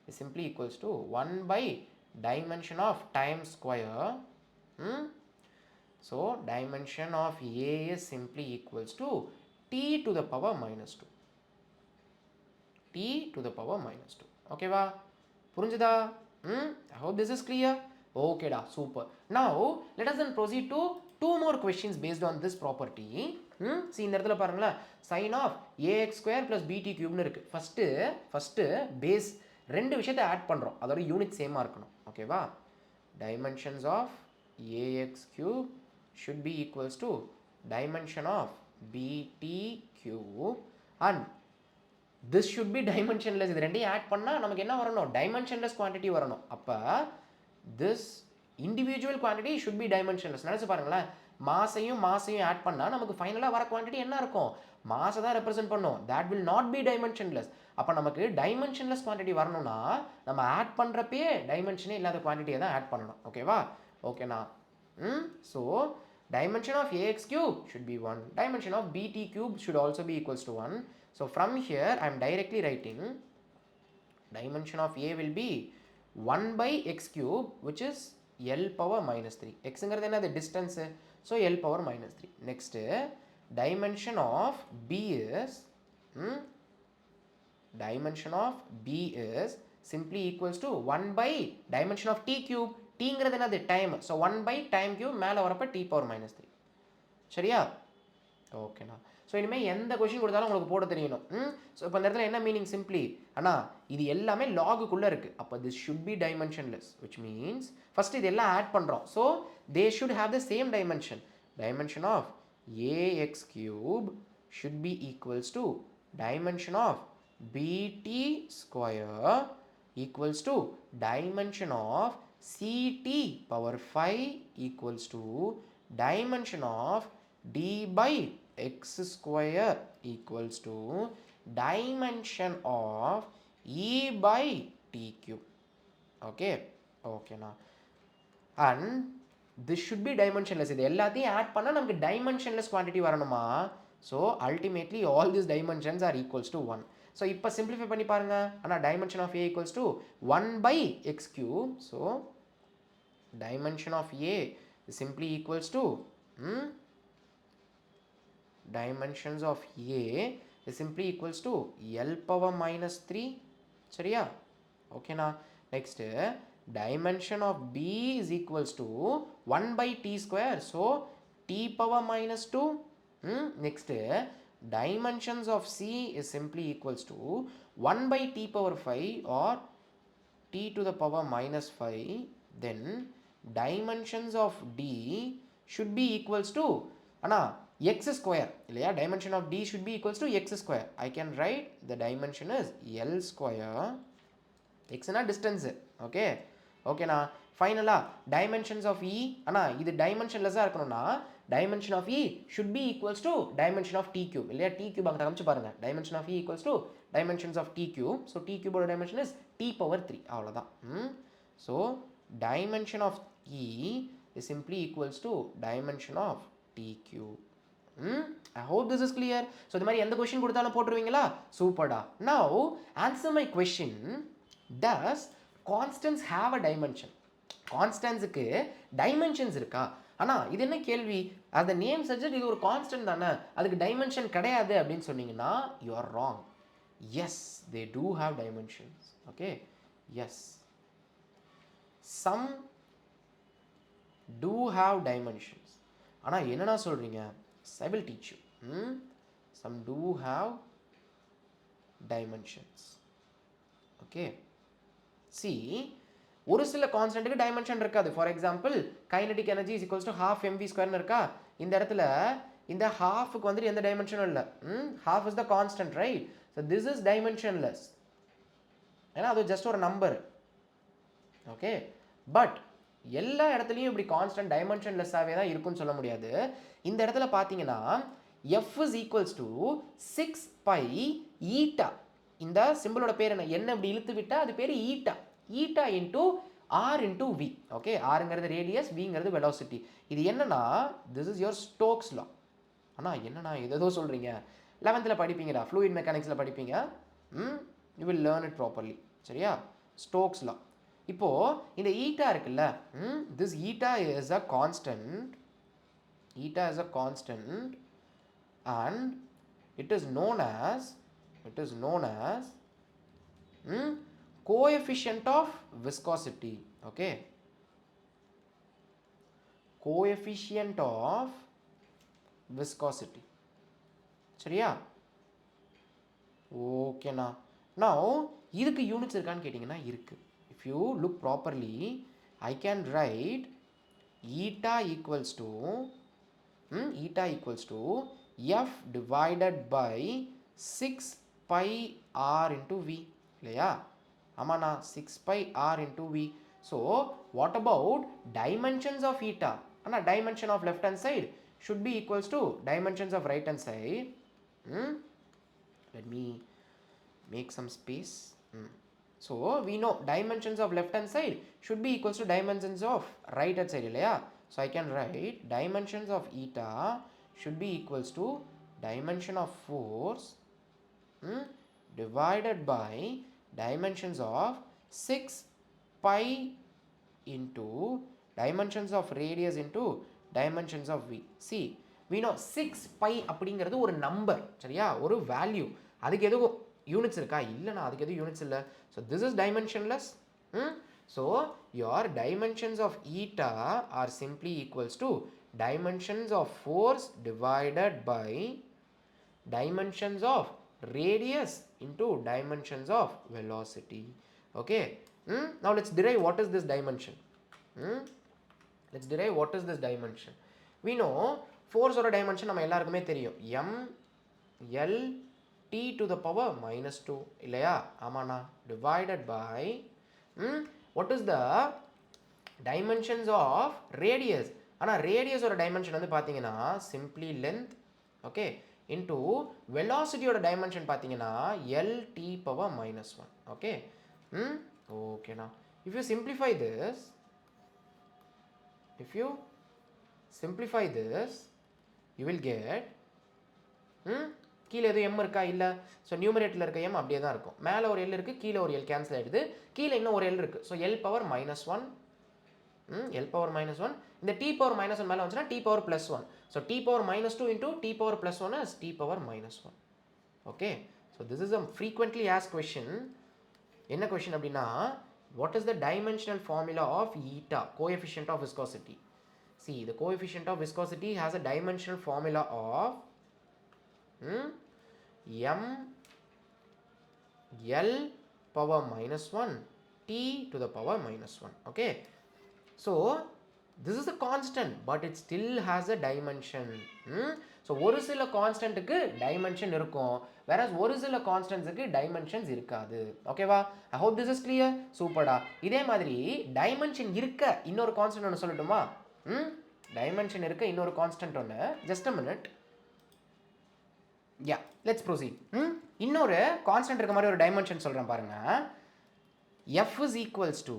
is simply equals to 1 by dimension of time square. So dimension of a is simply equals to t to the power minus 2. t to the power minus 2. Okay va? புரிஞ்சுதா? I hope this is clear. Okay da, super. Now let us then proceed to two more questions based on this property. See, இந்த இடத்துல பாருங்களேன், sin of ax square plus bt cube னு இருக்கு. ஃபஸ்ட்டு பேஸ் ரெண்டு விஷயத்தை ஆட் பண்ணுறோம், அதோட யூனிட் சேமாக இருக்கணும். ஓகேவா? dimensions of ax cube should be equals to dimension of bt cube and this should be dimensionless. இது ரெண்டையும் ஆட் பண்ணால் நமக்கு என்ன வரணும்? dimensionless quantity வரணும். அப்போ this individual quantity should be dimensionless. நினச்சி பாருங்களேன், மாசையும் ஆட் பண்ணால் நமக்கு ஃபைனலாக வர குவான்டிட்டி என்ன இருக்கும்? மாசை தான் ரெப்ரசென்ட் பண்ணும். that will not be dimensionless. அப்போ நமக்கு dimensionless quantity வரணும்னா நம்ம ஆட் பண்ணுறப்பே டைமென்ஷனே இல்லாத குவான்டிட்டியை தான் ஆட் பண்ணணும். ஓகேவா? ஓகேண்ணா. So dimension of ax cube should be 1. Dimension of bt cube should also be equals to 1. So from here I am directly writing dimension of a will be 1 by x cube, which is l power minus 3. xங்கிறது என்ன? the distance. So l power minus 3. Next, dimension of b is simply equals to 1 by dimension of t cube. tங்கிறது என்னது? time. So 1 by time cube மேலே வரப்போ t power minus 3. சரியா? ஓகேண்ணா. ஸோ இனிமேல் எந்த கொஷின் கொடுத்தாலும் உங்களுக்கு போட தெரியணும். ஸோ இப்போ இந்த இடத்துல என்ன மீனிங் சிம்பிளி அண்ணா இது எல்லாமே லாகுக்குள்ளே இருக்குது. அப்போ this should be dimensionless which means first இது எல்லாம் ஆட் பண்ணுறோம். So they should have the same dimension. Dimension of AX cube should be equals to dimension of BT square equals to dimension of ct power 5 equals to dimension of d by x square equals to dimension of e by t cube. Okay, okay now, and this should be dimensionless. இது எல்லாத்தையும் ஆட் பண்ணா நமக்கு dimensionless quantity வரணுமா? So ultimately all these dimensions are equals to 1. So இப்போ simplify பண்ணி பாருங்க. ஆனா dimension of a equals to 1 by x cube. So dimension of a is simply equals to dimensions of a is simply equals to l power minus 3. சரியா? ஓகேனா? Next dimension of b is equals to 1 by t square. So t power minus 2. Next dimensions of c is simply equals to 1 by t power 5 or t to the power minus 5. Then dimensions of d should be equals to x square. Dimension of d should be equals to x square. I can write the dimension is l square. X na distance. Okay, okay na. Finally dimensions of e இது dimensionless இருக்கணும்னா dimension of e should be equals to dimension of t cube. இல்லையா t cube அங்க காமிச்சு பாருங்க. dimension of e equals to dimensions of t cube. So t cube ஓட dimension is t power 3. அவ்வளவுதான். So dimension of e is simply equals to dimension of t cube. I hope this is clear. So இந்த மாதிரி எந்த question கொடுத்தாலும் போட்டுருவீங்களா? சூப்பர்டா. Now answer my question. Does constants have a dimension? கான்ஸ்டன்ஸுக்கு டைமென்ஷன்ஸ் இருக்கா? ஆனால் இது என்ன கேள்வி? அந்த நேம் சஜெக்ட் இது ஒரு கான்ஸ்டன்ட் தானே, அதுக்கு டைமென்ஷன் கிடையாது அப்படின்னு சொன்னீங்கன்னா you are wrong. Yes, they do have dimensions. Okay, yes, some do have dimensions. ஆனால் என்னென்னா சொல்கிறீங்க? I will teach you. Some do have dimensions. Okay, see ஒரு சில கான்ஸ்டன்ட்டுக்கு டைமென்ஷன் இருக்காது. For example kinetic energy is equals to half MV ஸ்கொயர்னு இருக்கா? இந்த இடத்துல இந்த ஹாஃபுக்கு வந்துட்டு எந்த டைமென்ஷனும் இல்லை. Half is the constant, right? So this is dimensionless. ஏன்னா அது ஜஸ்ட் ஒரு நம்பர். ஓகே, பட் எல்லா இடத்துலையும் இப்படி கான்ஸ்டன்ட் டைமென்ஷன்லெஸ்ஸாகவே தான் இருக்குன்னு சொல்ல முடியாது. இந்த இடத்துல பார்த்தீங்கன்னா F is equals to 6 by eta. இந்த சிம்பிளோட பேர் என்ன? என்ன இப்படி இழுத்து விட்டால் அது பேர் eta. Eta into R into V. Okay, ஆருங்கிறது ரேடியஸ், விங்கிறது வெலாசிட்டி. இது என்னன்னா this is your Stokes law. ஆனால் என்னன்னா ஏதோ சொல்கிறீங்க, 11th படிப்பீங்கடா, ஃப்ளூயிட் மெக்கானிக்ஸில் படிப்பீங்க. You will learn it properly. சரியா? Stokes law. இப்போது இந்த ஈட்டா இருக்குல்ல, this eta is a constant. Eta is a constant and it is known as coefficient of viscosity. Okay, coefficient of viscosity. சரியா? ஓகேண்ணா. now இதுக்கு யூனிட்ஸ் இருக்கான்னு கேட்டிங்கன்னா இருக்கு. if you look properly I can write eta equals to f divided by 6 pi r into v. இல்லையா? ஆமாண்ணா, 6 pi r into v. So what about dimensions of eta? ஆனால் dimension of left hand side should be equals to dimensions of right hand side. Let me make some space. So we know dimensions of left hand side should be equals to dimensions of right hand side. இல்லையா? So I can write dimensions of eta should be equals to dimension of force divided by dimensions of 6 pi into dimensions of radius into dimensions of v. See, we know 6 pi அப்படிங்கிறது ஒரு நம்பர். சரியா? ஒரு வேல்யூ. அதுக்கு எதுவும் யூனிட்ஸ் இருக்கா? இல்லைண்ணா, அதுக்கு எதுவும் யூனிட்ஸ் இல்லை. So this is dimensionless. So your dimensions of eta are simply equals to dimensions of force divided by dimensions of radius into dimensions of velocity. Okay. Now let's derive what is this dimension. Let's derive what is this dimension. We know force or dimension நம்ம எல்லாருக்குமே தெரியும் m l t to the power minus 2 இல்லையா ஆமாண்ணா divided by what is the dimensions of radius. ஆனால் radius ஒரு dimension வந்து பார்த்தீங்கன்னா simply length, okay, into velocity ஓட dimension பார்த்தீங்கன்னா l t power minus 1. okay. Okay, now if you simplify this, you will get கீழே எதுவும் m இருக்கா இல்லை. ஸோ நியூமரேட்டரில் இருக்க m அப்படியே தான் இருக்கும். மேலே ஒரு l இருக்குது, கீழே ஒரு l கேன்சல் ஆகிடுது, கீழே இன்னும் ஒரு l இருக்குது. So l power minus one, l power minus one, இந்த t பவர் மைனஸ் ஒன் மேலே வந்துச்சுன்னா t power plus one. So t power minus two into t power plus one is t power minus one. Okay. So this is a frequently asked question. என்ன கொஷின் அப்படின்னா, what is the dimensional formula of eta, coefficient of viscosity? See, the coefficient of viscosity has a dimensional formula of m l power minus 1 t to the power minus 1. okay. So this is a constant but it still has a dimension. So ஒரு சில கான்ஸ்டன்ட்டுக்கு டைமென்ஷன் இருக்கும், whereas ஒரு சில கான்ஸ்டன்ட்ஸுக்கு டைமென்ஷன்ஸ் இருக்காது. ஓகேவா? I hope this is clear. சூப்பர்டா. இதே மாதிரி டைமென்ஷன் இருக்க இன்னொரு கான்ஸ்டன்ட் ஒன்று சொல்லட்டுமா? டைமென்ஷன் இருக்க இன்னொரு கான்ஸ்டன்ட் ஒன்று, just a minute. Yeah, let's proceed. இன்னொரு கான்ஸ்டன்ட் இருக்க மாதிரி ஒரு டைமென்ஷன் சொல்கிறேன் பாருங்க. f is equals to,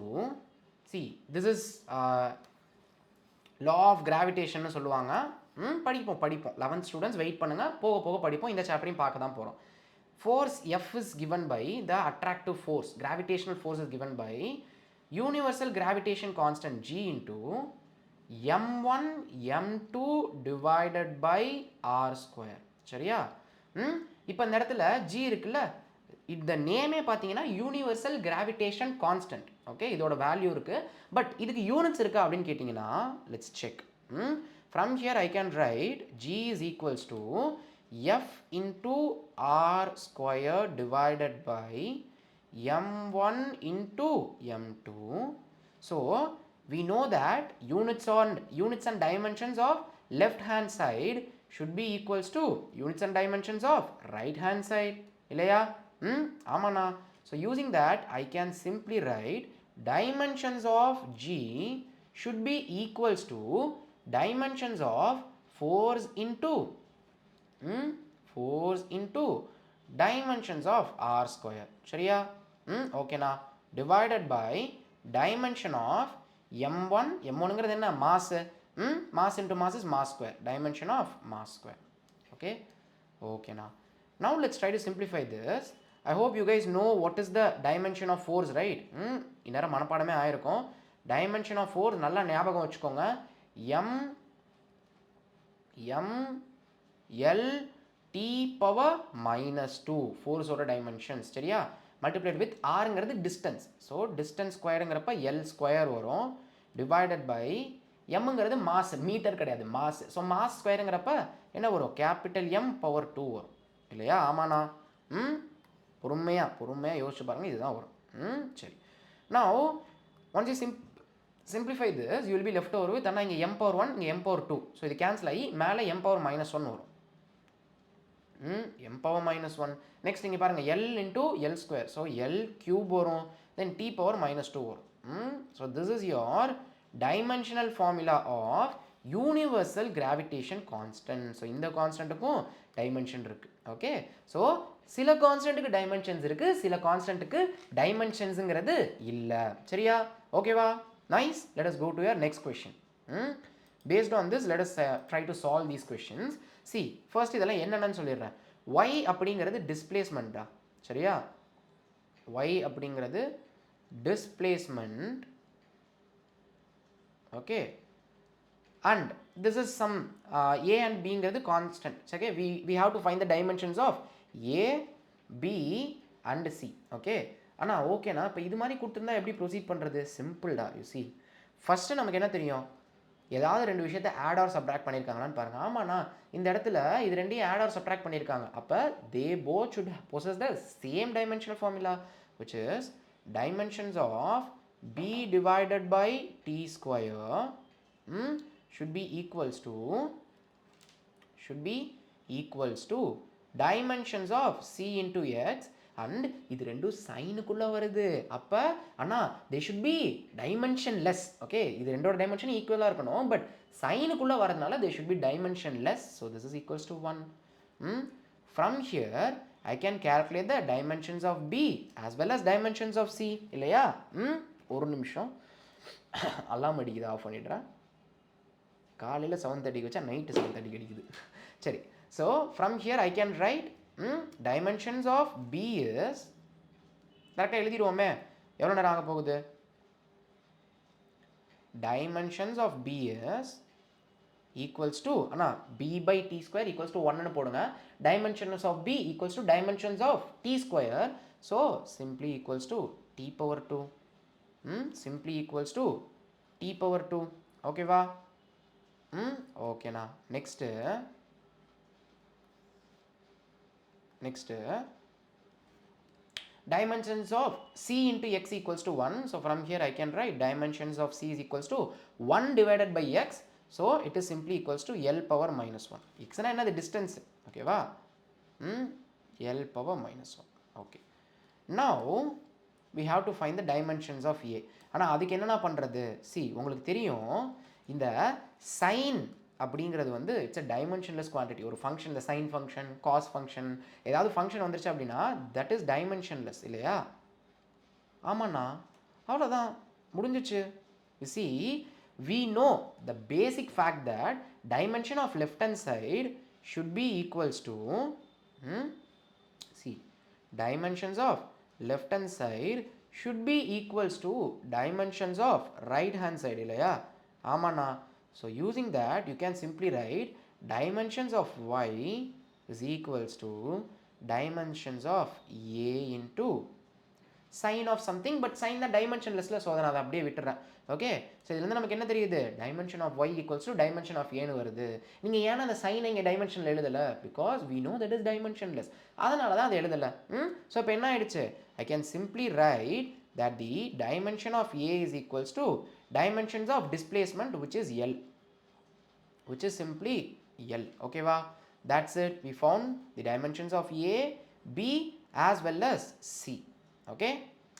see this is law of gravitation சொல்லுவாங்க. படிப்போம் 11th ஸ்டூடெண்ட்ஸ் வெயிட் பண்ணுங்க, போக போக படிப்போம். இந்த சாப்டரையும் பார்க்க தான் போகிறோம். force F is given by the attractive force, gravitational force is given by universal gravitation constant G into m1 m2 divided by r square. சரியா? இப்போ இந்த இடத்துல G இருக்குல்ல, இந்த நேமே பார்த்தீங்கன்னா யூனிவர்சல் கிராவிடேஷன் கான்ஸ்டன்ட். ஓகே, இதோட வேல்யூ இருக்கு, பட் இதுக்கு யூனிட்ஸ் இருக்கா அப்படின்னு கேட்டிங்கன்னா, let's check. From here I can write G is equals to F into R square divided by M1 into M2. So we know that units and dimensions of left hand side should be equals to units and dimensions of right hand side. இல்லையா? ஆமாண்ணா. So using that I can simply write dimensions of G should be equals to dimensions of force into dimensions of r square. சரியா? ஓகேண்ணா. divided by dimension of m1, m1ங்கிறது என்ன? Mass. mass into mass is mass square, dimension of mass square. okay. ஓகேண்ணா. now let's try to simplify this. I hope you guys know what is the dimension of force, right? இந்நேரம் மனப்பாடமே ஆயிருக்கும். dimension of force நல்லா ஞாபகம் வச்சுக்கோங்க. m l t power minus 2 force ஓட dimensions. சரியா? multiplied with rங்கிறது distance. so distance squareங்கிறப்ப l square வரும், divided by mங்கிறது mass, மீட்டர் கிடையாது, mass. so mass squareங்கிறப்ப என்ன வரும்? capital M power 2 வரும். இல்லையா? ஆமாண்ணா. பொறுமையாக யோசிச்சு பாருங்க, இதுதான் வரும். சரி. now once you simplify this, you will be left over with அண்ணா இங்கே m power 1, இங்கே m power 2. ஸோ இது கேன்சல் ஆகி மேலே m power minus 1 வரும். m power minus 1. நெக்ஸ்ட் இங்கே பாருங்கள் l into l square. So l cube வரும், தென் t power minus 2 வரும். So this is your dimensional formula of universal gravitation constant. So இந்த கான்ஸ்டன்ட்டுக்கும் டைமென்ஷன் இருக்குது. ஓகே. ஸோ சில கான்ஸ்டன்ட்டுக்கு டைமென்ஷன்ஸ் இருக்குது, சில கான்ஸ்டன்ட்டுக்கு டைமென்ஷன்ஸுங்கிறது இல்லை. சரியா? ஓகேவா? Nice. Let us go to your next question. Based on this, let us try to solve these questions. See, first இதெல்லாம் என்னன்னு சொல்லிடுறேன். y அப்படிங்கிறது டிஸ்பிளேஸ்மெண்ட்டா? சரியா? y அப்படிங்கிறது displacement. Okay. and this is some a and bங்கிறது constant. okay, we have to find the dimensions of a, b and c. okay. ஆனால் ஓகேண்ணா, இப்போ இது மாதிரி கொடுத்துருந்தா எப்படி ப்ரொசீட் பண்ணுறது? சிம்பிள்டா. யூ சி, ஃபஸ்ட்டு நமக்கு என்ன தெரியும்? ஏதாவது ரெண்டு விஷயத்தை ஆட் ஆர் சப்ட்ராக்ட் பண்ணியிருக்காங்களான்னு பாருங்க. ஆமாண்ணா இந்த இடத்துல இது ரெண்டையும் ஆட் ஆர் சப்ட்ராக்ட் பண்ணியிருக்காங்க. அப்போ they both should possess the same dimensional formula, which is dimensions of b divided by t square should be equals to dimensions of c into x, and இது ரெண்டும் சைனுக்குள்ள வருது. அப்போ அண்ணா they should be dimensionless. Okay, இது ரெண்டோட டைமென்ஷன் ஈக்குவலாக இருக்கணும், பட் சைனுக்குள்ள வரதுனால they should be dimensionless. So this is equals to 1. From here I can calculate the dimensions of b as well as dimensions of c இல்லையா? ஒரு நிமிஷம் அலாம் அடிக்குது, ஆஃப் பண்ணிடுறேன். காலையில் 7:30 வச்சா நைட்டு 7:30 அடிக்குது. சரி, so from here I can write dimensions of b is, கரெக்டாக எழுதிடுவோமே, எவ்வளோ நேரம் ஆக போகுது? dimensions of b is equals to, Anna b by t square equals to 1 போடுங்க. dimensions of b equals to dimensions of t square, so simply equals to t power 2. simply equals to t power 2. ஓகேவா? ஓகேண்ணா. Next dimensions of c into x equals to 1. So from here I can write dimensions of c is equals to 1 divided by x. So it is simply equals to L power minus 1. X na enna the distance. Okay va? L power minus 1. Okay. Now we have to find the dimensions of a. ஆனால் அதுக்கு என்னென்ன பண்ணுறது? see உங்களுக்கு தெரியும், இந்த sin அப்படிங்கிறது வந்து இட்ஸ் அ டைமென்ஷன்லெஸ் குவான்டிட்டி. ஒரு ஃபங்க்ஷன், இந்த சைன் ஃபங்க்ஷன், காஸ் ஃபங்க்ஷன், ஏதாவது ஃபங்க்ஷன் வந்துருச்சு அப்படின்னா தட் இஸ் டைமென்ஷன்லெஸ் இல்லையா? ஆமாண்ணா, அவ்வளோதான், முடிஞ்சிச்சு. you see we know the basic fact that dimension of left hand side should be equals to see dimensions of left hand side should be equals to dimensions of right hand side இல்லையா? ஆமாண்ணா. So using that you can simply write dimensions of y is equals to dimensions of a into sin of something, but sin the dimensionlessல, ஸோ அதை நான் அப்படியே விட்டுறேன். ஓகே, ஸோ இதுலேருந்து நமக்கு என்ன தெரியுது? dimension of y equals to dimension of a வருது. நீங்கள் ஏன்னா அந்த சைனை இங்கே டைமென்ஷனில் எழுதலை? Because we know that is dimensionless, அதனால தான் அதை எழுதலை. ஸோ இப்போ என்ன ஆயிடுச்சு? I can simply write that the dimension of a is equals to dimensions of displacement, which is L, which is simply L. Okay va? That's it. We found the dimensions of a, b as well as c. Okay,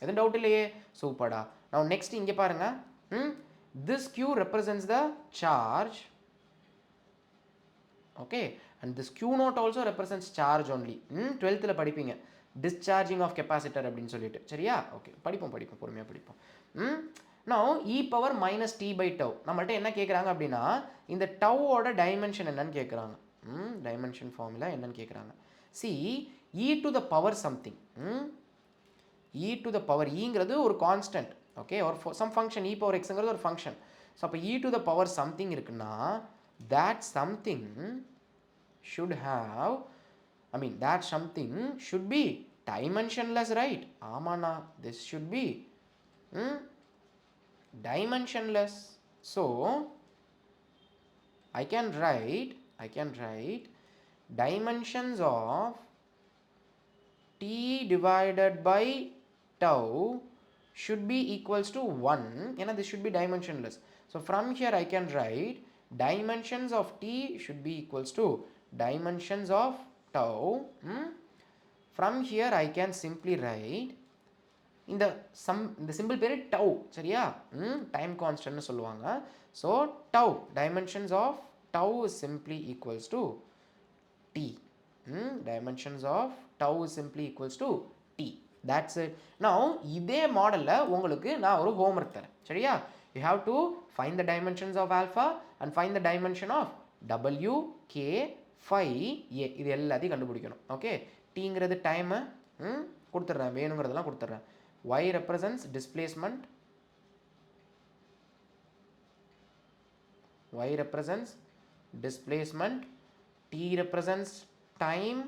எதுவும் டவுட் இல்லையே? சூப்பர்டா. now next இங்கே பாருங்க, this q represents the charge. okay, and this q naught also represents charge only. 12th படிப்பீங்க discharging of capacitor அப்படின்னு சொல்லிட்டு, சரியா? ஓகே, படிப்போம் பொறுமையாக படிப்போம். now e power minus t by tau, நம்மள்ட்ட என்ன கேட்குறாங்க அப்படின்னா இந்த டவுவோட டைமென்ஷன் என்னன்னு கேட்குறாங்க. டைமென்ஷன் ஃபார்முலா என்னன்னு கேட்குறாங்க. see e to the power something, e to the power, ங்கிறது ஒரு கான்ஸ்டன்ட். ஓகே, ஒரு சம் ஃபங்க்ஷன், e power xங்கிறது ஒரு ஃபங்க்ஷன். ஸோ அப்போ e to the power something இருக்குன்னா that something should have, I mean that something should be dimensionless, right? ஆமாண்ணா, this should be dimensionless. So I can write dimensions of t divided by tau should be equals to 1, and this should be dimensionless. So from here I can write dimensions of t should be equals to dimensions of tau. From here I can simply write இந்த சிம்பிள் பேர் டவு, சரியா? டைம் கான்ஸ்டன்ட்னு சொல்லுவாங்க. So tau, dimensions of tau is simply equals to T. Dimensions of tau is simply equals to T. That's it. Now இதே மாடலில் உங்களுக்கு நான் ஒரு ஹோம்ஒர்க் தரேன், சரியா? You have to find the dimensions of alpha and find the dimension of W, K, phi, A, இது எல்லாத்தையும் கண்டுபிடிக்கணும். ஓகே, டீங்கிறது டைமு கொடுத்துட்றேன், வேணுங்கிறதெல்லாம் கொடுத்துட்றேன். y represents displacement, t represents time,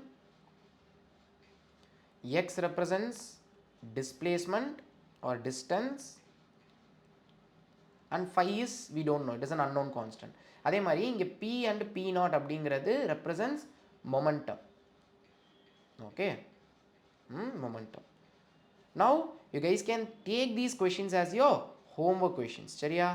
x represents displacement or distance, and phi is we don't know, it is an unknown constant. அதே மாதிரி இங்கே p and p naught அப்படிங்கிறது represents momentum. Okay, momentum. Now you guys can take these questions as your homework questions. சரியா?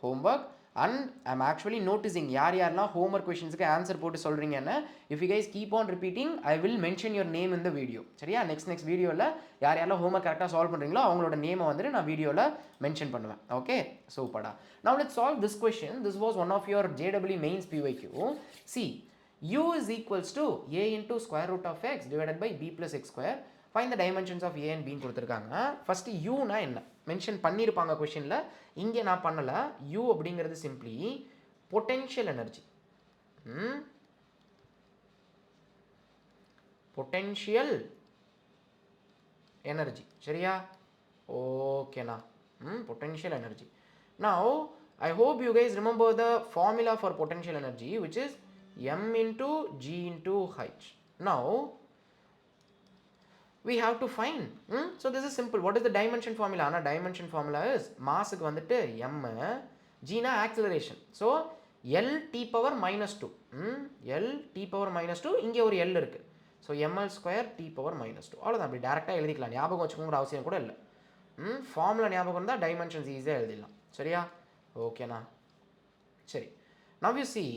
homework. And I'm actually noticing யாரெல்லாம் homework questionஸ்க்கு answer போட்டு சொல்கிறீங்கன்னு. If you guys keep on repeating, I will mention your name in the video. சரியா? next வீடியோவில் யாரெல்லாம் homework கரெக்டாக சால்வ் பண்ணுறீங்களோ அவங்களோட நேமை வந்துட்டு நான் வீடியோவில் மென்ஷன் பண்ணுவேன். ஓகே, சூப்பர்டா. Now let's solve this question. This was one of your JEE mains PYQ. See, u is equals to a into square root of x divided by b plus x square. Find the dimensions of a and b கொடுத்துருக்காங்க. ஃபஸ்ட்டு யூனா என்ன மென்ஷன் பண்ணியிருப்பாங்க கொஷினில், இங்கே நான் பண்ணலை. u அப்படிங்கிறது simply potential energy. Potential energy. சரியா? ஓகேண்ணா. Potential energy. Now I hope you guys remember the formula for potential energy, which is m into g into h. Now we have to find. So this is simple. What is the dimension formula? Ana dimension formula is mass க்கு வந்துட்டு m, g na acceleration. So l t power minus 2. l t power minus 2, இங்கே ஒரு l இருக்கு. So ml square t power minus 2. அவ்வளோதான். அப்படி டேரெக்டாக எழுதிக்கலாம், ஞாபகம் வச்சுக்கோங்கிற அவசியம் கூட இல்லை. ஃபார்முலா ஞாபகம் இருந்தால் டைமென்ஷன்ஸ் ஈஸியாக எழுதிடலாம். சரியா? ஓகேண்ணா. சரி, now you see,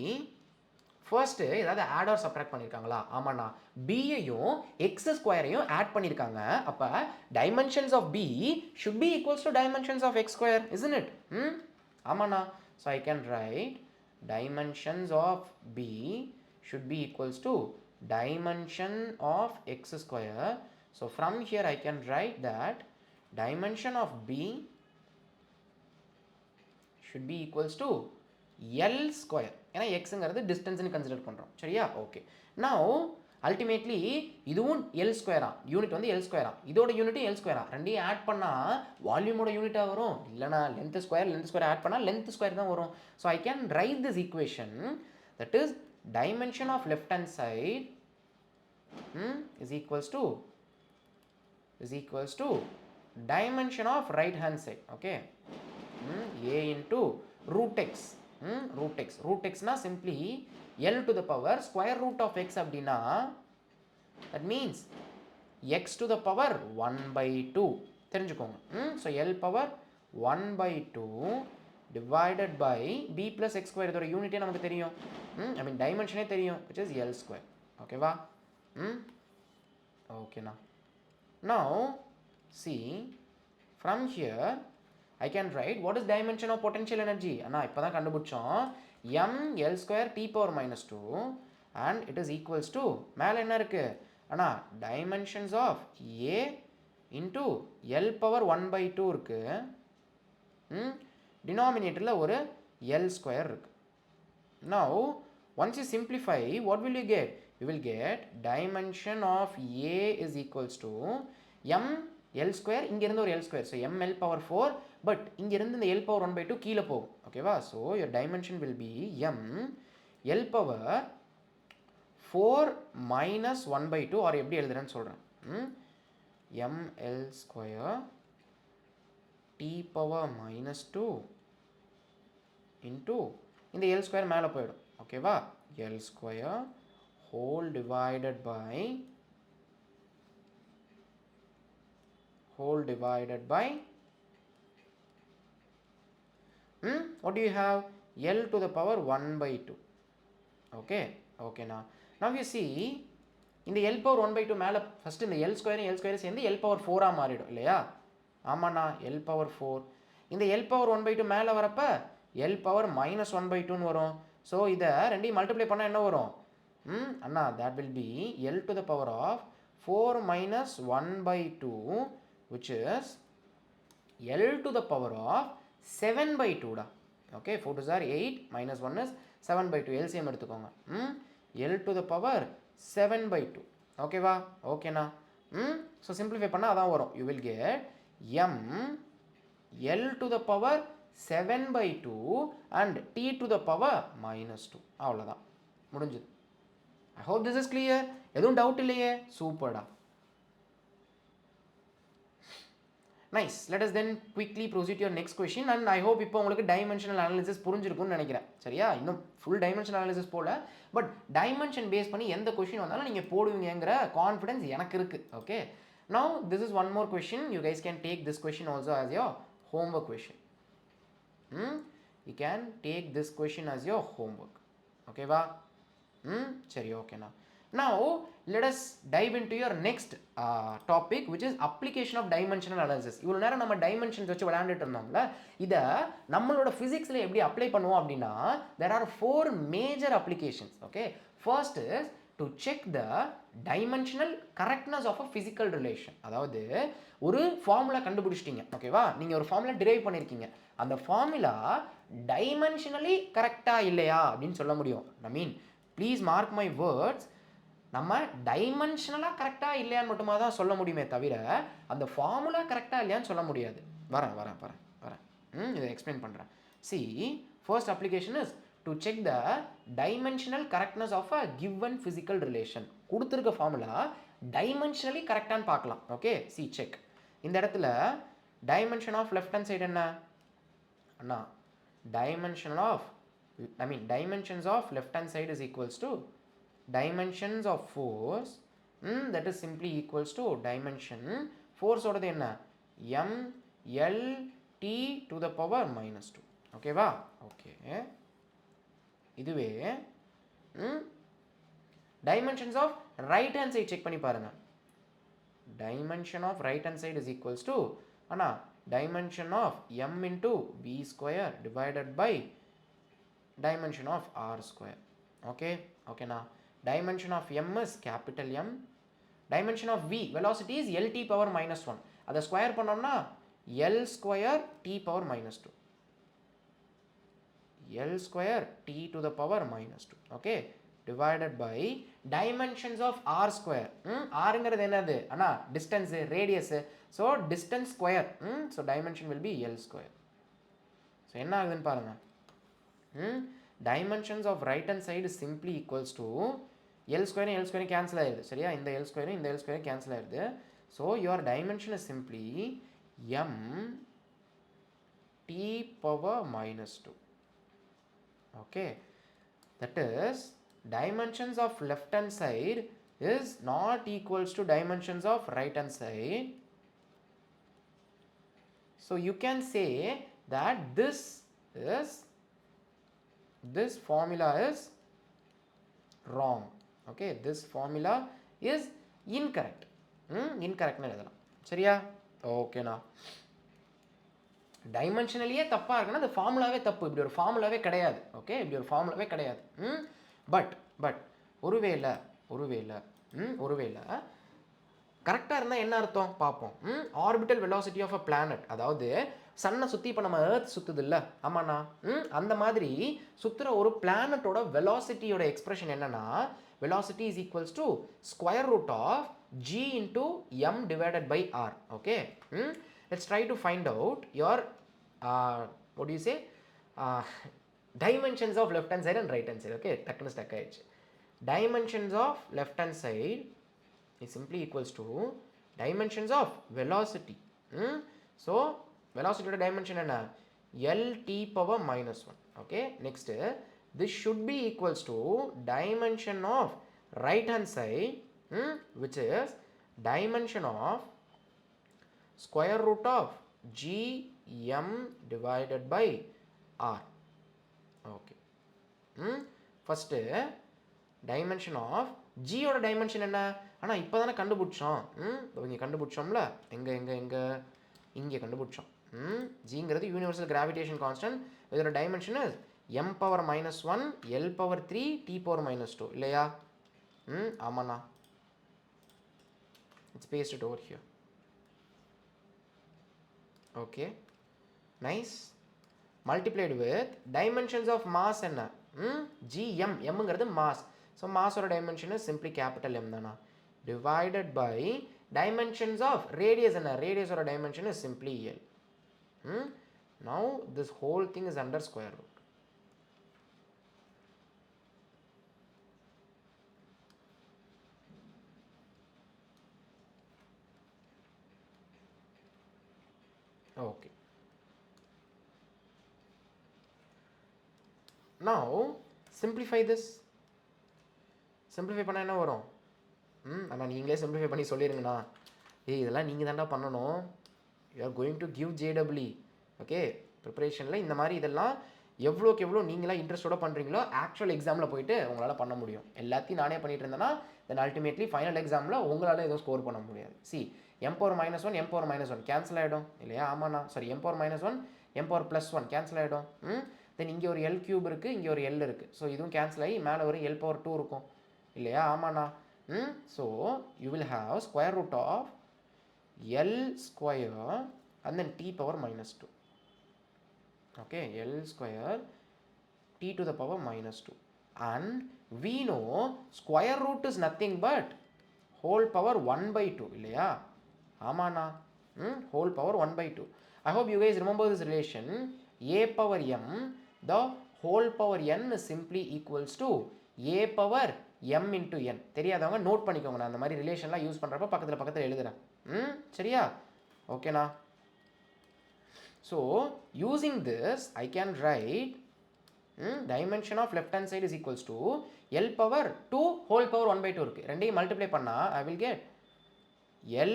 ஃபர்ஸ்ட்டு ஏதாவது ஆட் ஆர் சப்ராக்ட் பண்ணியிருக்காங்களா? ஆமாண்ணா, பியையும் எக்ஸ் ஸ்கொயரையும் ஆட் பண்ணியிருக்காங்க. அப்போ dimensions of P should be equals to dimensions of X square, isn't it? ஆமாண்ணா. So I can write dimensions of b should be equals to dimension of x square. So from here I can write that dimension of b should be equals to L square. ஏன்னா எக்ஸுங்கிறது டிஸ்டன்ஸ்னு கன்சிடர் பண்ணுறோம். சரியா? ஓகே. நவ் அல்டிமேட்லி இதுவும் எல் ஸ்கொயரா, யூனிட் வந்து எல் ஸ்கொயரா, இதோட யூனிட்டும் எல் ஸ்கொயரா, ரெண்டையும் ஆட் பண்ணால் வால்யூமோட யூனிட்டாக வரும். இல்லைனா லென்த் ஸ்கொயர் ஆட் பண்ணால் லென்த் ஸ்கொயர் தான் வரும். So I can write this equation, that is dimension of left hand side is equals to dimension of right hand side. Okay, a into root x. root x na simply l to the power square root of x அப்படினா that means x to the power 1 by 2 தெரிஞ்சுக்கோங்க. so l power 1 by 2 divided by b plus x square, இதோட யூனிட்டே நமக்கு தெரியும். I mean dimensionே தெரியும், which is l square. ஓகேவா? ஓகேண்ணா. now see, from here I can write what is dimension of potential energy. அண்ணா இப்போ தான் கண்டுபிடிச்சோம். m l square t power minus 2 and it is equals to, மேலே என்ன இருக்கு அண்ணா, dimensions of a into l power 1 by 2 இருக்கு. டினாமினேட்டரில் ஒரு l square இருக்கு. now once you simplify, what will you get? You will get dimension of a is equals to m l square, இங்கிருந்து ஒரு l square, so m l power 4, but இங்கிருந்து இந்த l power 1 by 2 கீழே போகும். ஓகேவா? so your dimension will be m l power 4 minus 1 by 2, or எப்படி எழுதுறேன்னு சொல்கிறேன், m l square t power minus 2 into இந்த l square மேலே போயிடும். ஓகேவா? l square whole divided by what do you have? l to the power 1 by 2. okay now you see, இந்த l power 1 by 2 மேலே ஃபஸ்ட்டு இந்த l square சேர்ந்து l power 4 மாறிடும் இல்லையா? ஆமாண்ணா, l power 4. இந்த l power 1 by 2 மேலே வரப்ப l power minus 1 by 2 வரும். ஸோ இதை ரெண்டையும் மல்டிப்ளை பண்ணால் என்ன வரும்? அண்ணா, that will be l to the power of 4 minus 1 by 2, which is l to the power of 7 by 2 டா. okay, 4 2s are 8 minus 1 is 7 by 2, LCM எடுத்துக்கோங்க. l to the power 7 by 2. ஓகேவா? ஓகேண்ணா. ஸோ சிம்பிளிஃபை பண்ணால் அதான் வரும். you will get m l to the power 7 by 2 and t to the power minus 2. அவ்வளோதான், முடிஞ்சுது. I hope this is clear. எதுவும் டவுட் இல்லையே? சூப்பர்டா. Nice. Let us then quickly proceed to your next question, and I hope இப்போ உங்களுக்கு dimensional analysis புரிஞ்சிருக்கும்னு நினைக்கிறேன். சரியா? இன்னும் full dimensional analysis போல, but dimension base பண்ணி எந்த question வந்தாலும் நீங்க போடுவீங்கங்கற confidence எனக்கு இருக்கு. Okay? Now this is one more question. You guys can take this question also as your homework question. You can take this question as your homework. Okay va? சரி ஓகேண்ணா. Now let us dive into your next topic, which is application of dimensional analysis. இவ்வளோ நேரம் நம்ம dimensions வச்சு விளையாண்டுட்டு இருந்தோம்ல, இதை நம்மளோட physicsல எப்படி அப்ளை பண்ணுவோம் அப்படின்னா, there are 4 major applications. Okay, first is to check the dimensional correctness of a physical relation. அதாவது ஒரு ஃபார்முலா கண்டுபிடிச்சிட்டீங்க, ஓகேவா? நீங்கள் ஒரு ஃபார்முலா டிரைவ் பண்ணியிருக்கீங்க, அந்த ஃபார்முலா டைமென்ஷனலி கரெக்டாக இல்லையா அப்படின்னு சொல்ல முடியும். ஐ மீன் ப்ளீஸ் மார்க் மை வேர்ட்ஸ், நம்ம டைமென்ஷனலாக கரெக்டாக இல்லையான்னு மட்டுமா தான் சொல்ல முடியுமே தவிர அந்த ஃபார்முலா கரெக்டாக இல்லையான்னு சொல்ல முடியாது. வரேன் இதை எக்ஸ்பிளைன் பண்ணுறேன். See, first application is to check the dimensional correctness of a given physical relation. கொடுத்துருக்க ஃபார்முலா டைமென்ஷனலி கரெக்டான்னு பார்க்கலாம். Okay, see check. இந்த இடத்துல dimension of left hand side என்ன அண்ணா? dimensions of left hand side is equals to dimensions of force, that is simply equals to dimension force ஓடது என்ன? m l t to the power minus 2. ஓகேவா? ஓகே, இதுவே dimensions of right hand side check பண்ணி பாருங்க. dimension of right hand side is equals to Anna dimension of m into v square divided by dimension of r square. Okay na. Dimension of m is capital M, dimension of v, velocity is l t power minus 1. அதை ஸ்கொயர் பண்ணோம்னா l square t power minus 2, l square t to the power minus 2. Okay, divided by dimensions of r square. rங்கிறது என்னது அண்ணா? distance, radius, so distance square, so dimension will be l square. so என்ன ஆகுதுன்னு பாருங்க. dimensions of right hand side is simply equals to l square cancel ஆயிருது. சரியா? இந்த l square cancel ஆயிருது. so your dimension is simply m t power minus 2. okay, that is dimensions of left hand side is not equals to dimensions of right hand side. so you can say that this formula is wrong. okay, this formula is incorrect. incorrect னு எழுதலாம். சரியா? ஓகேண்ணா. டைமென்ஷனலியே தப்பாக இருக்குன்னா அந்த ஃபார்முலாவே தப்பு. இப்படி ஒரு ஃபார்முலாவே கிடையாது. ஓகே, இப்படி ஒரு ஃபார்முலாவே கிடையாது. பட் ஒருவேளை கரெக்டாக இருந்தால் என்ன அர்த்தம் பார்ப்போம். Orbital velocity of a planet, அதாவது சன்னை சுற்றி இப்போ நம்ம எர்த் சுற்றுது இல்லை? ஆமாண்ணா. அந்த மாதிரி சுற்றுற ஒரு பிளானட்டோட வெலாசிட்டியோட எக்ஸ்பிரஷன் என்னன்னா, velocity is equals to square root of g into m divided by r. okay, let's try to find out your what do you say, dimensions of left hand side and right hand side. okay, டக்குனு ஸ்டக் ஆயிடுச்சு. dimensions of left hand side is simply equals to dimensions of velocity. so velocity ஓட dimension என்ன? l t power minus 1. okay, next this should be equals to dimension of right hand side, which is dimension of square root of g m divided by r. okay, first dimension of g ஓட dimension என்ன? ஆனால் இப்போ தானே கண்டுபிடிச்சோம். இங்கே கண்டுபிடிச்சோம்ல, எங்கே இங்கே கண்டுபிடிச்சோம். ஜிங்கிறது யூனிவர்சல் கிராவிடேஷன் கான்ஸ்டன்ட். இதோட dimension is m power minus 1 l power 3 t power minus 2 இல்லையா? ஆமாண்ணா. it's pasted over here. okay, nice. multiplied with dimensions of mass என்ன? gm, mங்கிறது mass. so mass ஓட dimension is simply capital M தானா, divided by dimensions of radius என்ன? radius ஓட dimension is simply l. now this whole thing is under square root. Okay, now simplify this. Simplify பண்ணால் என்ன வரும்? ஆனால் நீங்களே சிம்பிளிஃபை பண்ணி சொல்லிடுங்கண்ணா. இதெல்லாம் நீங்கள் தாண்டா பண்ணணும். You are going to give JEE. Okay, ப்ரிப்பரேஷனில் இந்த மாதிரி இதெல்லாம் எவ்வளோக்கு எவ்வளோ நீங்களாம் இன்ட்ரெஸ்டோட பண்ணுறீங்களோ ஆக்சுவல் எக்ஸாமில் போயிட்டு உங்களால் பண்ண முடியும். எல்லாத்தையும் நானே பண்ணிட்டு இருந்தேன்னா தென் அல்டிமேட்லி ஃபைனல் எக்ஸாமில் உங்களால் எதுவும் ஸ்கோர் பண்ண முடியாது. m⁻−1 m⁻−1 கேன்சல் ஆகிடும் இல்லையா? ஆமாண்ணா, சாரி, m⁻−1 m⁻+1 கேன்சல் ஆகிடும். தென் இங்கே ஒரு L³ இருக்குது, இங்கே ஒரு L இருக்குது. ஸோ இதுவும் கேன்சல் ஆகி மேலே ஒரு L⁻2 இருக்கும் இல்லையா? ஆமாண்ணா. So you will have square root of L square and then t⁻−2. Okay, L square t to the power -2, and we know square root is nothing but whole power 1/2 இல்லையா? ஆமாண்ணா, whole power 1/2. I hope you guys remember this relation. A power m, the whole power n is simply equals to a power m into n. தெரியாதவங்க நோட் பண்ணிக்கோங்க, நான் அந்த மாதிரி ரிலேஷன்லாம் யூஸ் பண்ணுறப்ப பக்கத்தில் எழுதுறேன். சரியா? ஓகேண்ணா. So using this I can right dimension of left hand side is equals to L⁻2 whole power 1/2 இருக்குது. ரெண்டையும் மல்டிப்ளை பண்ணால் I will get L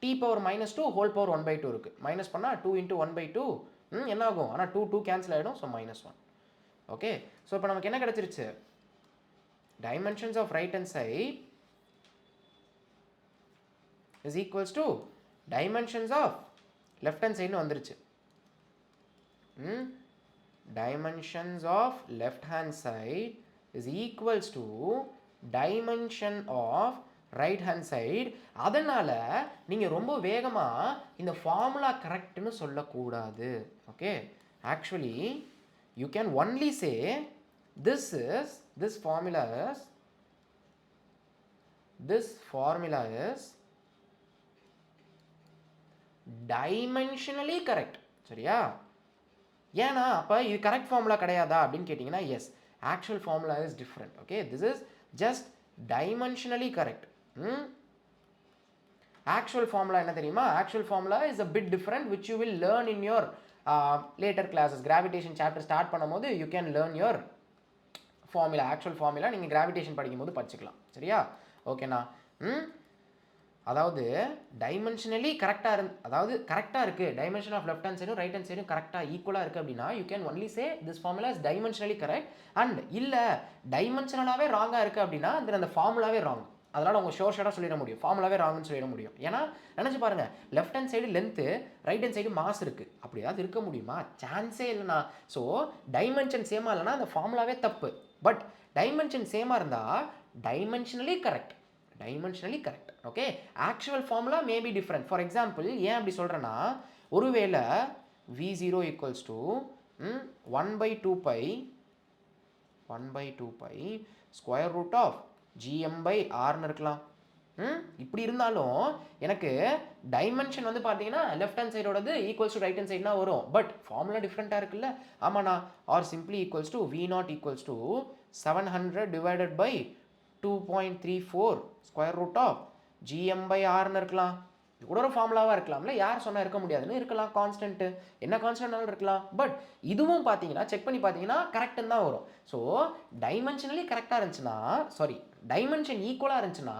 t⁻−2 whole power 1/2 இருக்குது. மைனஸ் பண்ணால் 2 into 1/2 என்ன ஆகும்? ஆனால் 2 கேன்சல் ஆகிடும். ஸோ -1. ஓகே, ஸோ இப்போ நமக்கு என்ன கிடச்சிருச்சு? dimensions of right hand side is equals to dimensions of left hand side வந்துருச்சு. dimensions of left hand side is equals to dimension of right hand side. அதனால நீங்க ரொம்ப வேகமா இந்த ஃபார்முலா கரெக்ட்னு சொல்லக்கூடாது. Okay, actually you can only say this formula is dimensionally correct. சரியா? ஏன்னா அப்போ இது கரெக்ட் ஃபார்முலா கிடையாதா அப்படின்னு கேட்டிங்கன்னா yes, actual formula is different. Okay, this is just dimensionally correct. Actual formula என்ன தெரியுமா? Actual formula is a bit different which you will learn in your later classes. Gravitation chapter start பண்ணும்போது you can learn your formula. Actual formula நீங்கள் கிராவிடேஷன் படிக்கும்போது படிச்சுக்கலாம். சரியா? ஓகேண்ணா. அதாவது டைமென்ஷனலி கரெக்டாக இருக்குது. டைமென்ஷன் ஆஃப் லெஃப்ட் ஹேண்ட் சைடும் ரைட் ஹேண்ட் சைடும் கரெக்டாக ஈக்குவலாக இருக்குது அப்படின்னா you can only say this formula is dimensionally correct. And இல்லை டைமென்ஷனலாகவே ராங்காக இருக்குது அப்படின்னா அந்த ஃபார்முலாவே ராங். அதனால் அவங்க ஷோர்ஷாக சொல்லிட முடியும், ஃபார்முலாவே ராங்குன்னு சொல்லிட முடியும். ஏன்னா நினச்சி பாருங்கள், left hand side length, right hand side mass இருக்குது. அப்படி ஏதாவது இருக்க முடியுமா? சான்ஸே இல்லைண்ணா. ஸோ டைமென்ஷன் சேமாக இல்லைனா அந்த ஃபார்முலாவே தப்பு. பட் டைமென்ஷன் சேமாக இருந்தால் dimensionally correct. Okay, actual formula may be different. For example ஏன் அப்படி சொல்கிறேன்னா, ஒருவேளை V0 equals to 1/2π square root of Gm/Rன்னு இருக்கலாம். இப்படி இருந்தாலும் எனக்கு டைமென்ஷன் வந்து பார்த்தீங்கன்னா லெஃப்ட் ஹேண்ட் சைடோடது ஈக்குவல்ஸ் டு ரைட் ஹேண்ட் சைட்னா வரும். பட் ஃபார்முலா டிஃப்ரெண்ட்டாக இருக்குல்ல? ஆமாண்ணா. Or simply equals to V0 equals to 700 divided by 2.34 square root of Gm/Rன்னு இருக்கலாம். இது கூட ஒரு ஃபார்முலாவாக இருக்கலாம்ல? யார் சொன்னால் இருக்க முடியாதுன்னு இருக்கலாம். கான்ஸ்டன்ட்டு என்ன கான்ஸ்டன்ட்னாலும் இருக்கலாம். பட் இதுவும் பார்த்தீங்கன்னா செக் பண்ணி பார்த்தீங்கன்னா கரெக்டுன்னு தான் வரும். ஸோ டைமென்ஷனலி கரெக்டாக இருந்துச்சுன்னா, சாரி, டைமென்ஷன் ஈக்குவலாக இருந்துச்சுன்னா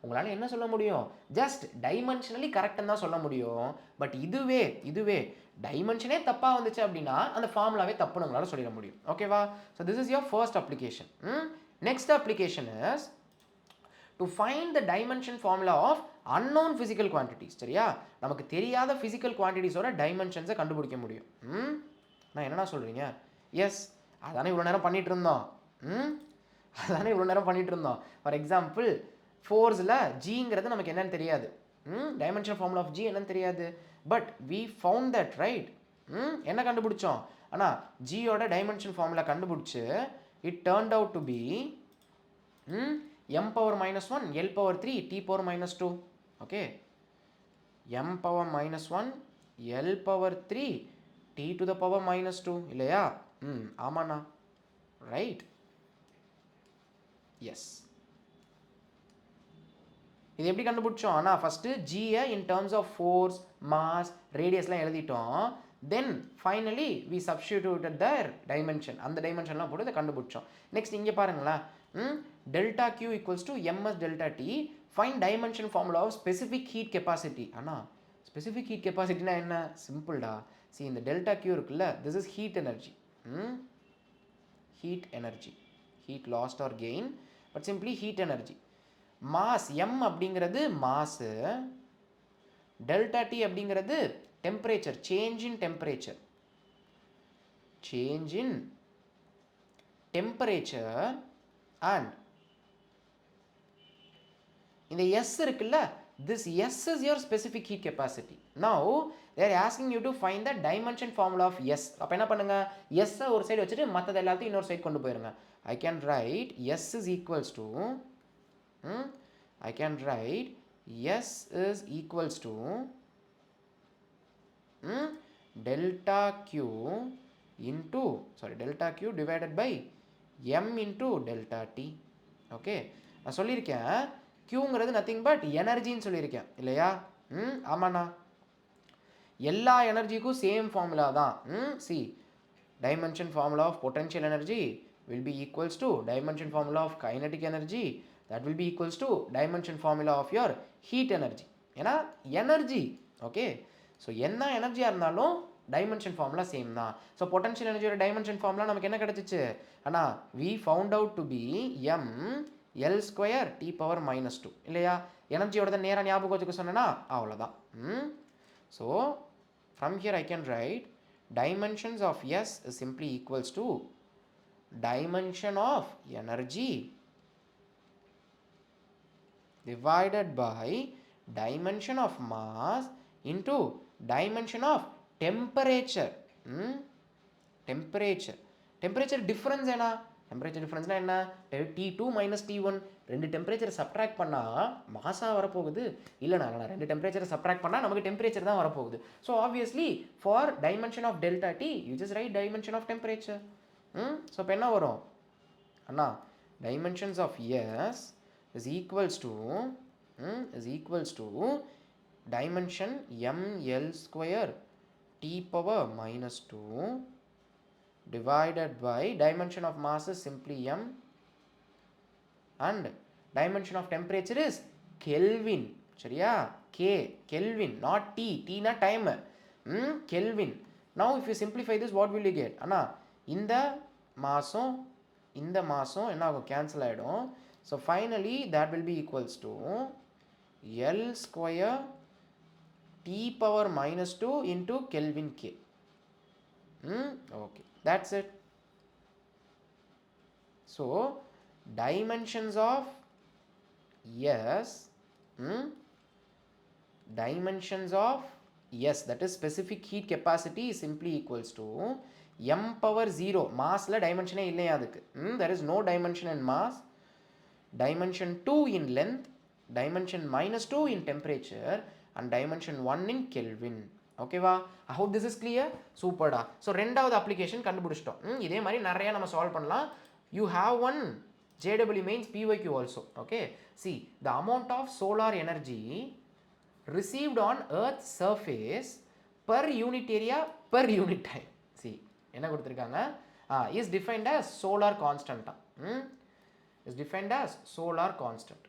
உங்களால் என்ன சொல்ல முடியும்? ஜஸ்ட் டைமென்ஷனலி கரெக்டுன்னு தான் சொல்ல முடியும். பட் இதுவே டைமென்ஷனே தப்பாக வந்துச்சு அப்படின்னா அந்த ஃபார்முலாவே தப்புன்னு உங்களால் சொல்லிட முடியும். ஓகேவா? So this is your first application. Next application is to find the dimension formula of unknown physical quantities. சரியா? நமக்கு தெரியாத physical quantitiesோட dimensions கண்டுபிடிக்க முடியும். நான் என்னன்னா சொல்கிறீங்க? எஸ், அதானே இவ்வளோ நேரம் பண்ணிட்டு இருந்தோம். ஃபார் எக்ஸாம்பிள் ஃபோர்ஸில் ஜிங்கிறது நமக்கு என்னன்னு தெரியாது. டைமென்ஷன் ஃபார்முலா ஆஃப் ஜி என்னன்னு தெரியாது. But we found that, right? என்ன கண்டுபிடிச்சோம்? ஆனால் ஜியோட டைமென்ஷன் ஃபார்முலா கண்டுபிடிச்சு it turned out to be m⁻−1 L⁻3 t⁻−2. Okay, m⁻−1 L⁻3 t⁻−2 இல்லையா? ஆமாண்ணா, ரைட்? எஸ். இது எப்படி கண்டுபிடிச்சோம்? ஆனால் ஃபஸ்ட்டு ஜியை in terms of force, mass, radiusலாம் எழுதிட்டோம். Then finally we substituted their dimension. அந்த dimensionலாம் போட்டு இதை கண்டுபிடிச்சோம். நெக்ஸ்ட் இங்கே பாருங்களா, delta Q equals to ms delta T. Find dimension formula of specific heat capacity. Anna specific heat capacity னா என்ன? சிம்பிள்டா. see இந்த delta Q இருக்குல்ல, this is heat energy. heat energy, heat lost or gain, but simply heat energy. mass m அப்படிங்கிறது mass, delta T அப்படிங்கிறது temperature, change in temperature, change in temperature, and இந்த S இருக்குல்ல, this S is your specific heat capacity. Now they are asking you to find the dimension formula of S. அப்ப என்ன பண்ணுங்க, S ஒரு சைடு வச்சுட்டு மற்றது எல்லாத்தையும் இன்னொரு சைடு கொண்டு போயிருங்க. I can write S is equals to I can write S is equals to delta Q into delta Q divided by M into delta T. Okay, நான் சொல்லியிருக்கேன் Qங்கிறது நத்திங் பட் எனர்ஜின்னு சொல்லியிருக்கேன் இல்லையா? ஆமாண்ணா, எல்லா எனர்ஜிக்கும் சேம் ஃபார்முலா தான். See dimension formula of potential energy will be equals to dimension formula of kinetic energy, that will be equals to dimension formula of your heat energy. ஏன்னா எனர்ஜி, ஓகே, ஸோ என்ன எனர்ஜியாக இருந்தாலும் டைமென்ஷன் ஃபார்முலா சேம் தான். ஸோ பொட்டன்ஷியல் எனர்ஜியோட டைமென்ஷன் ஃபார்முலா நமக்கு என்ன கிடச்சிச்சு அண்ணா? we found out to be m L square T power minus 2 இல்லையா? எனர்ஜியோட நேராக ஞாபகம் வச்சுக்க சொன்னேன்னா அவ்வளோதான். So from here I can write dimensions of S is simply equals to dimension of energy divided by dimension of mass into dimension of temperature. temperature difference என்ன? temperature difference என்ன? T2 minus T1. ரெண்டு டெம்பரேச்சரை சப்ட்ராக்ட் பண்ணால் மாஸாக வரப்போகுது இல்லைனா ரெண்டு டெம்பரேச்சரை சப்ட்ராக்ட் பண்ணால் நமக்கு டெம்பரேச்சர் தான் வரப்போகுது. So obviously for dimension of delta T you just write dimension of temperature. So இப்போ என்ன வரும் அண்ணா? Dimensions of S is equals to dimension ml square T power minus 2 divided by dimension of mass is simply m and dimension of temperature is Kelvin. சரியா? K Kelvin, not T. T na time. Kelvin. Now if you simplify this, what will you get? அண்ணா இந்த மாசம் என்ன ஆகும்? கேன்சல் ஆகிடும். So finally that will be equals to L square T power minus 2 into Kelvin K. Okay, that's it. So dimensions of S, dimensions of S, that is specific heat capacity, is simply equals to m power 0. massல dimension இல்லையா அதுக்கு? There is no dimension in mass, dimension 2 in length, dimension minus 2 in temperature, and dimension 1 in Kelvin. ஓகேவா? I hope this is clear. சூப்பர்டா. ஸோ ரெண்டாவது அப்ளிகேஷன் கண்டுபிடிச்சிட்டோம். இதே மாதிரி நிறையா நம்ம சால்வ் பண்ணலாம். You have one JEE means PYQ also. Okay, see the amount of solar energy received on Earth's surface per unit area per unit time. See என்ன கொடுத்துருக்காங்க? is defined as solar constant. is defined as solar constant.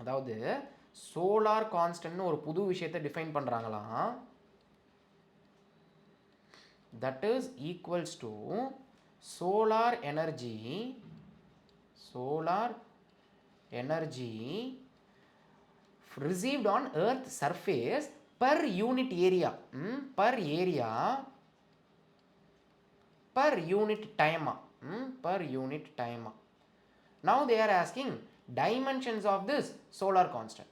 அதாவது சோலார் கான்ஸ்டன்ட்னு ஒரு புது விஷயத்தை டிஃபைன் பண்ணுறாங்களாம். That is equals to solar energy received on earth surface per unit area, per unit time. Now they are asking dimensions of this solar constant.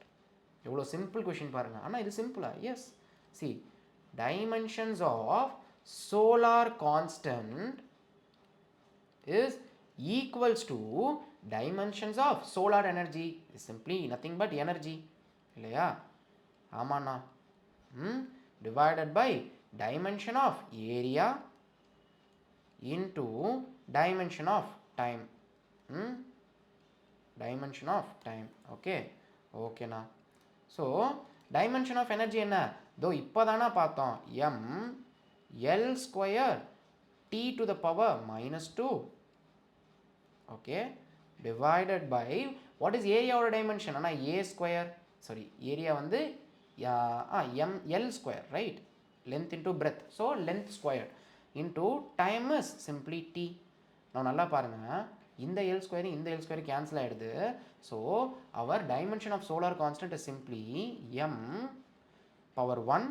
எவ்வளோ சிம்பிள் கொஷின் பாருங்க. ஆனால் இது சிம்பிளா? Yes. See dimensions of solar constant is equals to dimensions of solar energy is simply nothing but energy இல்லையா? ஆமாண்ணா. divided by dimension of area into dimension of time. dimension of time. okay na. So dimension of energy என்ன? தோ இப்போ தானே பார்த்தோம் m l square t to the power minus 2, okay, divided by what is area ஓட dimension? ஆனால் a square, sorry, area வந்து m l square, right, length into breadth, so length square into time is simply t. நான் நல்லா பாருங்க, இந்த l square இந்த l square கேன்சல் ஆகிடுது. So our dimension of solar constant is simply m power 1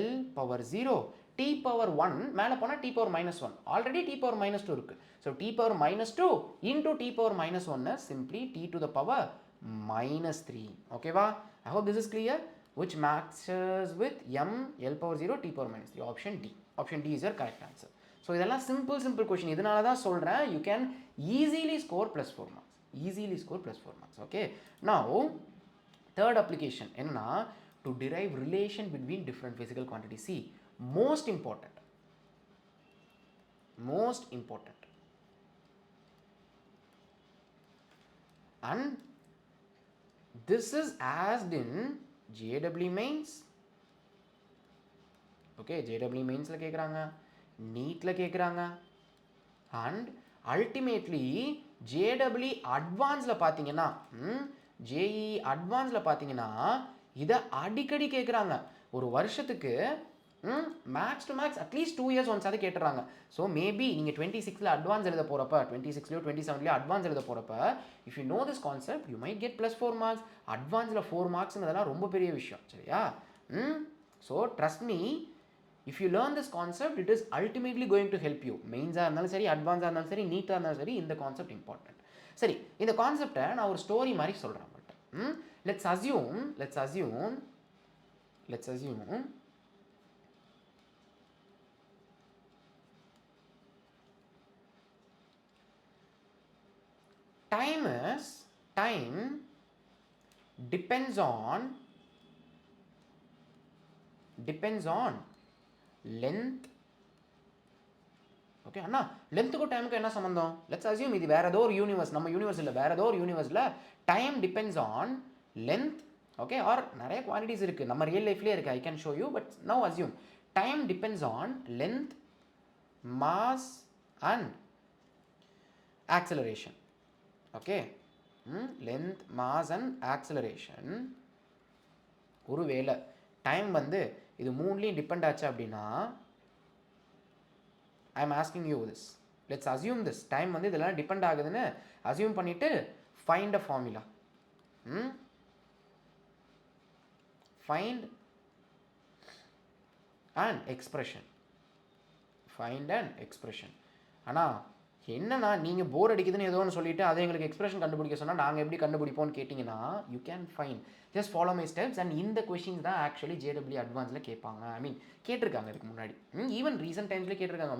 l power 0 t power 1 மேலே போனால் t power minus 1, already t power minus 2 இருக்குது. So t power minus 2 into t power minus 1 is simply t to the power minus 3. ஓகேவா? I hope this is clear. Which matches with m l power 0 t power minus 3. Option D. Option D is your correct answer. So இதெல்லாம் சிம்பிள் கொஷின். இதனால தான் சொல்கிறேன் you can easily score +4 marks. Easily score +4 marks. Okay, now third application என்னன்னா to derive relation between different physical quantities. See, most important and this is asked in JEE mains, okay, JEE mains la கேக்குறாங்க, NEET la கேக்குறாங்க, and ultimately JEE advanced la பாத்தீங்கன்னா JEE advanced la பாத்தீங்கன்னா இதை அடிக்கடி கேட்குறாங்க. ஒரு வருஷத்துக்கு max to max at least 2 years once அதை கேட்டுறாங்க. ஸோ மேபி நீங்கள் 26ல் அட்வான்ஸ் எழுத போகிறப்ப, 26லையோ 27லையோ அட்வான்ஸ் எழுத போகிறப்ப, if you know this concept you might get +4 marks. அட்வான்ஸில் 4 marksங்கிறதெல்லாம் ரொம்ப பெரிய விஷயம், சரியா? So trust me, if you learn this concept it is ultimately going to help you. மெயின்ஸாக இருந்தாலும் சரி, அட்வான்ஸாக இருந்தாலும் சரி, நீட்டாக இருந்தாலும் சரி, இந்த கான்செப்ட் இம்பார்ட்டன்ட். சரி, இந்த கான்செப்டை நான் ஒரு ஸ்டோரி மாதிரி சொல்கிறேன். But let's assume time depends on length. Okay அண்ணா, லென்த்துக்கும் டைமுக்கும் என்ன சம்மந்தம்? லெட்ஸ் அசியூம் இது வேறு ஏதோ ஒரு யூனிவர்ஸ், நம்ம யூனிவர்ஸ் இல்லை, வேறு ஏதோ ஒரு யூனிவர்ஸில் time depends on length. Okay, or நிறைய குவான்டிட்டிஸ் இருக்குது, நம்ம ரியல் லைஃப்லேயே இருக்குது, I can show you. But now assume time depends on length, mass and acceleration. Okay, length, mass and acceleration. ஒருவேளை டைம் வந்து இது மூணுலேயும் டிபெண்ட் ஆச்சு அப்படின்னா, I am asking you this. Let's assume this. Time வந்து இதெல்லாம் டிபெண்ட் ஆகுதுன்னு அசியூம் பண்ணிட்டு find a formula. Find an expression. ஆனால் என்னன்னா, நீங்கள் போர் அடிக்குதுன்னு ஏதோ ஒன்று சொல்லிவிட்டு அதை எங்களுக்கு எக்ஸ்பிரஷன் கண்டுபிடிக்க சொன்னால் நாங்கள் எப்படி கண்டுபிடிப்போம்னு கேட்டிங்கன்னா, you can find, just follow my steps. And இந்த கொஷின்ஸ் தான் ஆக்சுவலி JEE அட்வான்ஸில் கேட்பாங்க. ஐ மீன் கேட்டிருக்காங்க இதுக்கு முன்னாடி, ஈவன் ரீசெண்ட் டைம்ஸ்லேயே கேட்டிருக்காங்க.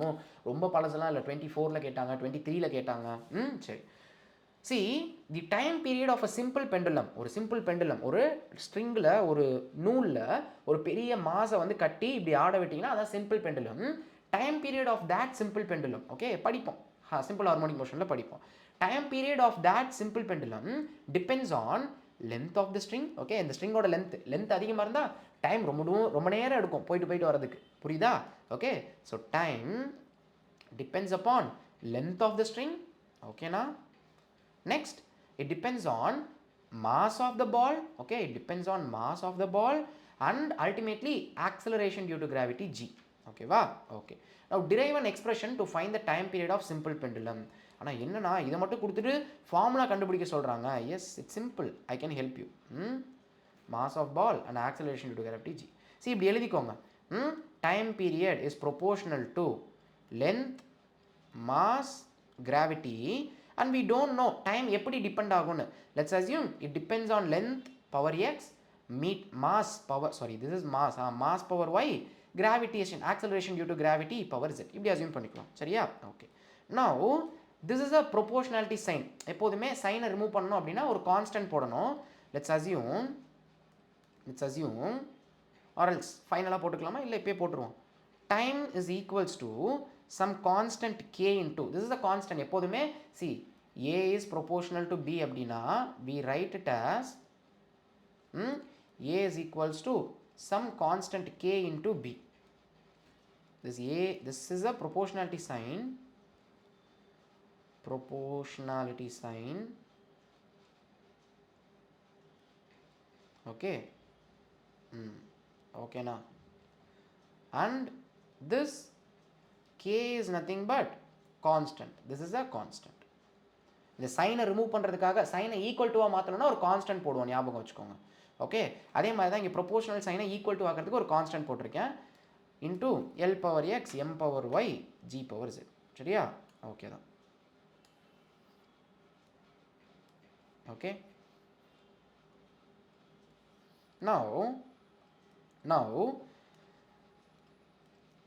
ரொம்ப பழசெல்லாம் இல்லை, 24ல் கேட்டாங்க, 23ல் கேட்டாங்க. சரி, see the time period of a simple pendulum. ஒரு சிம்பிள் பெண்டுலம், ஒரு ஸ்ட்ரிங்கில், ஒரு நூலில் ஒரு பெரிய மாஸை வந்து கட்டி இப்படி ஆட விட்டிங்கன்னா அதான் simple pendulum. Time period of that simple pendulum, okay, படிப்போம், சிம்பிள் ஹார்மோனிக் மோஷனில் படிப்போம். Time period of that simple pendulum depends on length of the string. Okay, இந்த ஸ்ட்ரிங்கோட லென்த் அதிகமாக இருந்தால் டைம் ரொம்ப நேரம் எடுக்கும் போயிட்டு வரதுக்கு, புரியுதா? Okay, so time depends upon length of the string. ஓகேனா, next it depends on mass of the ball. Okay, it depends on mass of the ball and ultimately acceleration due to gravity g. Okay va? Okay, now derive an expression to find the time period of simple pendulum. ஆனால் என்னன்னா இதை மட்டும் கொடுத்துட்டு ஃபார்முலா கண்டுபிடிக்க சொல்கிறாங்க. Yes, it's simple, I can help you. Mass of ball and acceleration due to gravity G. See இப்படி எழுதிக்கோங்க. Time period is proportional to length, mass, gravity. And we don't know time எப்படி டிபெண்ட் ஆகும்னு. Let's assume it depends on length power x, meet mass power, sorry this is mass, mass power y, gravitation acceleration due to gravity power z. இப்படி அஸ்யூம் பண்ணிக்கலாம், சரியா? Okay, now this is a proportionality sign. எப்போதுமே சைனை ரிமூவ் பண்ணணும் அப்படின்னா ஒரு கான்ஸ்டன்ட் போடணும். லெட்ஸ் அஸ்யூம் ஆர் எல்ஸ் ஃபைனலாக போட்டுக்கலாமா, இல்லை இப்போயே போட்டுருவோம். Time is equals to some constant k into, this is a constant. எப்போதுமே see a is proportional to b அப்படின்னா we write it as a is equals to some constant k into b. This is a proportionality sign. Okay. Okay now. And this k is nothing but constant. This is a constant. இந்த சைனை ரிமூவ் பண்ணுறதுக்காக சைனை ஈக்குவல் டுவாக மாற்றணும்னா ஒரு கான்ஸ்டன்ட் போடுவோம், ஞாபகம் வச்சுக்கோங்க. ஓகே, அதே மாதிரி தான் இங்கே ப்ரொபோஷனல் சைனை ஈக்குவல் டு ஆகிறதுக்கு ஒரு கான்ஸ்டன்ட் போட்டிருக்கேன். Into L power x M power y G power z. சரியா? ஓகே தான். Okay, now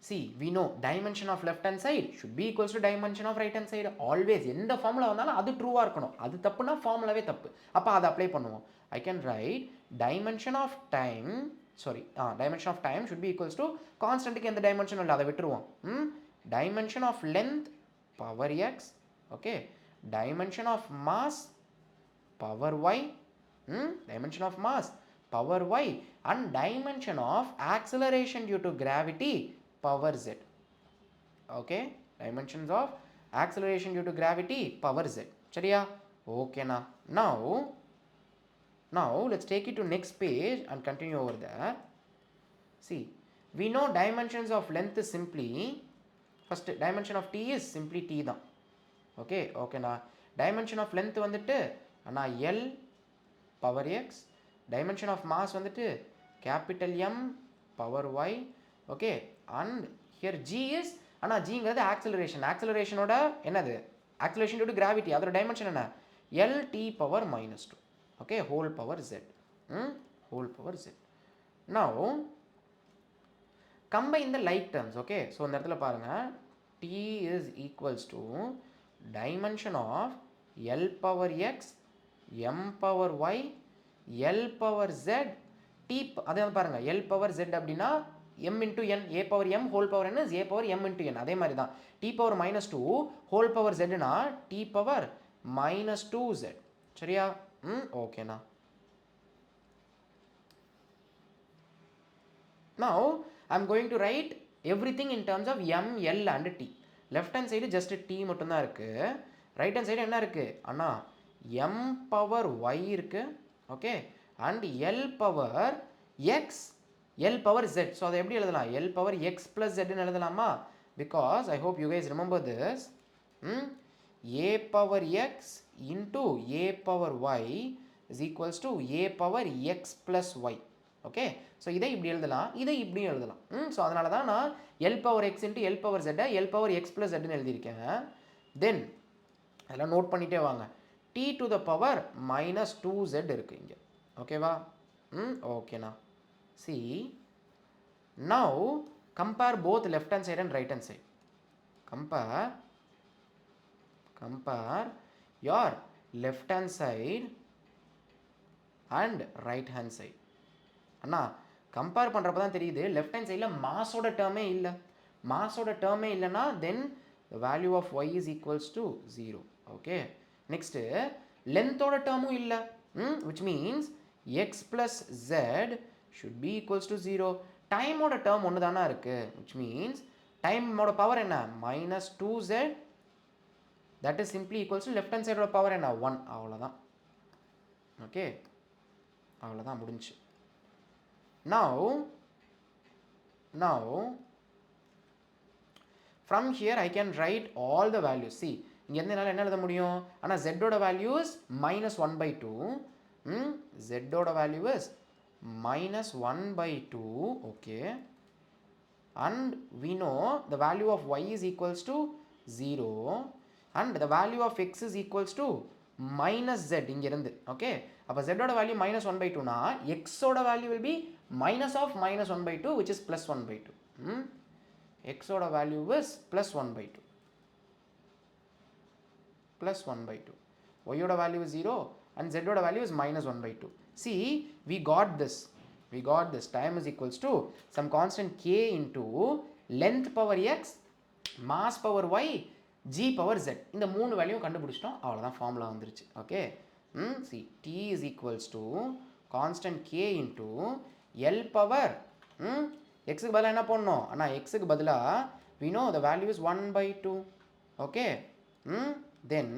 see, we know dimension of left hand side should be equals to dimension of right hand side. Always எந்த ஃபார்முலா வந்தாலும் அது ட்ரூவாக இருக்கணும். அது தப்புனா ஃபார்முலாவே தப்பு. அப்போ அதை அப்ளை பண்ணுவோம். I can write dimension of time should be equals to கான்ஸ்டன்ட்டுக்கு எந்த டைமென்ஷனும் இல்லை, அதை விட்டுருவோம். dimension of length power x, okay, dimension of mass power y, dimension of mass power y, and dimension of acceleration due to gravity power z. Okay, dimensions of acceleration due to gravity power z. சரியா? Okay na. Now let's take it to next page and continue over there. See, we know dimensions of length is simply, first dimension of t is simply t தான். Okay na. dimension of length வந்துட்டு அண்ணா l power x, dimension of mass வந்துட்டு capital M power y. Okay, and here g is அண்ணா ஜிங்கிறது ஆக்சலரேஷனோட என்னது, ஆக்சலரேஷன் due to gravity, அதோட டைமென்ஷன் என்ன, l t power minus 2. Okay, whole power z. Now combine the like terms. Okay, so இந்த இடத்துல பாருங்க, t is equals to dimension of l power x m power y l power z t. அதே பாருங்க, l power z அப்படின்னா m into n, a power m whole power n is a power m into n. அதே மாதிரி தான் t power minus 2 whole power z னா t power minus 2z. சரியா? ஓகேண்ணா. Now I'm going to write everything in terms of m, l and t. left hand side just t மட்டும்தான் இருக்கு. right hand side என்ன இருக்கு அண்ணா, m power y இருக்கு. Okay, and l power x l power z. So அதை எப்படி எழுதலாம், l power x plus z ன்னு எழுதலாமா? because I hope you guys remember this. a power x into a power y is equals to a power x plus y. Okay, so இதை இப்படி எழுதலாம், இதை இப்படியும் எழுதலாம். ஸோ அதனால தான் நான் l power x into l power z l power x plus z ன்னு எழுதியிருக்கேன். தென் அதெல்லாம் நோட் பண்ணிட்டே வாங்க. t to the power minus 2z இருக்கு இங்கே. ஓகேவா? ஓகேண்ணா. see, now compare both left hand side and right hand side. compare your left hand side and right hand side. அண்ணா கம்பேர் பண்ணுறப்ப தான் தெரியுது லெஃப்ட் ஹேண்ட் சைடில் மாஸோட டேர்மே இல்லைன்னா then the value of y is equals to 0. Okay, next லென்த்தோட டேர்மும் இல்லை, which means x plus z should be equals to 0. டைமோட term ஒன்று தானே இருக்குது, which means டைமோட பவர் என்ன, minus 2z, that is simply equals to left hand side ஓட பவர் என்ன, 1. அவ்வளோதான். ஓகே, அவ்வளோதான், முடிஞ்சு. Now from here I can write all the values. See, இங்கே என்னால் என்ன எழுத முடியும், ஆனால் z ஓட வேல்யூ இஸ் minus 1/2. z ஓட value is minus 1/2. okay, and we know the value of y is equals to 0 and the value of x is equals to minus z இங்கிருந்து. ஓகே, அப்போ z ஓட வேல்யூ minus 1/2 னா x ஓட value will be minus of minus 1/2 which is plus 1/2. x ஓட வேல்யூ is plus 1/2. y ஓட வேல்யூ is 0 and z ஓட value is minus 1/2. see, we got this. time is equals to some constant k into length power x mass power y g power z. இந்த மூணு வேல்யூவும் கண்டுபிடிச்சிட்டோம், அவ்வளோதான், ஃபார்முலா வந்துருச்சு. Okay, see, t is equals to constant k into L power x க்கு பதிலா என்ன பண்ணணும் அண்ணா x க்கு பதிலா we know the value is 1 by 2. okay then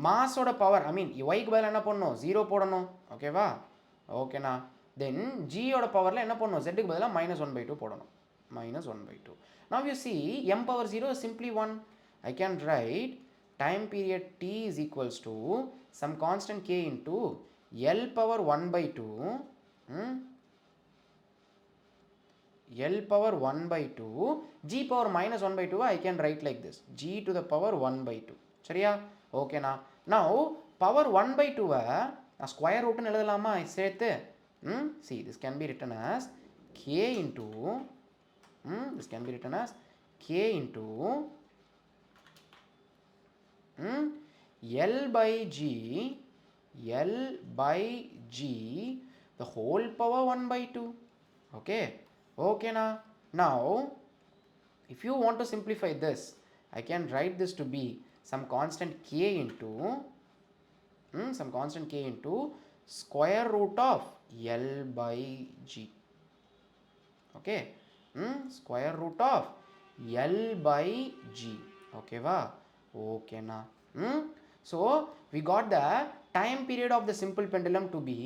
mass ஓட பவர் ஐ மீன் y க்கு பதிலா என்ன பண்ணணும் 0 போடணும் ஓகேவா ஓகேண்ணா then g ஓட பவர்ல என்ன பண்ணணும் z க்கு பதிலா -1/2 போடணும் -1/2. now you see m power 0 is simply 1. I can write time period t is equals to some constant k into L power 1/2 L power 1/2 g power -1/2 I can write like this g to the power 1/2 சரியா ஓகேண்ணா now power 1/2 நான் ஸ்கொயர் ரூட்னு எழுதலாமா சேர்த்து see this can be written as k into this can be written as k into L by G the whole power 1/2. okay now now if you want to simplify this I can write this to be some constant k into square root of L by G. okay square root of L by G. okay va okay na so we got the time period of the simple pendulum to be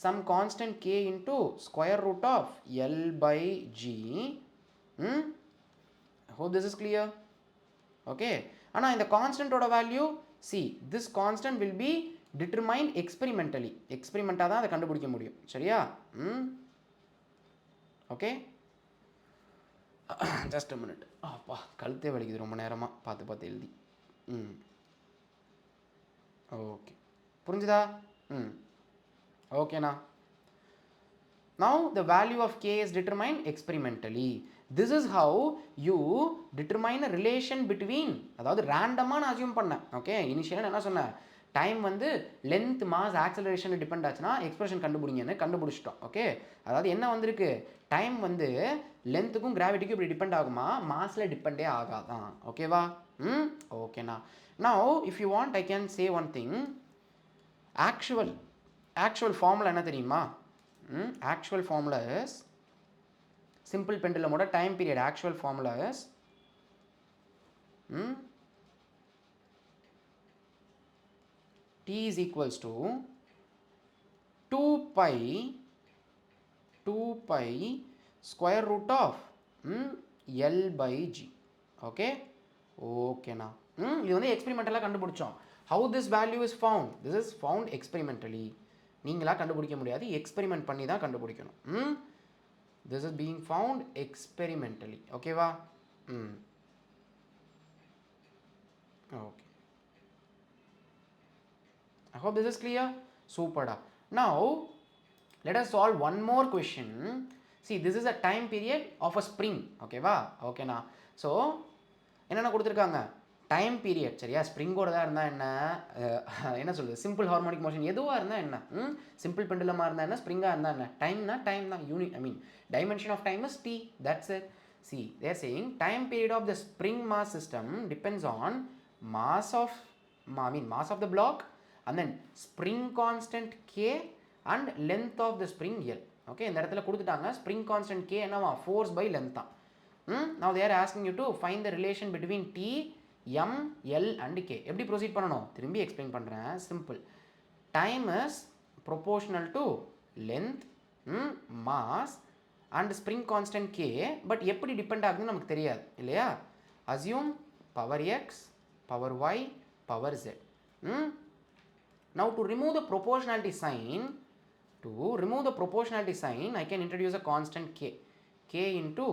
some constant k into square root of L by G. I hope this is clear. okay and in the constant order value see this constant will be determined experimentally experiment தான் அதை கண்டுபிடிக்க முடியும் சரியா okay just a minute அப்பா கழுத்தே வலிக்குது ரொம்ப நேரமா பார்த்து எழுதி ஓகே புரிஞ்சுதா ஓகேண்ணா now the value of k is determined experimentally. this is how you determine a relation between அதாவது ரேண்டமாக நான் அசியூம் பண்ணேன் ஓகே இனிஷியலாக என்ன சொன்னேன் டைம் வந்து லென்த் மாஸ் ஆக்சலரேஷன் டிபெண்ட் ஆச்சுன்னா எக்ஸ்பிரஷன் கண்டுபிடிங்கன்னு கண்டுபிடிச்சிட்டோம் ஓகே அதாவது என்ன வந்திருக்கு டைம் வந்து லென்த்துக்கும் கிராவிட்டிக்கும் இப்படி டிபெண்ட் ஆகுமா மாஸில் டிபெண்டே ஆகாதான் ஓகேவா ஓகேண்ணா now if you want I can say one thing actual formula என்ன தெரியுமா actual formula is simple pendulum ஓட time period actual formula is t is equals to 2 pi square root of L by G. okay ஓகேண்ணா இது வந்து எக்ஸ்பெரிமெண்டலாக கண்டுபிடிச்சோம் how this value is found this is found experimentally நீங்களா கண்டுபிடிக்க முடியாது எக்ஸ்பெரிமெண்ட் பண்ணி தான் கண்டுபிடிக்கணும் this is being found experimentally ஓகேவா okay I hope this is clear super da now let us solve one more question see this is a time period of a spring ஓகேவா ஓகேண்ணா ஸோ என்னென்ன கொடுத்துருக்காங்க டைம் பீரியட் சரியா ஸ்ப்ரிங்கோட தான் இருந்தால் என்ன சொல்கிறது சிம்பிள் ஹார்மோனிக் மோஷன் எதுவாக இருந்தால் என்ன சிம்பிள் பெண்டுலமாக இருந்தால் என்ன ஸ்ப்ரிங்காக இருந்தால் என்ன டைம்னா டைம் தான் unit I mean dimension of time is T that's it see they are saying time period of the spring mass system depends on mass of the block and then spring constant k and length of the spring L okay இந்த இடத்துல கொடுத்துட்டாங்க spring constant k என்னவா force by length தான் now they are asking you to find the relation between t m l and k எப்படி ப்ரொசீட் பண்ணணும் திரும்பி எக்ஸ்பிளைன் பண்ணுறேன் simple time is proportional to length mass and spring constant K but எப்படி டிபெண்ட் ஆகுதுன்னு நமக்கு தெரியாது இல்லையா assume power x power y power z now to remove the proportionality sign I can introduce a constant k into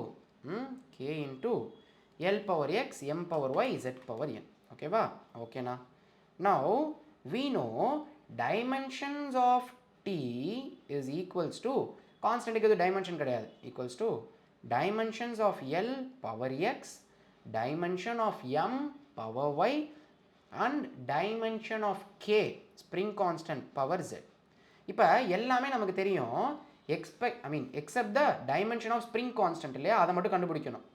L power x, m power y, z power n. Okay va? Okay na. Now we know dimensions of t is equals to constant க்கு dimension கிடையாது equals to dimensions of L power x, dimension of m power y and dimension of k spring constant power z. இப்போ எல்லாமே நமக்கு தெரியும் except the dimension of spring constant இல்லையா அதை மட்டும் கண்டுபிடிக்கணும்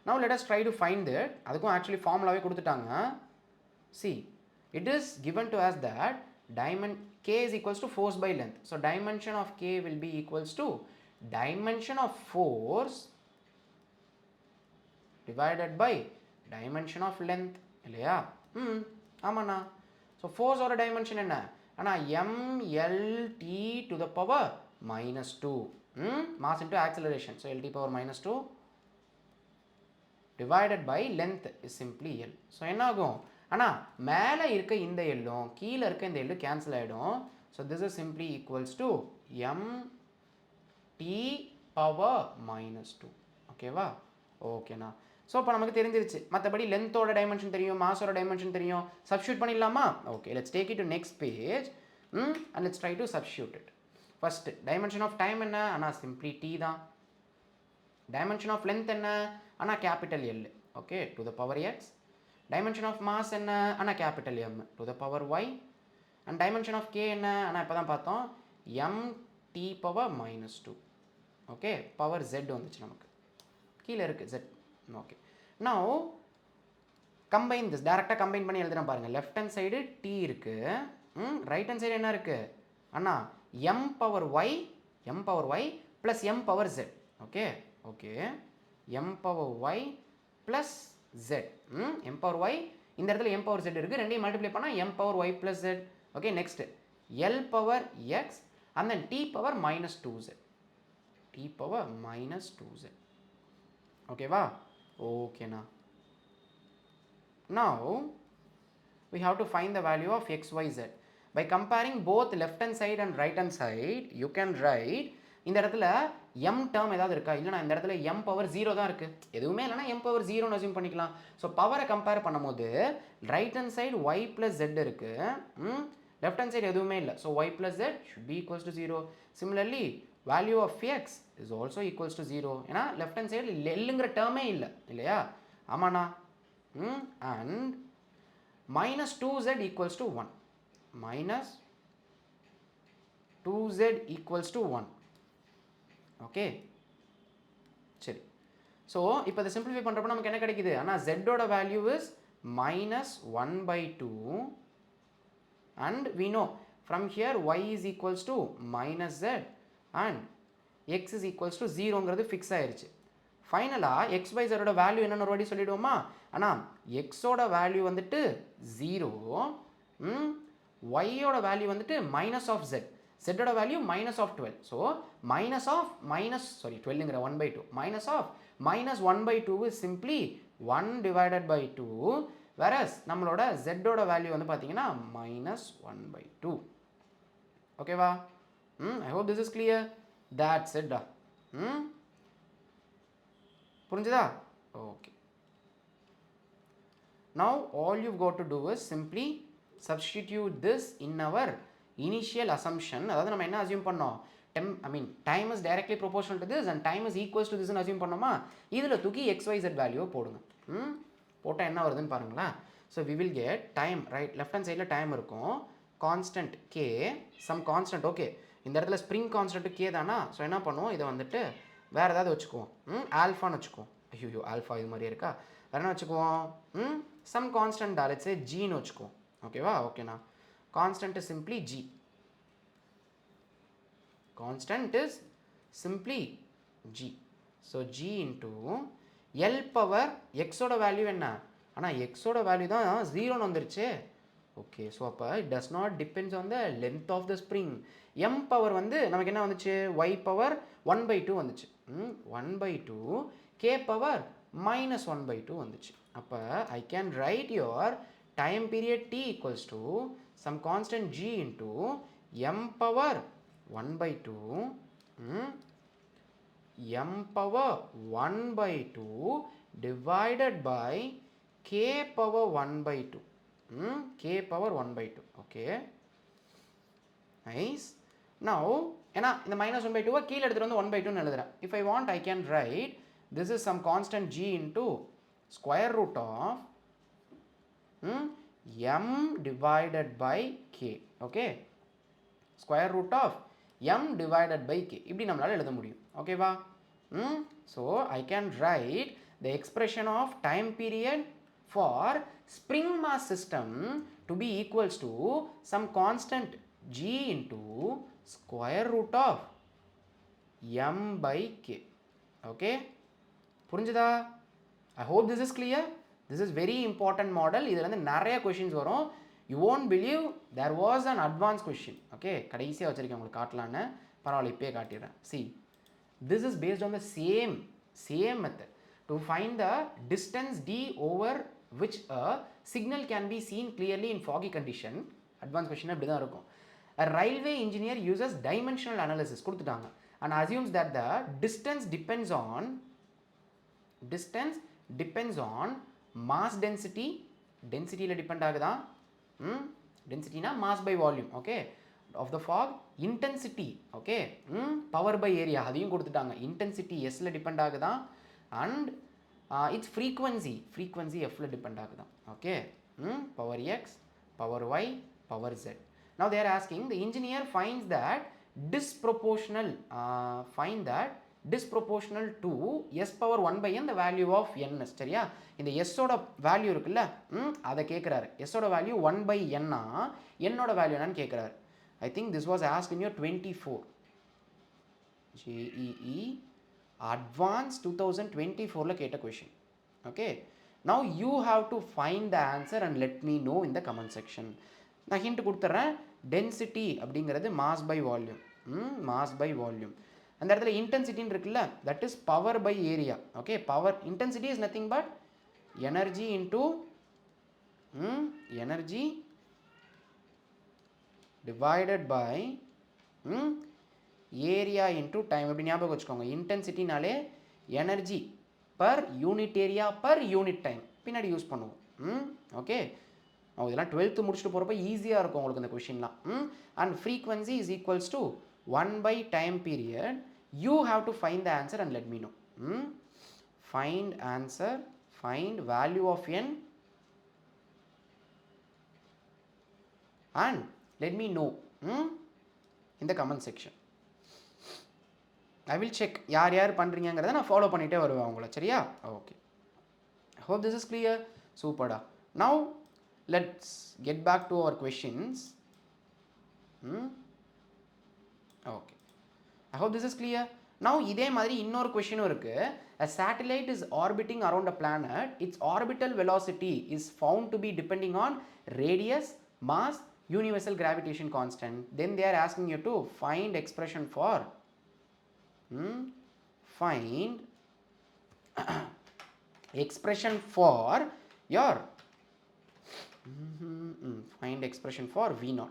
now let us try to find that அதுக்கும் actually formulaவே கொடுத்துட்டாங்க see it is given to us that k is equals to force by length. So dimension of k will be equals to dimension of force divided by dimension of length. இல்லையா? ஆமாண்ணா. ஸோ ஃபோர்ஸோட டைமென்ஷன் என்ன? ஆனால் mlt to the power minus 2. Mass into acceleration. So lt power minus 2 divided by length is simply L. So என்ன ஆகும்? ஆனால் மேலே இருக்க இந்த எல்லும் கீழே இருக்க இந்த எல்லும் கேன்சல் ஆகிடும். So this is simply equals to mt power minus 2. ஓகேவா? ஓகேண்ணா. ஸோ இப்போ நமக்கு தெரிஞ்சிருச்சு. மற்றபடி லென்த்தோட டைமென்ஷன் தெரியும், மாஸோட டைமென்ஷன் தெரியும். சப்ஸ்டியூட் பண்ணிடலாமா? Okay, let's take it to next page and let's try to substitute it. First dimension of time என்ன? ஆனால் சிம்பிளி டி தான். டைமென்ஷன் ஆஃப் லென்த் என்ன? ஆனால் capital L. Okay, to the power x. Dimension of mass என்ன? ஆனால் capital M to the power y. And dimension of K என்ன? ஆனால் இப்போ தான் பார்த்தோம் mt power minus 2. Okay, power z வந்துச்சு நமக்கு, கீழே இருக்குது z. Okay, now combine this. டேரெக்டாக கம்பைன் பண்ணி எழுதுறேன் பாருங்கள். லெஃப்ட் ஹேண்ட் சைடு t இருக்குது, ரைட் ஹேண்ட் சைடு என்ன இருக்குது? அண்ணா m power y plus m power z. Okay okay, m power y plus z. m power y இந்த இடத்துல m power z இருக்குது, ரெண்டையும் மல்டிப்ளை பண்ணால் m power y plus z. Okay, next l power x and then t power minus 2z. t power minus 2z. ஓகேவா? ஓகேண்ணா. Now we have to find the value of x, y, z. By comparing both left hand side and right hand side, you can write இந்த இடத்துல m டேர்ம் ஏதாவது இருக்கா? இல்லைனா இந்த இடத்துல m பவர் 0 தான் இருக்குது. எதுவுமே இல்லைனா m பவர் 0ன்னு அசியூம் பண்ணிக்கலாம். ஸோ பவரை கம்பேர் பண்ணும்போது right hand side y plus z இருக்குது, left hand side எதுவுமே இல்லை. So y plus z should be equals to 0. Similarly, value of x is also equals to 0. ஏன்னா left hand side எல்லுங்கிற டேர்மே இல்லை இல்லையா? ஆமாண்ணா. And minus 2z equals to 1. Minus 2z equals to 1. Okay, சரி. ஸோ இப்போ இதை சிம்பிளிஃபை பண்ணுறப்ப நமக்கு என்ன கிடைக்குது? ஆனால் z-ஓட value is minus 1/2. And we know from here y is equals to minus z and x is equals to 0ங்கிறது ஃபிக்ஸ் ஆயிடுச்சு. ஃபைனலாக எக்ஸ் பை ஜெரோட வேல்யூ என்னென்னு ஒரு வாட்டி சொல்லிவிடுவோமா? ஆனால் எக்ஸோட வேல்யூ வந்துட்டு 0, ஒய்யோட வேல்யூ வந்துட்டு மைனஸ் ஆஃப் z, z-ஓட value minus of 12. So minus of டுவெல்லுங்கிற 1/2 minus of minus 1/2 is simply 1 divided by 2. whereas நம்மளோட z-ஓட வேல்யூ வந்து பார்த்தீங்கன்னா minus 1/2. ஓகேவா? I hope this is clear. That's it. புரிஞ்சுதா? Okay. Now all you've got to do is simply substitute this in our initial assumption. அதாவது நம்ம என்ன அசியூம் பண்ணோம்? time is directly proportional to this and time is equals to this ன்னு அசியூம் பண்ணோமா? இதில் தூக்கி xyz வேல்யூவை போடுங்க. போட்டால் என்ன வருதுன்னு பாருங்களேன். So we will get time, right left hand சைடில் டைம் இருக்கும், constant k, some constant. Okay, இந்த இடத்துல ஸ்ப்ரிங் கான்ஸ்டன்ட் k தானா? ஸோ என்ன பண்ணுவோம்? இதை வந்துட்டு வேறு ஏதாவது வச்சுக்குவோம், ஆல்ஃபான்னு வச்சுக்குவோம். ஐயோ, ஆல்ஃபா இது மாதிரியே இருக்கா? வேறு என்ன வச்சுக்குவோம்? சம் கான்ஸ்டன்ட் லெட்ஸ் சே ஜின்னு வச்சுக்குவோம். ஓகேவா? ஓகேண்ணா. Constant is simply g. Constant is simply g. So g into L power x ஓட வேல்யூ என்ன? ஆனால் x ஓட வேல்யூ தான் 0ன்னு வந்துருச்சு. ஓகே, ஸோ அப்போ it does not depends on the length of the spring. m power வந்து நமக்கு என்ன வந்துச்சு? y பவர் 1/2 வந்துச்சு. 1/2 k பவர் minus 1/2 வந்துச்சு. அப்போ I can write your time period t equals to some constant g into m power 1/2 m power 1/2 divided by k power 1/2. k power 1/2. okay, nice. now ஏன்னா இந்த minus 1/2 கீழே எடுத்துகிட்டு வந்து 1/2 எழுதுறேன். if I want I can write this is some constant g into square root of m divided by k. okay, square root of m divided by k. இப்படி நம்மளால எழுத முடியும். ஓகேவா? so I can write the expression of time period for spring mass system to be equals to some constant g into square root of m by k. Okay, புரிஞ்சுதா? I hope this is clear. This is very important model. இதில் வந்து நிறைய questions வரும். You won't believe there was an advanced question. Okay, கடைசியாக வச்சிருக்கேன் உங்களுக்கு காட்டலான்னு, பரவாயில்ல இப்போயே காட்டிடுறேன். See, this is based on the same method to find the distance d over which a signal can be seen clearly in foggy condition. Advanced question அப்படி தான் இருக்கும். A railway engineer uses dimensional analysis கொடுத்துட்டாங்க and assumes that the distance depends on mass density. Densityல depend ஆகுதா? Density na mass by volume. Okay, of the fog. Intensity. Okay, power by area அதையும் கொடுத்துட்டாங்க. Intensity s ல depend ஆகுதா and its frequency f ல depend ஆகுதா. Okay, power x, power y, power z. Now they are asking the engineer finds that disproportional to s power 1 by n the value of n. சரியா? இந்த s ஓட வேல்யூ இருக்குல்ல, அதை கேட்குறாரு. s ஓட வேல்யூ 1 by n னா n ஓட வேல்யூ என்னன்னு கேட்குறாரு. I think this was asked in your 24 JEE Advanced 2024ல கேட்ட question. Okay, now you have to find the answer and let me know in the comment section. நான் ஹிண்ட் கொடுத்துட்றேன். டென்சிட்டி அப்படிங்கிறது மாஸ் பை வால்யூம். அந்த இடத்துல இன்டென்சிட்டின்னு இருக்குல்ல, that is power by area. Okay, power intensity is nothing but energy into energy divided by area into time. எப்படி ஞாபகம் வச்சுக்கோங்க, இன்டென்சிட்டினாலே energy per unit area per unit time பின்னாடி யூஸ் பண்ணுவோம். ஓகே, இதெல்லாம் 12th முடிச்சுட்டு போகிறப்ப ஈஸியாக இருக்கும் உங்களுக்கு இந்த கொஷின்லாம். And frequency is equals to 1 by time period. You have to find the answer and let me know. Find answer, find value of n and let me know in the comment section. I will check யார் பண்ணுறீங்கிறத நான் ஃபாலோ பண்ணிகிட்டே வருவேன் உங்களை. சரியா? Okay, I hope this is clear. சூப்பர்டா. Now let's get back to our questions. Okay, I hope this is clear. Now இதே மாதிரி இன்னொரு கொஷினும் இருக்கு. A satellite is orbiting around a planet. Its orbital velocity is found to be depending on radius, mass, universal gravitation constant. Then they are asking you to find expression for find expression for your find expression for V0.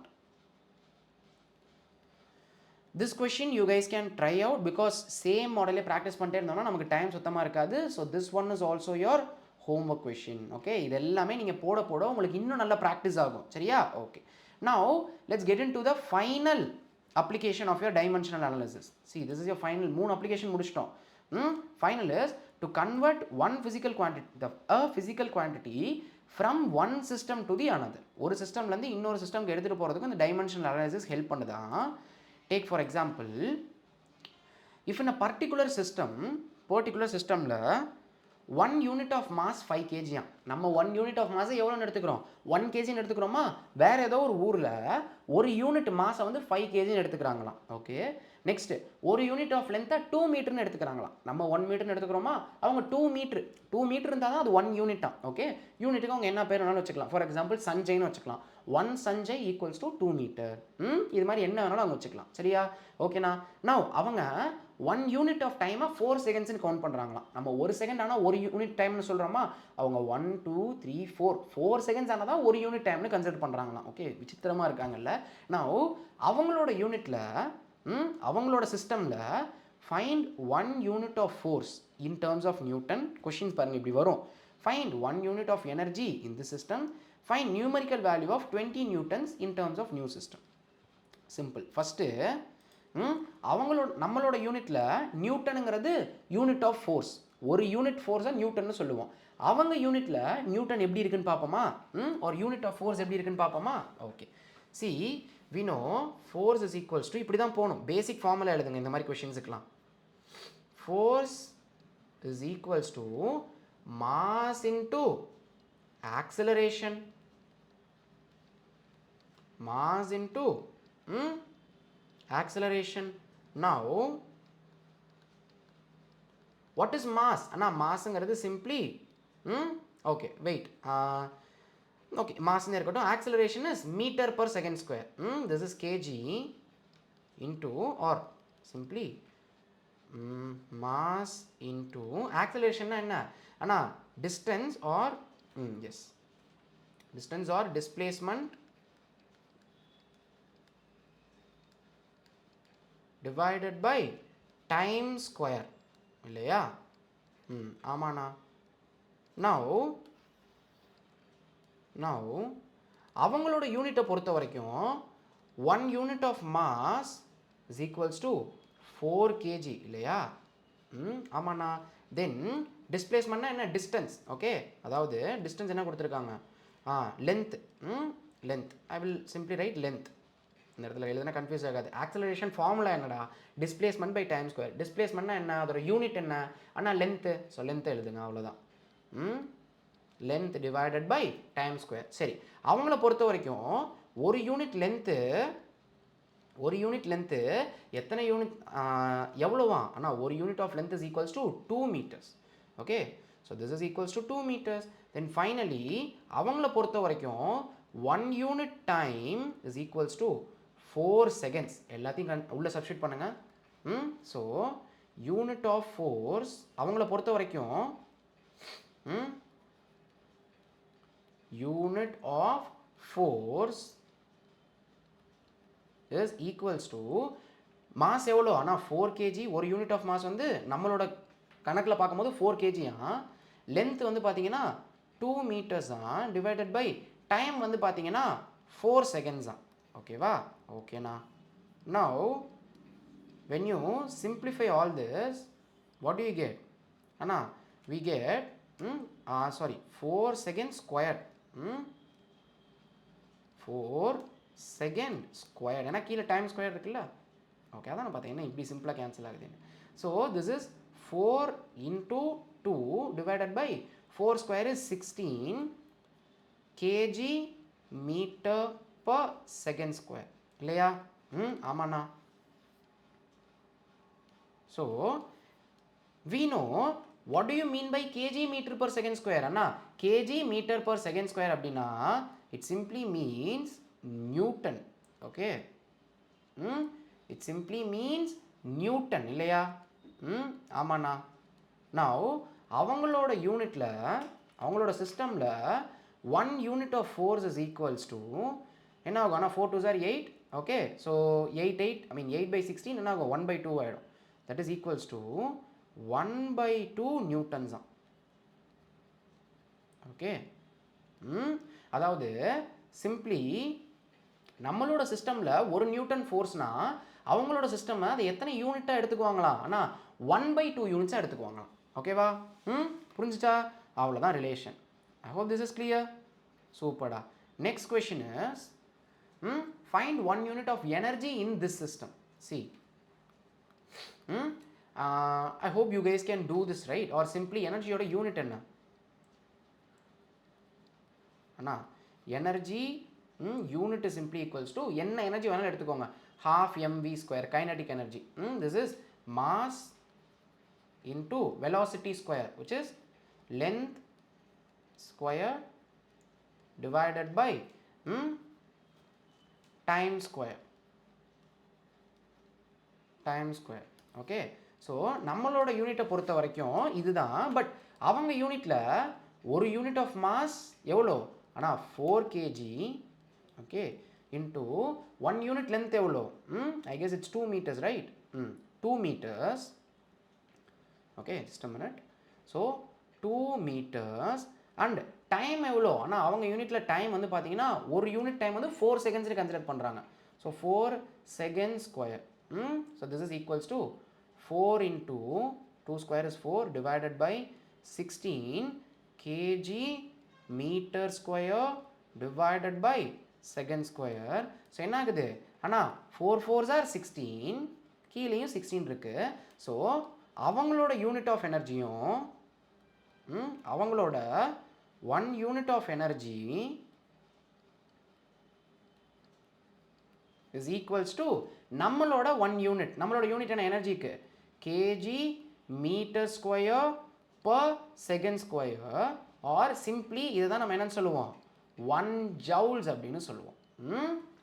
This question you guys can try out because same model practice பண்ணிட்டே இருந்தோம்னா நமக்கு டைம் சுத்தமாக இருக்காது. So this one is also your homework question. Okay, இது எல்லாமே நீங்கள் போட உங்களுக்கு இன்னும் நல்ல ப்ராக்டிஸ் ஆகும். சரியா? Okay, now let's get into the final application of your dimensional analysis. See, this is your final 3 application முடிச்சிட்டோம். Final is to convert one physical quantity from one system to the another. ஒரு சிஸ்டம்லேருந்து இன்னொரு சிஸ்டம்க்கு எடுத்துகிட்டு போகிறதுக்கு இந்த டைமென்ஷனல் அனாலிசிஸ் ஹெல்ப் பண்ணுதான். Take for example, if in a particular systemல 1 unit of mass 5 kg. நம்ம 1 unit of mass எவ்வளோன்னு எடுத்துக்கிறோம்? 1 kg எடுத்துக்கிறோமா? வேற ஏதோ ஒரு ஊரில் ஒரு யூனிட் மாஸை வந்து 5 kg எடுத்துக்கிறாங்களாம். ஓகே, நெக்ஸ்ட் ஒரு யூனிட் ஆஃப் லென்த்தை 2 மீட்டர்னு எடுத்துக்கிறாங்களாம். நம்ம 1 மீட்டர்னு எடுத்துக்கிறோமா? அவங்க 2 மீட்டர் இருந்தால் தான் அது 1 யூனிட்டா. ஓகே, யூனிட்டுக்கு அவங்க என்ன பேர் வேணாலும் வச்சுக்கலாம். ஃபார் எக்ஸாம்பிள் சஞ்சய்னு வச்சுக்கலாம். 1 சஞ்சய் ஈக்குவல்ஸ் டு 2 மீட்டர். இது மாதிரி என்ன வேணாலும் அவங்க வச்சுக்கலாம். சரியா? ஓகேண்ணா. நவ் அவங்க 1 யூனிட் ஆஃப் டைமை 4 செகண்ட்ஸ்னு கவுண்ட் பண்ணுறாங்களாம். நம்ம ஒரு செகண்ட் ஆனால் ஒரு யூனிட் டைம்னு சொல்கிறோமா? அவங்க 1 2 3 4 செகண்ட்ஸ் ஆனால் தான் ஒரு யூனிட் டைம்னு கன்சிடர் பண்ணுறாங்களாம். ஓகே, விசித்திரமாக இருக்காங்கல்ல. நவ் அவங்களோட யூனிட்டில் அவங்களோட சிஸ்டமில் find 1 unit of force in terms of Newton. Questions பாருங்கள் இப்படி வரும். Find 1 unit of energy in the system. Find numerical value of 20 newtons in terms of new system. Simple. First நம்மளோட யூனிட்டில் நியூட்டனுங்கிறது யூனிட் ஆஃப் ஃபோர்ஸ். ஒரு யூனிட் ஃபோர்ஸை நியூட்டன்னு சொல்லுவோம். அவங்க யூனிட்டில் நியூட்டன் எப்படி இருக்குன்னு பார்ப்போமா? ஒரு யூனிட் ஆஃப் ஃபோர்ஸ் எப்படி இருக்குன்னு பார்ப்போமா? Okay, see, we know force is equals to இப்படி தான் போகணும். பேசிக் ஃபார்முலா எழுதுங்க இந்த மாதிரி கொஷின்ஸுக்கெலாம். Force is equals to mass into acceleration. mass into acceleration. Now what is mass? Anna mass is simply okay, wait, okay, mass in there, acceleration is meter per second square. This is kg into, or simply mass into acceleration enna anna distance or yes, distance or displacement divided by time square இல்லையா? ஆமாண்ணா. now அவங்களோட யூனிட்டை பொறுத்த வரைக்கும் 1 unit of mass is equals to 4 kg இல்லையா? ஆமாண்ணா. தென் டிஸ்பிளேஸ்மெண்ட்னா என்ன? டிஸ்டன்ஸ். ஓகே, அதாவது டிஸ்டன்ஸ் என்ன கொடுத்துருக்காங்க? Length. Length I will simply write length. இந்த இடத்துல எழுதுனா கன்ஃபியூஸ் ஆகாது. ஆக்சலரேஷன் ஃபார்முலா என்னடா? Displacement by time square. டிஸ்பிளேஸ்மெண்ட்னா என்ன? அதோட யூனிட் என்ன? ஆனால் லென்த்து. ஸோ லென்த்தை எழுதுங்க, அவ்வளோதான். Length divided by time square. சரி, அவங்கள பொறுத்த வரைக்கும் ஒரு யூனிட் லென்த்து எத்தனை யூனிட், எவ்வளோவா? ஆனால் ஒரு unit of length is equals to 2 meters. Okay, so this is equals to 2 meters. Then finally அவங்கள பொறுத்த வரைக்கும் 1 unit time is equals to 4 seconds. எல்லாத்தையும் உள்ள சப்ஸ்டிட் பண்ணுங்க. ஸோ யூனிட் ஆஃப் ஃபோர்ஸ் அவங்கள பொறுத்த வரைக்கும் unit of force is equals to mass எவ்வளோ? ஆனால் 4 kg. ஒரு யூனிட் ஆஃப் மாஸ் வந்து நம்மளோட கணக்கில் பார்க்கும்போது 4 kg. லென்த் வந்து பார்த்தீங்கன்னா 2 meters டிவைடட் பை டைம் வந்து பார்த்தீங்கன்னா 4 seconds. ஓகேவா? ஓகேண்ணா. now when you simplify all this, what do you get? Anna, we get 4 seconds squared. 4 second squared. ஏன்னா கீழே டைம் ஸ்கொயர் இருக்குல்ல. ஓகே, அதான் நான் பார்த்தீங்கன்னா இப்படி சிம்பிளாக கேன்சல் ஆகுதுன்னு. So this is 4 into 2 divided by 4 square is 16 kg meter per second square இல்லையா? ஆமாண்ணா. So we know what do you mean by kg meter per second square? Anna, kg meter per second square அப்படின்னா it simply means Newton. Okay, it simply means Newton இல்லையா? ஆமாண்ணா. now அவங்களோட யூனிட்ல, அவங்களோட சிஸ்டம்ல 1 unit of force is equals to என்ன ஆகும்? ஆனால் 4 2s are 8. ஓகே, ஸோ 8/16 என்ன ஆகும்? 1/2 ஆகிடும். that is equals to 1/2 newtons. Okay, அதாவது சிம்பிளி நம்மளோட சிஸ்டமில் 1 நியூட்டன் ஃபோர்ஸ்னா அவங்களோட சிஸ்டம் அதை எத்தனை யூனிட்டாக எடுத்துக்குவாங்களா? ஆனால் 1/2 யூனிட்ஸாக எடுத்துக்குவாங்களாம். ஓகேவா? புரிஞ்சுட்டா? அவ்வளோதான் relation. I hope this is clear. சூப்பர்டா. Next question is find 1 unit of energy in this system. See, I hope you guys can do this, right? Or simply energy oda unit enna? Anna, energy unit is simply equals to enna energy venal edukonga, half mv square kinetic energy. This is mass into velocity square, which is length square divided by time square. Okay, so நம்மளோட யூனிட்டை பொறுத்த வரைக்கும் இதுதான். பட் அவங்க யூனிட்டில் ஒரு யூனிட் ஆஃப் மாஸ் எவ்வளோ? ஆனால் 4 kg. Okay, into 1 unit length எவ்வளோ? I guess it's 2 meters, right? 2 meters. Okay, just a minute. So 2 meters and time எவ்வளோ? ஆனால் அவங்க யூனிட்டில் டைம் வந்து பார்த்தீங்கன்னா ஒரு யூனிட் டைம் வந்து 4 seconds கன்சிடர் பண்ணுறாங்க. So 4 seconds square. So this is equals to 4 into 2 square is 4 divided by 16 kg meter square divided by second square. So என்ன ஆகுது? ஆனால் 4 4s are 16, கீழேயும் 16 இருக்கு. ஸோ அவங்களோட யூனிட் ஆஃப் எனர்ஜியும் அவங்களோட 1 unit of energy is equals to நம்மளோட 1 யூனிட், நம்மளோட யூனிட் என்ன எனர்ஜிக்கு kg meter square per second square, or simply இதுதான் நம்ம என்னன்னு சொல்லுவோம் 1 joules அப்படின்னு சொல்லுவோம்.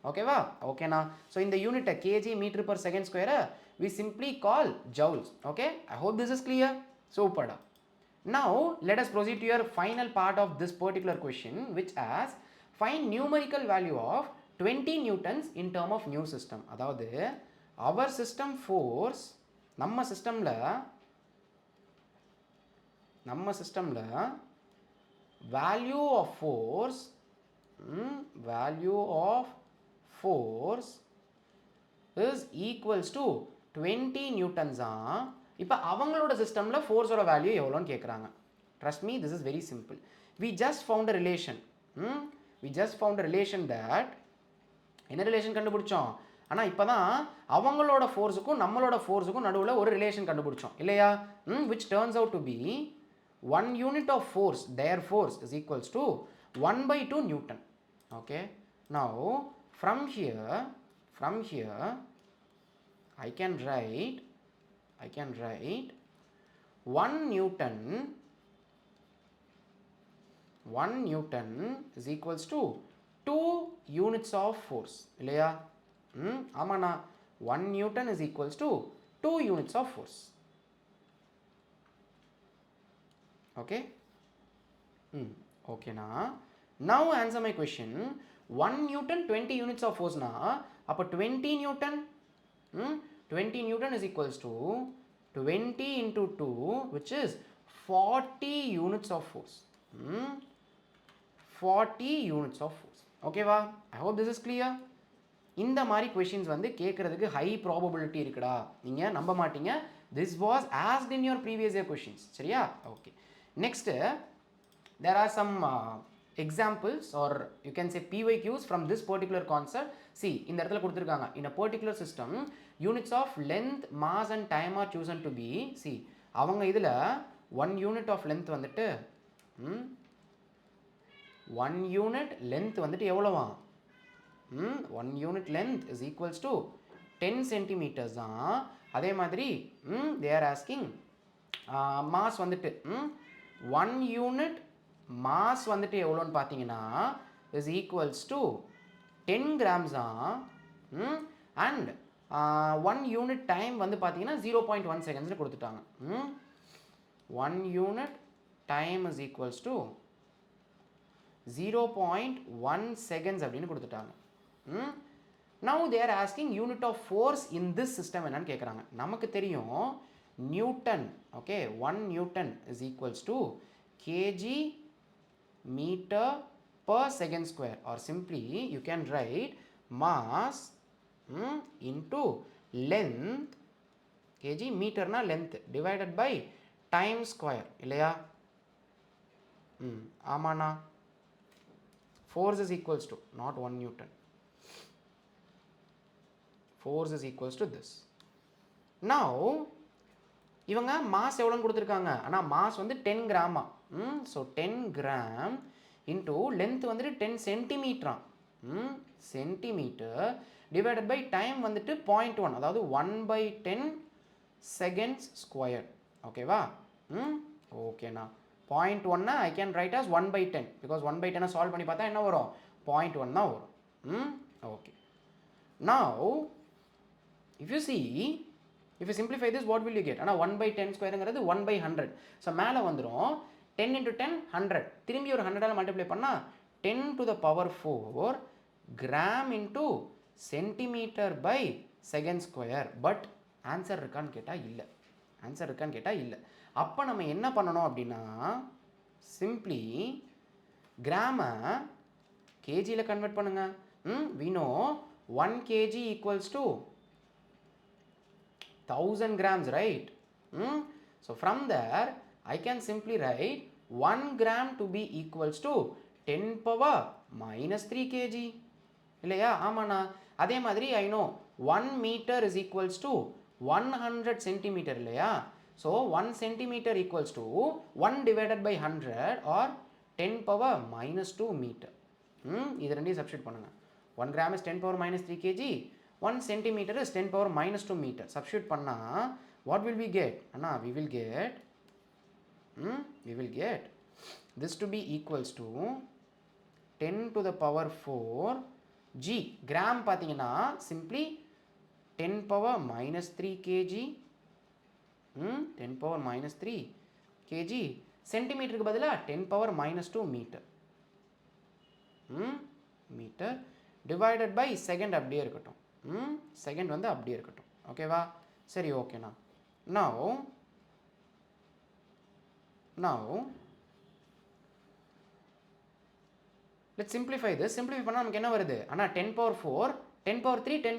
ஓகேவா? ஓகேண்ணா. ஸோ இந்த யூனிட்டை kg meter per second square we simply call joules. Okay, I hope this is clear. Superda. Now let us proceed to your final part of this particular question, which as find numerical value of 20 newtons in term of new system. அதாவது our system force, நம்ம சிஸ்டம்ல value of force is equals to 20 newtons. இப்போ அவங்களோட சிஸ்டம்ல ஃபோர்ஸோட வேல்யூ எவ்வளோன்னு கேட்குறாங்க. Trust me, this is very simple. we just found a relation that என்ன ரிலேஷன் கண்டுபிடிச்சோம்? ஆனால் இப்போ தான் அவங்களோட ஃபோர்ஸுக்கும் நம்மளோட ஃபோர்ஸுக்கும் நடுவில் ஒரு ரிலேஷன் கண்டுபிடிச்சோம் இல்லையா? which turns out to be 1 unit of force, their force is equals to 1/2 Newton. Okay, now from here I can write 1 Newton is equals to 2 units of force இல்லையா? ஆமாண்ணா, 1 Newton is equals to 2 units of force. Okay, okay na. Now answer my question. 1 Newton 20 units of force na, அப்போ 20 Newton 20 Newton is equals to 20 into 2, which is 40 units of force. 40 units of force. Okay va? I hope this is clear. இந்த மாதிரி questions வந்து கேட்கறதுக்கு high probability இருக்குடா, நீங்கள் நம்ப மாட்டீங்க. This was asked in your previous year questions. சரியா? Okay. Next, there are some examples or you can say PYQs from this particular concept. See, இந்த இடத்துல கொடுத்துருக்காங்க. In a particular system, units of length, mass and time are chosen to be. See, அவங்க இதில் 1 unit of length வந்துட்டு 1 unit length வந்துட்டு எவ்வளோவா? 1 unit length is equals to 10 centimeters தான். அதே மாதிரி they are asking mass வந்துட்டு 1 unit mass வந்துட்டு எவ்வளோன்னு பார்த்தீங்கன்னா is equals to 10 grams தான். and 1 unit time வந்து பார்த்தீங்கன்னா 0.1 seconds கொடுத்துட்டாங்க. 1 unit time is equals to 0.1 seconds அப்படின்னு கொடுத்துட்டாங்க. now they are asking unit of force in this system என்னன்னு கேட்குறாங்க. நமக்கு தெரியும் Newton. Okay, 1 Newton is equals to kg meter per second square, or simply you can write mass into length, kg meter na length divided by time square இல்லையா? ஆமாண்ணா, force is equals to not 1 Newton, force is equals to this. now இவங்க மாஸ் எவ்வளோன்னு கொடுத்துருக்காங்க, ஆனால் மாஸ் வந்து 10 கிராமா. ஸோ 10 கிராம் இன்டூ லென்த் வந்துட்டு 10 சென்டிமீட்டராம். சென்டிமீட்டர் டிவைடட் பை டைம் வந்துட்டு 0.1, அதாவது 1/10 செகண்ட்ஸ் ஸ்கொயர். ஓகேவா? ஓகேண்ணா. 0.1 ஐ can right as 1/10 because 1/10 solve பண்ணி பார்த்தா என்ன வரும்? 0.1 தான் வரும். Okay. now if you see, if you simplify this, what will you get? ஆனால் 1/10 ஸ்கொயருங்கிறது 1/100. ஸோ மேலே வந்துடும் 10 into 10 100. திரும்பி ஒரு 100ஆல் மல்டிப்ளை பண்ணால் 10 to the power 4 gram into centimetre by second square. But answer இருக்கான்னு கேட்டால் இல்லை. அப்போ நம்ம என்ன பண்ணணும் அப்படின்னா, சிம்பிளி கிராமை கேஜியில் கன்வெர்ட் பண்ணுங்க. we know 1 kg equals to 1000 grams, right? So from there I can simply write 1 gram to be equals to 10 power minus 3 kg இல்லையா? ஆமாண்ணா. அதே மாதிரி I know 1 meter is equals to 100 centimeter இல்லையா? So 1 centimeter equals to 1 divided by 100 or 10 power minus 2 meter. இது ரெண்டையும் சப்ஸ்டிட் பண்ணுங்க. 1 gram is 10 power minus 3 kg, 1 centimeter is 10 power minus 2 meter. Substitute panna, what will we get? Anna, we will get this to be equals to 10 to the power 4 g. Gram pathina simply 10 power minus 3 kg. 10 power minus 3 kg. Centimeter ku badala 10 power minus 2 meter. Meter divided by second அப்படியே இருக்கட்டும். செகண்ட் வந்து அப்படியே இருக்கட்டும். ஓகேவா? சரி, ஓகேண்ணா. now let's simplify this. Simplify பண்ணா நமக்கு என்ன வருது? அண்ணா 10 power 4, 10 power 3, 10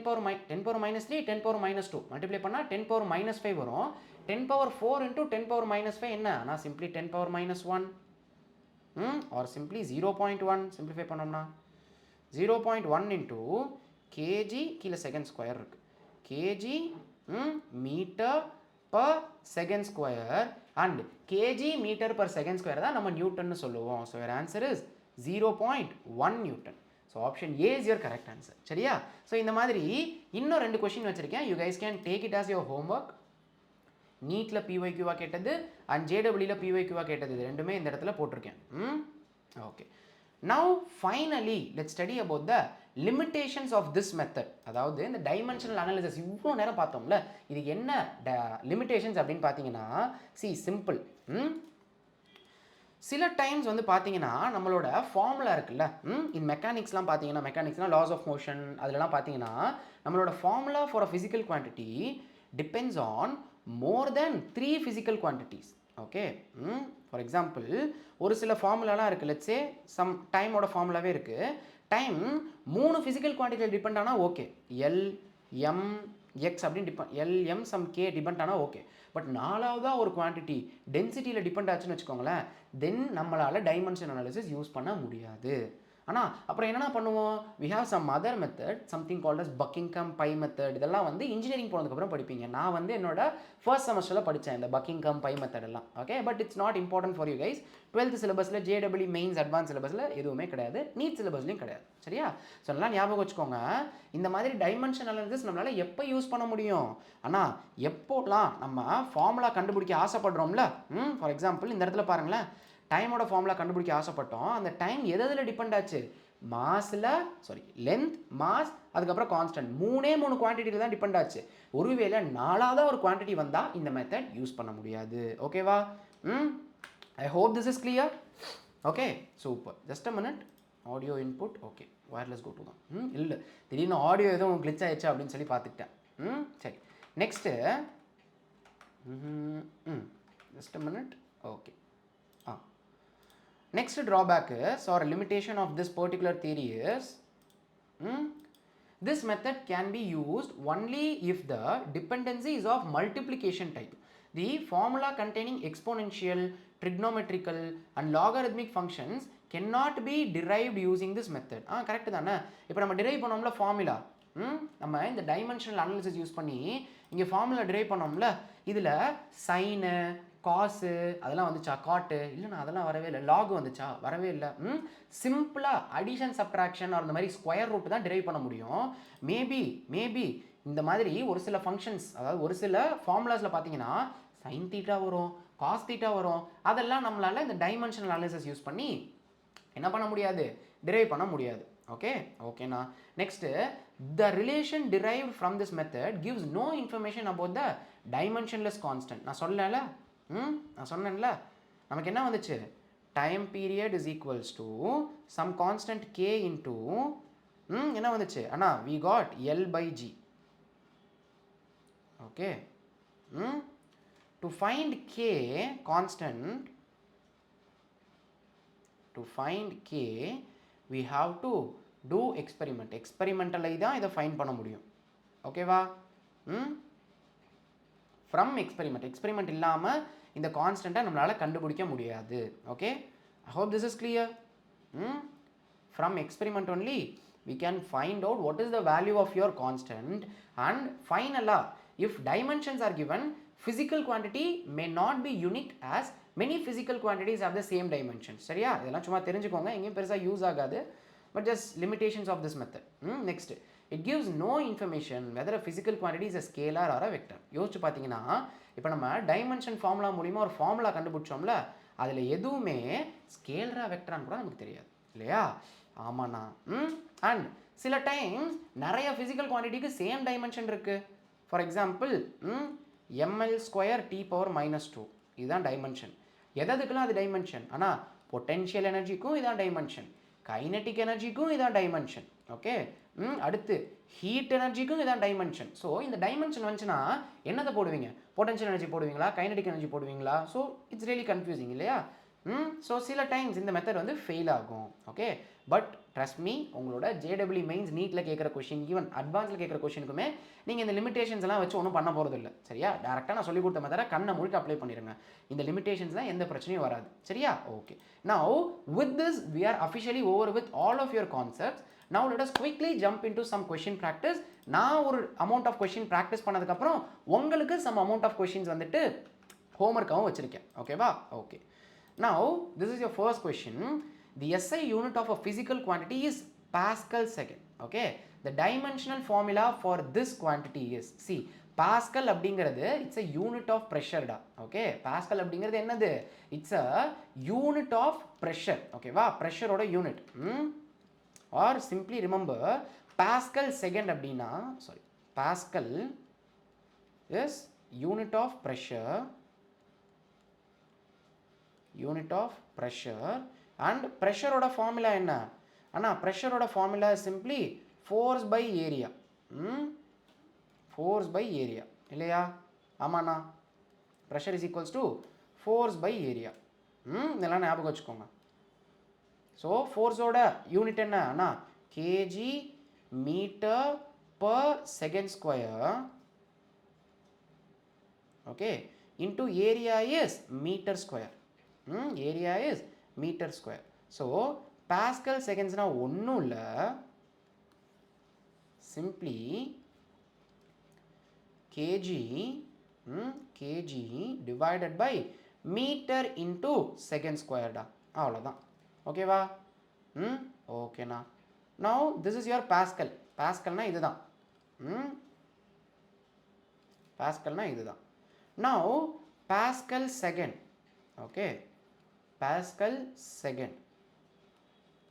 power minus 3, 10 power minus 2 multiply பண்ணா 10 power minus 5 வரும். 10 power 4 into 10 power minus 5 என்ன? அண்ணா simply 10 power minus 1 or simply 0.1 simplify பண்ணோம்னா 0.1 into kg கீழே செகண்ட் ஸ்கொயர் இருக்கு, kg metre per second square and kg meter per second square தான் நம்ம நியூட்டன்னு சொல்லுவோம். So your answer is 0.1 Newton. So option A is your correct answer. சரியா? So இந்த மாதிரி இன்னும் ரெண்டு கொஸ்டின் வச்சிருக்கேன். You guys can take it as your homework. நீட்ல PYQ கேட்டது and JEE PYQ கேட்டது, இது ரெண்டுமே இந்த இடத்துல போட்டிருக்கேன். Okay. Now finally let's study about the limitations of this method. அதாவது இந்த டைமென்ஷனல் அனாலிசிஸ் இவ்வளோ நேரம் பார்த்தோம்ல, இது என்ன லிமிட்டேஷன்ஸ் அப்படின்னு பார்த்தீங்கன்னா, see simple. சில டைம்ஸ் வந்து பார்த்தீங்கன்னா நம்மளோட ஃபார்முலா இருக்குல்ல, இந்த மெக்கானிக்ஸ்லாம் பார்த்தீங்கன்னா, மெக்கானிக்ஸ்னால் லாஸ் ஆஃப் மோஷன் அதெல்லாம் பார்த்தீங்கன்னா நம்மளோட formula for a physical quantity depends on more then 3 physical quantities. Okay. For example ஒரு சில ஃபார்முலாலாம் இருக்குது. லெட்ஸ் சே சம் டைமோட ஃபார்முலாவே இருக்குது. டைம் 3 physical குவான்டிட்டியில் டிபெண்ட் ஆனால் ஓகே, எல் எம் எக்ஸ் அப்படின்னு depend, L M some K depend ஆனால் ஓகே. பட் நாலாவதாக ஒரு குவான்டிட்டி டென்சிட்டியில் டிபெண்ட் ஆச்சுன்னு வச்சுக்கோங்களேன், தென் நம்மளால் டைமென்ஷன் அனாலிசிஸ் யூஸ் பண்ண முடியாது. ஆனால் அப்புறம் என்னென்ன பண்ணுவோம், we have some other method, something called as Buckingham Pi method. இதெல்லாம் வந்து இன்ஜினியரிங் போனதுக்கப்புறம் படிப்பீங்க. நான் வந்து என்னோட ஃபர்ஸ்ட் செமஸ்டரில் படித்தேன் இந்த Buckingham Pi method எல்லாம். Okay, but it's not important for you guys. 12th சிலபஸில் JEE மெயின்ஸ் அட்வான்ஸ் சிலபஸில் எதுவுமே கிடையாது, நீட் சிலபஸ்லையும் கிடையாது. சரியா? ஸோ நல்லா ஞாபகம் வச்சுக்கோங்க. இந்த மாதிரி டைமென்ஷன் அனாலிசிஸ் நம்மளால் எப்போ யூஸ் பண்ண முடியும்? ஆனால் எப்போலாம் நம்ம ஃபார்முலா கண்டுபிடிக்க ஆசைப்படுறோம்ல, ஃபார் எக்ஸாம்பிள் இந்த இடத்துல பாருங்களேன், டைமோட ஃபார்முலா கண்டுபிடிக்க ஆசைப்பட்டோம். அந்த டைம் எதில் டிபெண்ட் ஆச்சு? லென்த், மாஸ், அதுக்கப்புறம் கான்ஸ்டன்ட், 3 குவான்டிட்டியில் தான் டிபெண்ட் ஆச்சு. ஒருவேளை 4வது ஒரு குவான்டிட்டி வந்தால் இந்த மெத்தட் யூஸ் பண்ண முடியாது. ஓகேவா? I hope this is clear. Okay, super. Just a minute, audio input. Okay, wireless go to தான். இல்லை, திடீர்னு ஆடியோ எதுவும் கிளிச் ஆயிடுச்சு அப்படின்னு சொல்லி பார்த்துக்கிட்டேன். சரி, next just a minute. Okay. Next drawback is, or limitation of this particular theory is, this method can be used only if the dependency is of multiplication type. The formula containing exponential, trigonometrical and logarithmic functions cannot be derived using this method. Correct தானே? இப்போ நம்ம டிரைவ் பண்ணோம்ல ஃபார்முலா, நம்ம இந்த டைமென்ஷனல் அனாலிசிஸ் யூஸ் பண்ணி இங்கே ஃபார்முலா டிரைவ் பண்ணோம்ல, இதில் சைனு காசு அதெல்லாம் வந்துச்சா? காட்டு இல்லைண்ணா அதெல்லாம் வரவே இல்லை. லாக் வந்துச்சா? வரவே இல்லை. சிம்பிளாக அடிஷன் சப்ட்ராக்ஷன் அந்த மாதிரி ஸ்கொயர் ரூட் தான் டிரைவ் பண்ண முடியும். மேபி இந்த மாதிரி ஒரு சில ஃபங்க்ஷன்ஸ், அதாவது ஒரு சில ஃபார்முலாஸில் பார்த்தீங்கன்னா சைன் தீட்டா வரும், காஸ் தீட்டா வரும், அதெல்லாம் நம்மளால் இந்த டைமென்ஷனல் அனாலிசிஸ் யூஸ் பண்ணி என்ன பண்ண முடியாது? டிரைவ் பண்ண முடியாது. ஓகேண்ணா. Next, the relation derived from this method gives no information about the dimensionless constant. நான் சொன்னேன்ல, நமக்கு என்ன வந்துச்சு? Time period is equals to some constant k into என்ன வந்துச்சு அண்ணா? we got L by G. ஓகே. to find k constant, to find k we have to do experiment. எக்ஸ்பெரிமெண்டலை தான் இதை ஃபைண்ட் பண்ண முடியும். ஓகேவா? ஃப்ரம் எக்ஸ்பெரிமெண்ட் இல்லாமல் இந்த கான்ஸ்டண்ட்டை நம்மளால் கண்டுபிடிக்க முடியாது. Okay, I hope this is clear. From experiment only we can find out what is the value of your constant, and finally if dimensions are given, physical quantity may not be unique as many physical quantities have the same dimensions. சரியா? இதெல்லாம் சும்மா தெரிஞ்சுக்கோங்க, எங்கேயும் பெருசாக யூஸ் ஆகாது, but just limitations of this method. Next, it gives no information whether a physical quantity is a scalar or a vector. யோசிச்சு பார்த்தீங்கன்னா இப்போ நம்ம டைமென்ஷன் ஃபார்முலா மூலிமா ஒரு ஃபார்முலா கண்டுபிடிச்சோம்ல, அதில் எதுவுமே ஸ்கேலரா வெக்டரான்னு கூட நமக்கு தெரியாது இல்லையா? ஆமாண்ணா. அண்ட் சில டைம்ஸ் நிறைய ஃபிசிக்கல் குவான்டிட்டிக்கு சேம் டைமென்ஷன் இருக்குது. For example ml square T power -2 இதுதான் டைமென்ஷன். எதுக்கெல்லாம் அது டைமென்ஷன்? ஆனால் பொட்டென்ஷியல் எனர்ஜிக்கும் இதான் டைமென்ஷன், கைனட்டிக் எனர்ஜிக்கும் இதான் டைமென்ஷன். ஓகே, அடுத்து ஹீட் எனர்ஜிக்கும் இதான் டைமென்ஷன். ஸோ இந்த டைமென்ஷன் வந்துச்சுன்னா என்னதை போடுவீங்க? பொட்டென்ஷியல் எனர்ஜி போடுவீங்களா, கைனட்டிக் எனர்ஜி போடுவீங்களா? ஸோ இட்ஸ் ரியலி கன்ஃபியூசிங் இல்லையா? ஸோ சில டைம்ஸ் இந்த மெத்தட் வந்து ஃபெயில் ஆகும். ஓகே, பட் ட்ரஸ்ட் மீ, உங்களோட JEE மெயின்ஸ் நீட்டில் கேட்குற கொஷின், ஈவன் அட்வான்ஸில் கேட்குற கொஷினுக்குமே நீங்கள் இந்த லிமிடேஷன்ஸ் எல்லாம் வச்சு ஒன்றும் பண்ண போகிறது இல்லை. சரியா? டேரெக்டாக நான் சொல்லி கொடுத்த மெத்தடை கண்ணை மூடிட்டு அப்ளை பண்ணிடுங்க. இந்த லிமிடேஷன்ஸ்லாம் எந்த பிரச்சனையும் வராது. சரியா? Okay, now with this we are officially over with all of your concepts. Now let us quickly jump into some question practice. நான் ஒரு amount of question practice பண்ணதுக்கப்புறம் உங்களுக்கு some amount of questions வந்துட்டு ஹோம்ஒர்க்காகவும் வச்சுருக்கேன். ஓகேவா? Okay, now this is your first question. The SI unit of a physical quantity is Pascal second. Okay, the dimensional formula for this quantity is, see, Pascal அப்படிங்கிறது it's a unit of pressure டா. ஓகே, Pascal அப்படிங்கிறது என்னது? It's a unit of pressure. ஓகேவா? ப்ரெஷரோட unit. or simply remember Pascal second அப்படின்னா, sorry, Pascal is unit of pressure, unit of pressure. and pressure ஓட formula என்ன? அண்ணா pressure ஓட formula is simply force by area. force by area இல்லையா? ஆமாண்ணா, pressure is equals to force by area. இதெல்லாம் ஞாபகம் வச்சுக்கோங்க. ஸோ ஃபோர்ஸோட யூனிட் என்ன அண்ணா? kg meter per second square. Okay, into area is metre square. Area is metre square. So pascal செகண்ட்ஸ்னால் ஒன்றும் இல்லை, simply kg divided by meter into second ஸ்கொயர்டா. அவ்வளோதான். ஓகேவா? ஓகேண்ணா. Now this is your pascal. பாஸ்கல்னா இதுதான். பாஸ்கல்னா இதுதான். Now pascal second. Okay, pascal second.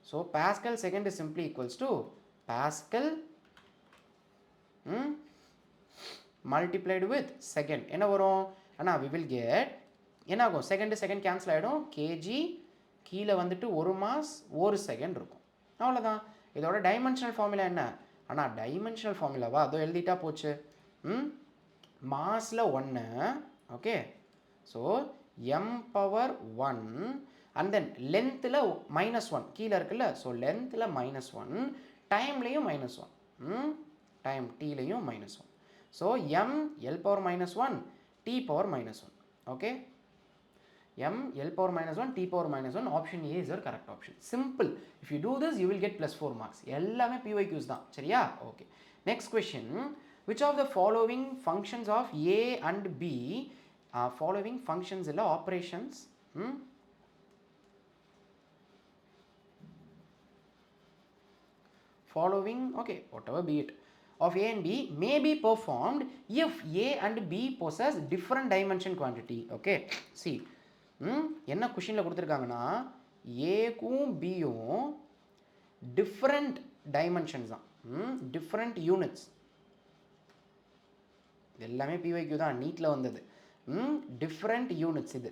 So pascal second is simply equals to pascal multiplied with second. என்ன வரும் அண்ணா? வி வில் கெட், என்ன ஆகும்? செகண்ட் கேன்சல் ஆகிடும். கேஜி கீழே வந்துட்டு ஒரு மாஸ் ஒரு செகண்ட் இருக்கும். அவ்வளோதான். இதோட டைமென்ஷனல் ஃபார்முலா என்ன அண்ணா? டைமென்ஷனல் ஃபார்முலாவா? அதோ எழுதிட்டா போச்சு. மாஸில் 1. Okay, so m power 1 and then லென்த்தில் -1 கீழே இருக்குல்ல. ஸோ லென்த்தில் -1, டைம்லேயும் -1, டைம் டீலையும் -1. So m l power -1 t power -1. Okay, m l power -1 t power -1. option A is your correct option. Simple. If you do this you will get +4 marks. எல்லாமே PYQs தான். சரியா? Okay, next question. Which of the following functions of A and B, following functions இல்ல operations, following, okay, whatever be it, of A and B may be performed if A and B possess different dimension quantity. Okay, see, என்ன கொஷினில் கொடுத்துருக்காங்கன்னா ஏக்கும் பியும் டிஃப்ரெண்ட் டைமென்ஷன்ஸ் தான், டிஃப்ரெண்ட் யூனிட்ஸ். இது எல்லாமே PYQ தான், நீட்டில் வந்தது. டிஃப்ரெண்ட் யூனிட்ஸ் இது.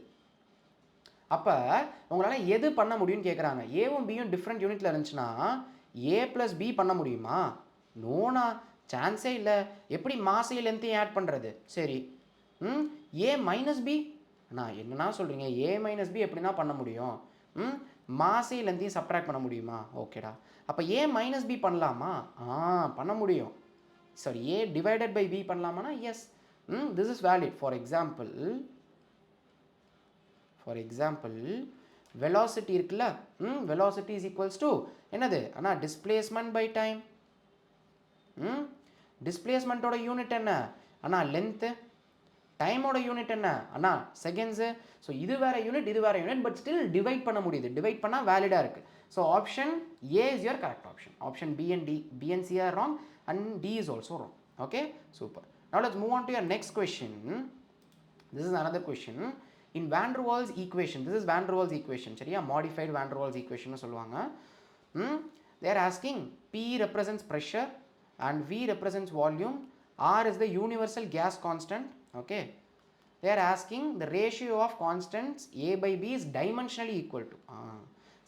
அப்போ உங்களால் எது பண்ண முடியும்னு கேட்குறாங்க. ஏவும் பியும் டிஃப்ரெண்ட் யூனிட்டில் இருந்துச்சுன்னா A + B பண்ண முடியுமா? நோனா, சான்ஸே இல்லை. எப்படி மாசையும் லென்த்தையும் ஆட் பண்ணுறது? சரி, A - B, நான் என்னன்னா சொல்கிறீங்க? A - B எப்படின்னா பண்ண முடியும்? மாசை லென்த்தையும் சப்ட்ராக்ட் பண்ண முடியுமா? ஓகேடா, அப்போ A - B பண்ணலாமா? பண்ண முடியும். Sorry, A divided by B பண்ணலாமானா yes, this is valid. For example velocity இருக்குல்ல, வெலாசிட்டி இஸ் ஈக்குவல்ஸ் டு என்னது அண்ணா? Displacement by time. டிஸ்பிளேஸ்மெண்ட்டோட யூனிட் என்ன அண்ணா? லென்த்து. டைமோட யூனிட் என்ன அண்ணா? செகண்ட்ஸு. ஸோ இது வேறு யூனிட், இது வேறு யூனிட், பட் ஸ்டில் டிவைட் பண்ண முடியுது. டிவைட் பண்ணால் வேலிடாக இருக்குது. So option A is your correct option. Option B and C are wrong and D is also wrong. Okay, super. Now let's move on to your next question. This is another question. In van der Waals equation, this is van der Waals equation, சரியா, modified van der Waals equation சொல்லுவாங்க. They are asking P represents pressure and V represents volume, R is the universal gas constant. Okay, they are asking the ratio of constants A by B is dimensionally equal to.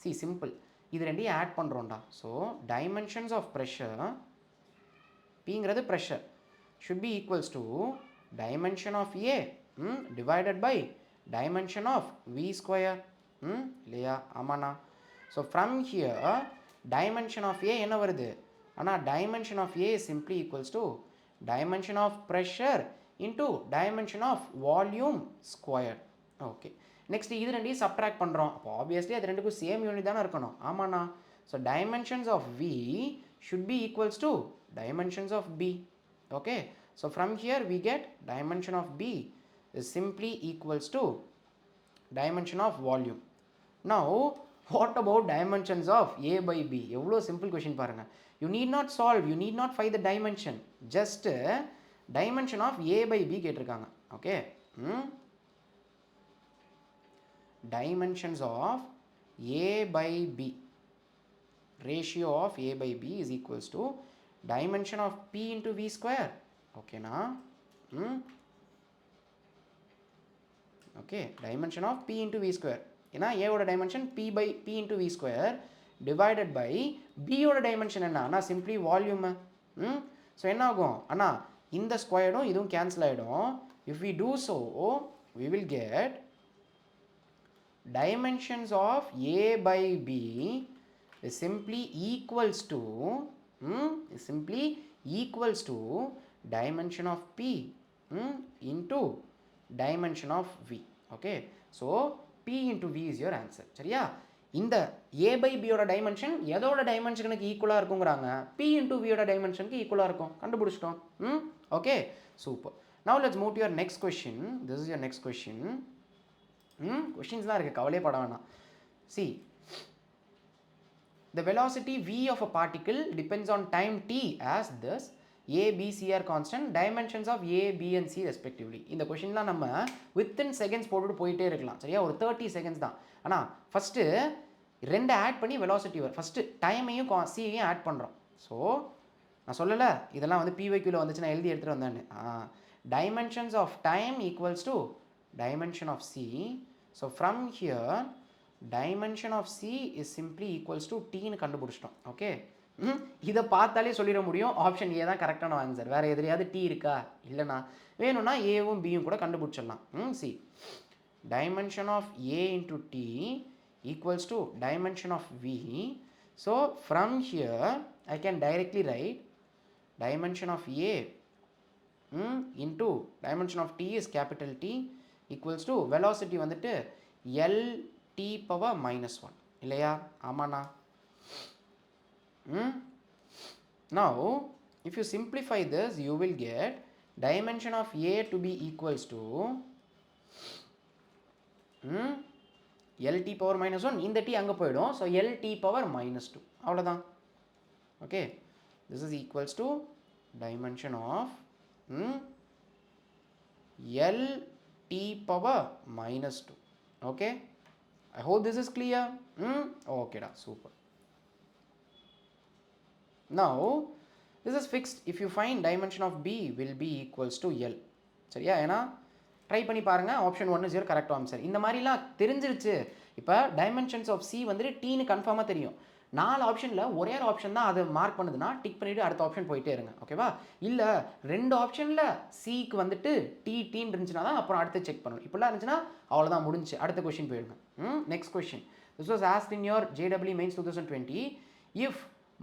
See, simple. இது ரெண்டையும் ஆட் பண்ணுறோம்டா. ஸோ dimensions of pressure, Pங்கிறது pressure, should be equals to dimension of A divided by dimension of V square. இல்லையா, ஆமாண்ணா. So from here dimension of A என்ன வருது? ஆனால் dimension of A is simply equals to dimension of pressure into dimension of volume squared. Okay, next இது ரெண்டையும் சப்ட்ராக்ட் பண்ணுறோம். அப்போ ஆப்வியஸ்லி அது ரெண்டுக்கும் சேம் யூனிட் தானே இருக்கணும். ஆமாண்ணா. So dimensions of V should be equals to dimensions of B. Okay, so from here we get dimension of B is simply equals to dimension of volume. Now what about dimensions of A by B? எவ்வளோ simple question பாருங்க. You need not solve, you need not find the dimension, just dimension of A by B கேட்டிருக்காங்க. Okay, dimensions of A by B, ratio of A by B is equals to dimension of P into V square. Okay na? Okay, dimension of P into V square. ஏன்னா A ஓட dimension P into V square divided by B ஓட dimension என்ன? அண்ணா simply volume. ஸோ என்ன ஆகும் அண்ணா, இந்த ஸ்கொயர்டும் இதுவும் கேன்சல் ஆகிடும். If we do so, we will get dimensions of A by B is simply equals to dimension of P into dimension of V. Okay, so P into V is your answer. சரியா, இந்த A by B ஓட டைமென்ஷன் எதோட டைமென்ஷனுக்கு ஈக்குவலாக இருக்குங்கிறாங்க? P into V ஓட டைமென்ஷனுக்கு ஈக்குவலாக இருக்கும். கண்டுபிடிச்சிட்டோம். Okay, super. Now let's move to your next question. This is your next question. Questions தான் இருக்குது, கவலையே பட வேணாம். See, the velocity V of a particle depends on time t as this. A, B, C are constant, dimensions of A, B and C respectively. இந்த கொஷின்லாம் நம்ம within seconds போட்டுட்டு போயிட்டே இருக்கலாம். சரியா, ஒரு 30 seconds தான். ஆனால் ஃபஸ்ட்டு ரெண்டு ஆட் பண்ணி வெலாசிட்டி வரும். ஃபஸ்ட்டு டைமையும் சியையும் ஆட் பண்ணுறோம். ஸோ நான் சொல்லலை இதெல்லாம் வந்து பிவைக்யூவில் வந்துச்சு, நான் எழுதி எடுத்துகிட்டு வந்தேன்னு. dimensions of time equals to dimension of C. So from here dimension of C is simply equals to T ன்னு கண்டுபிடிச்சிட்டோம். ஓகே, இதை பார்த்தாலே சொல்லிட முடியும் ஆப்ஷன் ஏ தான் கரெக்டான ஆன்சர். வேறு எதிரையாவது T இருக்கா? இல்லைனா வேணும்னா ஏவும் பியும் கூட கண்டுபிடிச்சிடலாம். C, dimension of A into T equals to dimension of V. So from here I can directly write dimension of A into dimension of T is capital T equals to velocity வந்துட்டு LT power minus 1. இல்லையா, ஆமாண்ணா. Now if you simplify this you will get dimension of A to be equals to LT power minus 1. இந்த T அங்கே போயிடும். ஸோ LT power minus 2, அவ்வளோதான். Okay, this is equals to dimension of LT power minus 2. Okay, I hope this is clear. Okay da, super. Now this is fixed. If you find dimension of B will be equals to L. சரியா, ஏன்னா ட்ரை பண்ணி பாருங்கள். Option 1 is your correct answer. இந்த மாதிரிலாம் தெரிஞ்சிருச்சு. இப்போ டைமென்ஷன்ஸ் ஆஃப் சி வந்துட்டு டீன்னு கன்ஃபார்மாக தெரியும். 4 ஆப்ஷனில் ஒரே ஒரு ஆப்ஷன் தான் அதை மார்க் பண்ணுதுன்னா டிக் பண்ணிவிட்டு அடுத்த ஆப்ஷன் போயிட்டே இருங்க. ஓகேவா? இல்லை 2 ஆப்ஷனில் சிக்கு வந்துட்டு டீன்னு இருந்துச்சுன்னா தான் அப்புறம் அடுத்து செக் பண்ணணும். இப்படிலாம் இருந்துச்சுன்னா அவ்வளோதான், முடிஞ்சு. அடுத்த கொஸ்டின் போயிடுங்க. Next question. This was asked in your JEE Mains 2020. If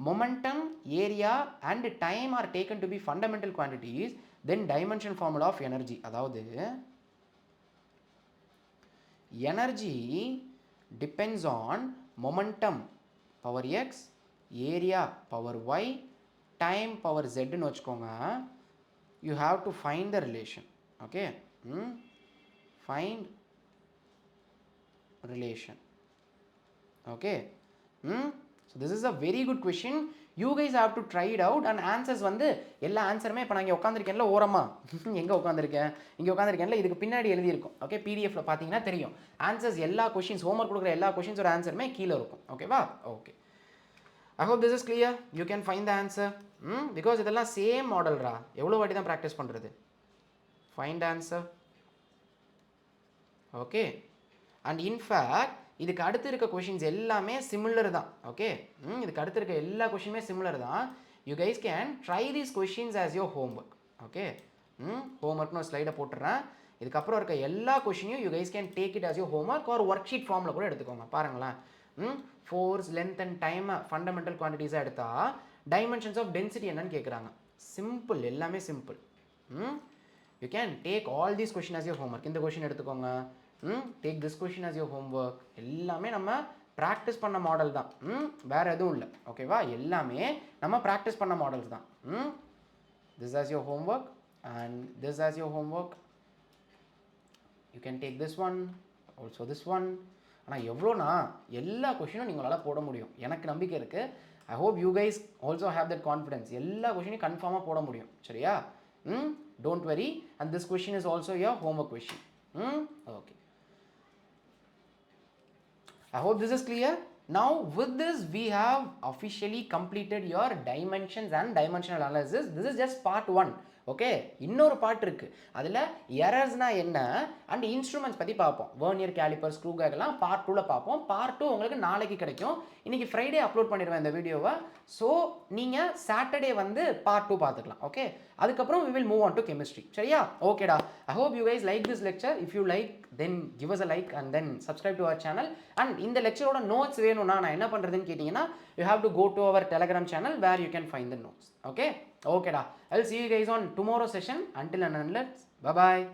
momentum, area and time are taken to be fundamental quantities, then dimension formula of energy. அதாவது energy depends on momentum power x, area power y, time power z ன்னு வச்சுக்கோங்க. You have to find the relation. Okay, find relation. Okay, so this is a very good question. You guys have to try it out. And answers வந்து எல்லா ஆன்சருமே இப்போ நான் இங்கே உட்காந்துருக்கேன்ல ஓரமா எங்கே உட்காந்துருக்கேன், இங்கே உட்காந்துருக்கேன்ல, இதுக்கு பின்னாடி எழுதியிருக்கும். ஓகே, பிடிஎஃப்ல பார்த்தீங்கன்னா தெரியும். ஆன்சர்ஸ் எல்லா கொஷின்ஸ், ஹோம்ஒர்க் கொடுக்குற எல்லா கொஷின்ஸோட ஆன்சருமே கீழே இருக்கும். ஓகேவா? Okay, I hope this is clear. You can find the answer. Because இதெல்லாம் சேம் மாடல்ரா, எவ்வளோ வாட்டி தான் ப்ராக்டிஸ் பண்ணுறது. Find answer. Okay, and in fact இதுக்கு அடுத்து இருக்க கொஷின்ஸ் எல்லாமே சிமிலர் தான். ஓகே, இதுக்கு அடுத்து இருக்க எல்லா கொஷினுமே சிமிலர் தான். You guys can try these questions as your homework. Okay, ஹோம்ஒர்க்னு ஒரு ஸ்லைடை போட்டுறேன். இதுக்கப்புறம் இருக்க எல்லா கொஷினையும் you guys can take it as your homework ஒரு ஒர்க் ஷீட் ஃபார்மில் கூட எடுத்துக்கோங்க. பாருங்களேன், force, length and time fundamental குவான்டிட்டிஸாக எடுத்தால் டைமென்ஷன்ஸ் ஆஃப் டென்சிட்டி என்னன்னு கேட்குறாங்க. சிம்பிள், எல்லாமே simple. You can take all these question as your homework. இந்த கொஷின் எடுத்துக்கோங்க. Take this question as your homework. எல்லாமே நம்ம ப்ராக்டிஸ் பண்ண மாடல் தான், வேறு எதுவும் இல்லை. ஓகேவா? எல்லாமே நம்ம ப்ராக்டிஸ் பண்ண மாடல்ஸ் தான். This as your homework and this as your homework. You can take this one, also this one. ஆனால் எவ்வளோனா எல்லா கொஷினும் நீங்களால் போட முடியும், எனக்கு நம்பிக்கை இருக்குது. ஐ hope you guys also have that confidence. எல்லா கொஷினையும் கன்ஃபார்மாக போட முடியும். சரியா? Don't worry. And this question is also your homework question. Okay, I hope this is clear. Now with this we have officially completed your dimensions and dimensional analysis. This is just part 1. Okay, இன்னொரு பார்ட் இருக்குது. அதில் எரர்ஸ்னா என்ன அண்ட் இன்ஸ்ட்ருமெண்ட்ஸ் பற்றி பார்ப்போம். வெர்னியர் கேலிப்பர், ஸ்க்ரூ கேக்லாம் பார்ட் 2ல் பார்ப்போம். பார்ட் 2 உங்களுக்கு நாளைக்கு கிடைக்கும். இன்றைக்கி ஃப்ரைடே அப்லோட் பண்ணிடுவேன் இந்த வீடியோவை. ஸோ நீங்கள் சாட்டர்டே வந்து பார்ட் 2 பார்த்துக்கலாம். ஓகே, அதுக்கப்புறம் we will move on to chemistry. சரியா? ஓகேடா. I hope you guys like this lecture. If you like, then give us a like and then subscribe to our channel. And இந்த லெக்சரோட நோட்ஸ் வேணும்னா நான் என்ன பண்ணுறதுன்னு கேட்டிங்கன்னா, you have to go to our Telegram channel where you can find the notes. Okay? Okay da. I'll see you guys on tomorrow's session. Until and unless, bye bye.